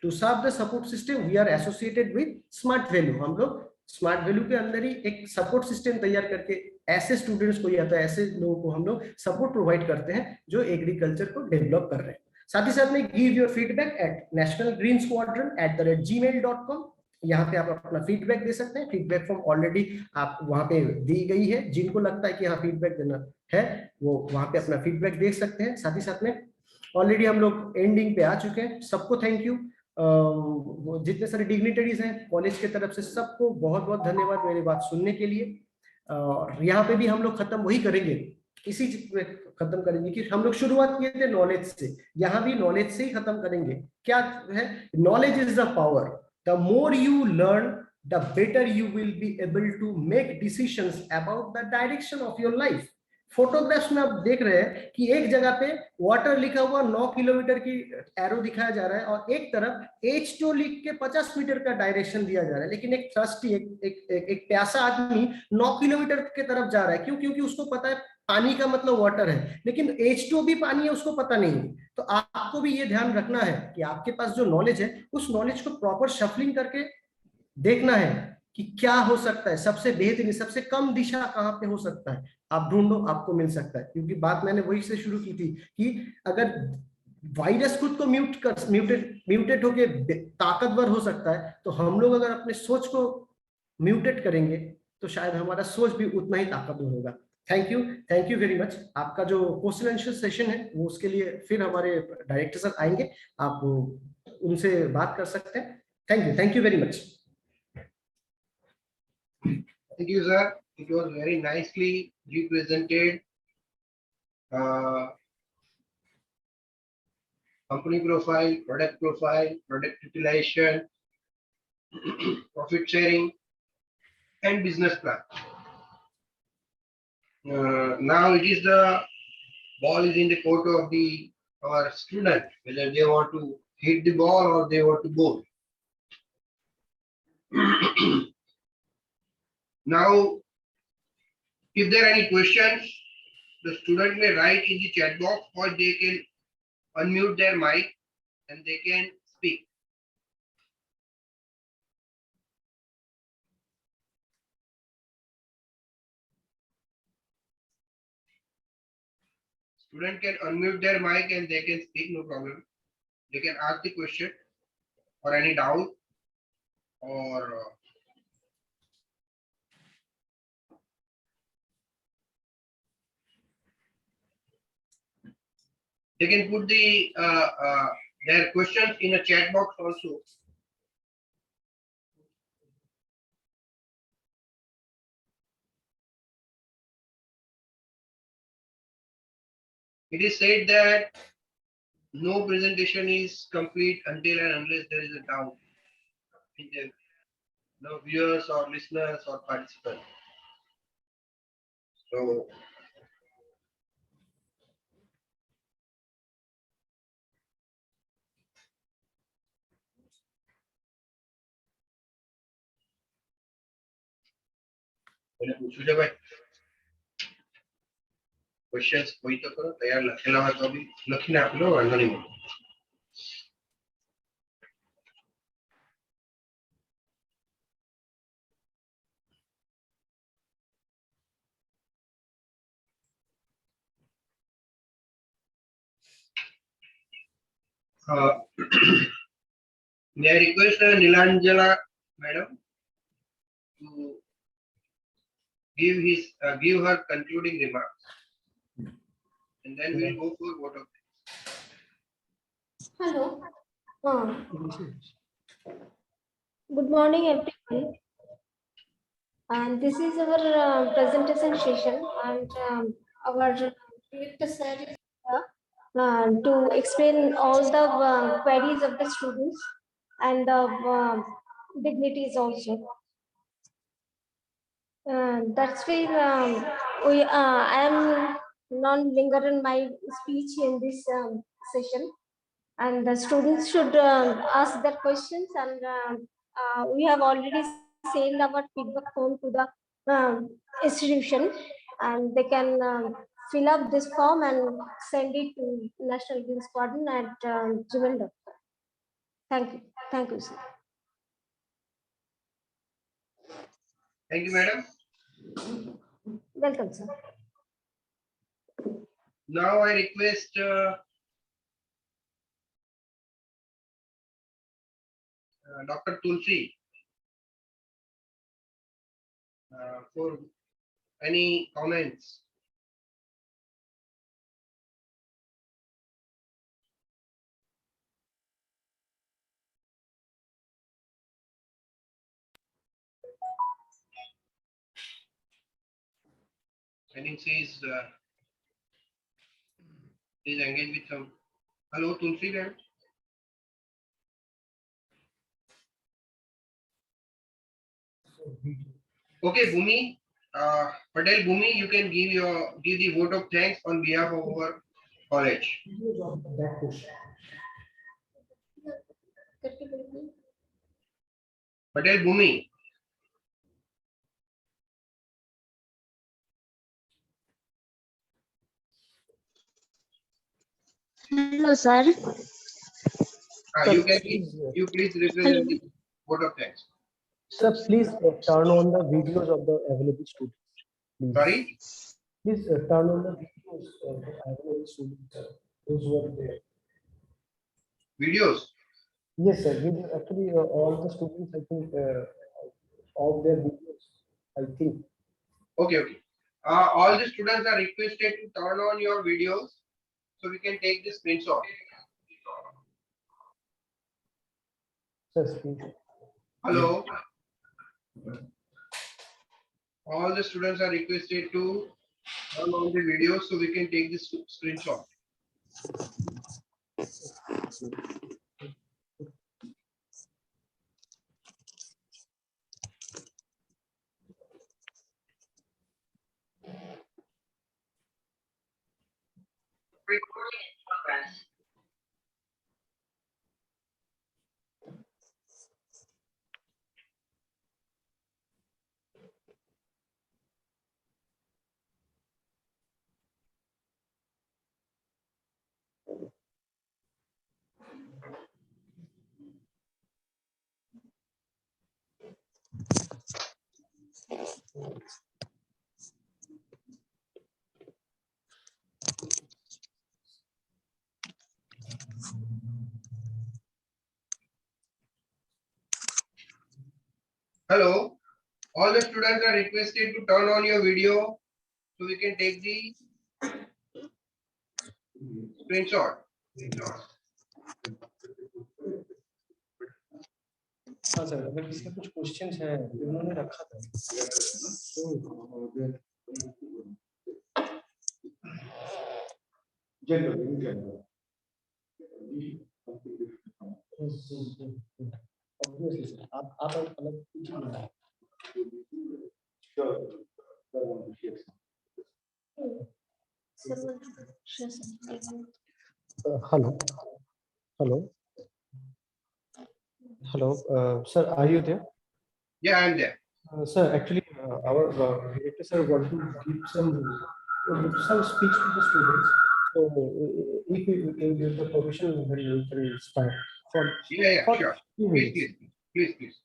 Speaker 4: to serve the support system we are associated with smart value. हम लोग स्मार्ट वैल्यू के अंदर ही एक सपोर्ट सिस्टम तैयार करके ऐसे स्टूडेंट्स को या तो ऐसे लोगों को हम लोग सपोर्ट प्रोवाइड करते हैं जो एग्रीकल्चर को डेवलप कर रहे हैं। साथ ही साथ में give your feedback eight nationalgreensquadron@gmail.com। यहाँ पे आप अपना फीडबैक दे सकते हैं। फीडबैक फॉर्म ऑलरेडी आप वहां पे दी गई है। जिनको लगता है कि हाँ फीडबैक देना है वो वहां पे अपना फीडबैक दे सकते हैं। साथ ही साथ में ऑलरेडी हम लोग एंडिंग पे आ चुके हैं। सबको थैंक यू। जितने सारे डिग्निटरीज हैं कॉलेज की तरफ से सबको बहुत बहुत धन्यवाद मेरी बात सुनने के लिए। और यहाँ पे भी हम लोग खत्म वही करेंगे, इसी पे खत्म करेंगे कि हम लोग शुरुआत किए थे नॉलेज से, यहाँ भी नॉलेज से ही खत्म करेंगे। क्या है? Knowledge is the power. The more you learn the better you will be able to make decisions about the direction of your life. Photographs में आप देख रहे हैं कि एक जगह पे वाटर लिखा हुआ 9 किलोमीटर की एरो दिखाया जा रहा है और एक तरफ H2 लिख के 50 मीटर का डायरेक्शन दिया जा रहा है। लेकिन एक थर्स्टी एक प्यासा आदमी 9 किलोमीटर के तरफ जा रहा है। क्यों? क्योंकि उसको पता है पानी का मतलब वाटर है, लेकिन H2 भी पानी है उसको पता नहीं है। तो आपको भी ये ध्यान रखना है कि आपके पास जो नॉलेज है उस नॉलेज को प्रॉपर शफलिंग करके देखना है कि क्या हो सकता है, सबसे बेहतरीन, सबसे कम दिशा कहाँ पे हो सकता है। आप ढूंढो, आपको मिल सकता है। क्योंकि बात मैंने वही से शुरू की थी कि अगर वायरस खुद को म्यूटेट होके ताकतवर हो सकता है, तो हम लोग अगर अपने सोच को म्यूटेट करेंगे तो शायद हमारा सोच भी उतना ही ताकतवर होगा। Thank you very much. आपका जो क्वेश्चन आंसर सेशन है वो उसके लिए फिर हमारे डायरेक्टर सर आएंगे, आप उनसे बात कर सकते हैं। Thank you very much.
Speaker 1: Thank you, sir. It was very nicely represented. Company profile, product utilization, profit sharing, and business plan. Now it is the ball is in the court of our student, whether they want to hit the ball or they want to bowl. Now, if there are any questions, the student may write in the chat box or they can unmute their mic and they can speak. Student can unmute their mic and they can speak, no problem. They can ask the question or any doubt or they can put their questions in a chat box also. It is said that no presentation is complete until and unless there is a doubt in the viewers or listeners or participants. So पूछो भाई questions कोई तो करो, तैयार लखेला હોય તો બી લખીને આપી લો, વાંધો નહીં. May I request Nilanjala madam to give her concluding remarks, and then we'll go for vote of thanks.
Speaker 6: Hello. Good morning, everyone. And this is our presentation session, and our director sir is here to explain all the queries of the students and the dignities also. That's why I am non-linger in my speech in this session, and the students should ask their questions, and we have already sent our feedback form to the institution, and they can fill up this form and send it to National Games Warden at gmail.com. Thank you. Thank you, sir.
Speaker 1: Thank you, madam.
Speaker 6: Welcome, sir.
Speaker 1: Now I request Dr. Tulsi for any comments. I think she's engaged with some. Hello, Tulsi ma'am. Okay, Bhumi, Patel Bhumi, you can give the vote of thanks on behalf of our college. Patel Bhumi.
Speaker 6: Hello, sir.
Speaker 1: You please represent the vote of thanks.
Speaker 7: Sir, please turn on the videos of the available students. Please.
Speaker 1: Sorry.
Speaker 7: Please turn on the videos of the available students. Those who are there.
Speaker 1: Videos.
Speaker 7: Yes, sir. Actually, all the students, I think, of their videos. I think.
Speaker 1: Okay. All the students are requested to turn on your videos so we can take the screenshot.
Speaker 7: Sir, please.
Speaker 1: Hello. All the students are requested to turn on the videos so we can take this screenshot.
Speaker 8: Recording in progress.
Speaker 1: Hello. All the students are requested to turn on your video so we can take the screenshot.
Speaker 7: हाँ sir, अगर किसी का कुछ questions है उन्होंने रखा था obviously sir, आप अलग कुछ नहीं है। Hello, sir, are you there?
Speaker 1: Yeah, I am there.
Speaker 7: Sir, actually, our director sir want to give some speech to the students. So, if you can give the permission, then we can start.
Speaker 1: Yeah, sure. Please.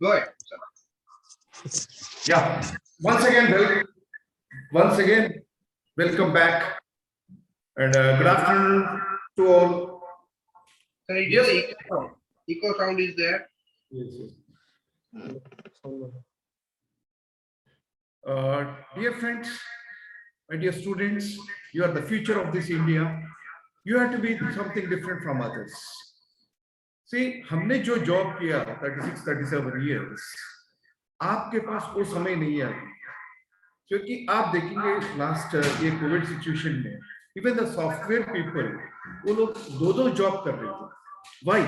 Speaker 1: Go ahead, sir.
Speaker 3: Yeah. Once again, welcome back, and good afternoon to all.
Speaker 1: Sir, yes. Echo sound is there.
Speaker 7: Yes.
Speaker 3: Dear friends, my dear students, you are the future of this India. You have to be something different from others. See, हमने जो job किया 36-37 years, आपके पास वो समय नहीं है, क्योंकि आप देखेंगे लास्ट ये कोविड सिचुएशन में इवन द सॉफ्टवेयर पीपल वो लोग दो जॉब कर रहे थे। Why?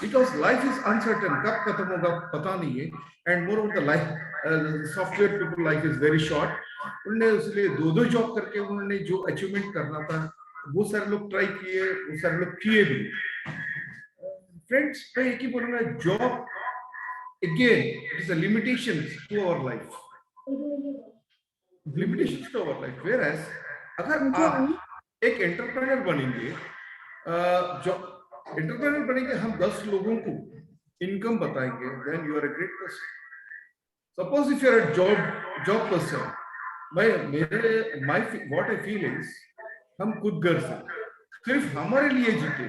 Speaker 3: because life is uncertain. कब खत्म होगा पता नहीं है. And moreover, the life software people life is very short. उन्होंने उसलिए दो जॉब करके उन्होंने जो अचीवमेंट करना था वो सारे लोग ट्राई किए, वो सारे लोग किए भी. फ्रेंड्स, मैं एक ही बोलूंगा, job again it is a limitation to our life. Limitations to our life. Whereas अगर आप एक एंटरप्रेन्योर बनेंगे, जो एंटरप्रेन्योर बनेंगे, हम 10 लोगों को इनकम बताएंगे, then you are a great person. Suppose if you are a job person, what I feel is हम खुद घर से सिर्फ हमारे लिए जीते,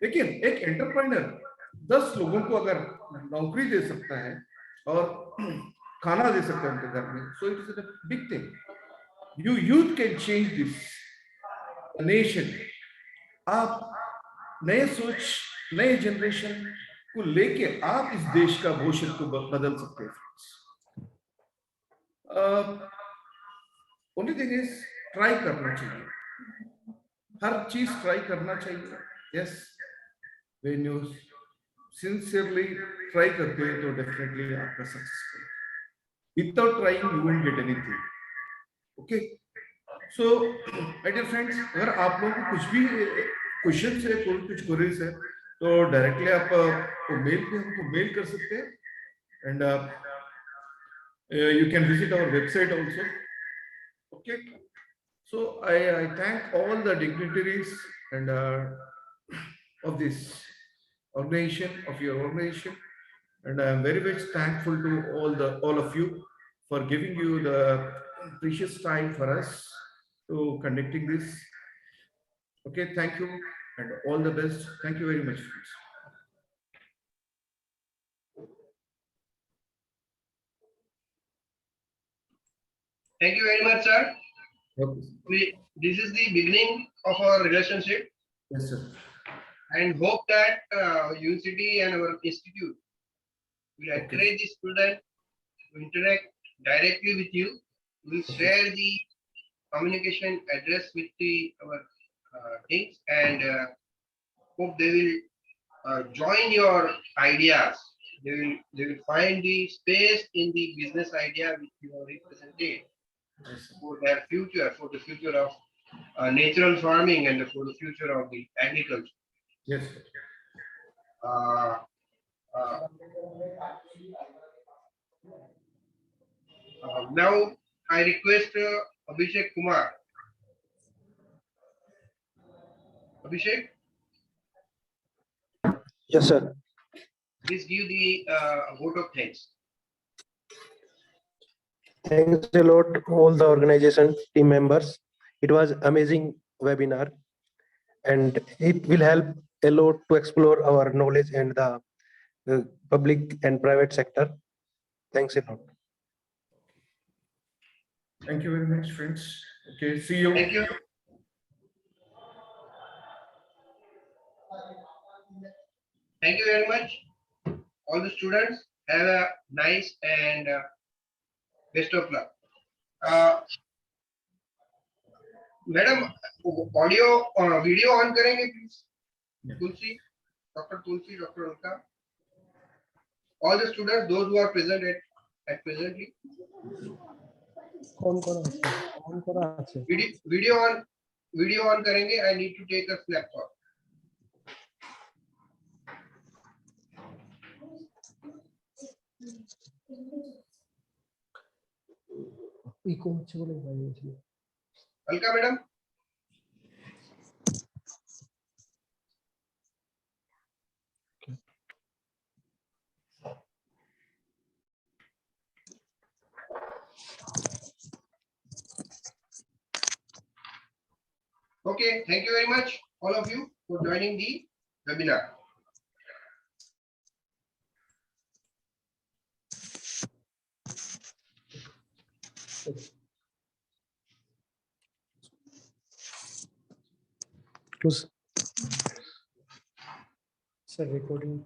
Speaker 3: लेकिन एक एंटरप्रेन्योर 10 लोगों को अगर नौकरी दे सकता है और खाना दे सकता है उनके घर में, so it is a big thing. You youth can change this nation. आप नए सोच, नए जनरेशन को लेके आप इस देश का भविष्य को बदल सकते हैं. ओनली थिंग इज ट्राई करना चाहिए, हर चीज ट्राई करना चाहिए. Yes, when you sincerely try करते हैं तो डेफिनेटली आपका successful. Without trying you won't get anything. Okay, so my dear friends, अगर आप लोगों को कुछ भी क्वेश्चन है, कुछ क्वेरीज है, तो डायरेक्टली आप मेल पे हमको मेल कर सकते हैं. And you can visit our website also. Okay, so I thank all the dignitaries and of this organization, of your organization, and I am very much thankful to all of you for giving you the precious time for us to conducting this. Okay, thank you and all the best. Thank you very much, friends.
Speaker 1: Thank you very much, sir.
Speaker 3: Okay.
Speaker 1: This is the beginning of our relationship,
Speaker 3: Yes, sir.
Speaker 1: and hope that UCT and our institute will encourage the student to interact directly with you. We will share the communication address with our things, and hope they will join your ideas. They will find the space in the business idea which you have represented for their future, for the future of natural farming and for the future of the agriculture.
Speaker 3: Yes, sir.
Speaker 1: Now I request Abhishek Kumar. Abhishek,
Speaker 7: Yes, sir.
Speaker 1: please give the vote of thanks.
Speaker 7: Thanks a lot, all the organization team members. It was amazing webinar, and it will help a lot to explore our knowledge and the public and private sector. Thanks a lot.
Speaker 3: Thank you very much, friends. Okay, see you.
Speaker 1: Thank you. Thank you very much. All the students have a nice and best of luck. Madam, audio video on करेंगे please.
Speaker 3: Yeah.
Speaker 1: Tulsi, Dr. Alka. All the students, those who are present at presently. Video on करेंगे. I need to take a snapshot. Alka madam. Okay, thank you very much, all of you, for joining the webinar.
Speaker 7: Sir, recording.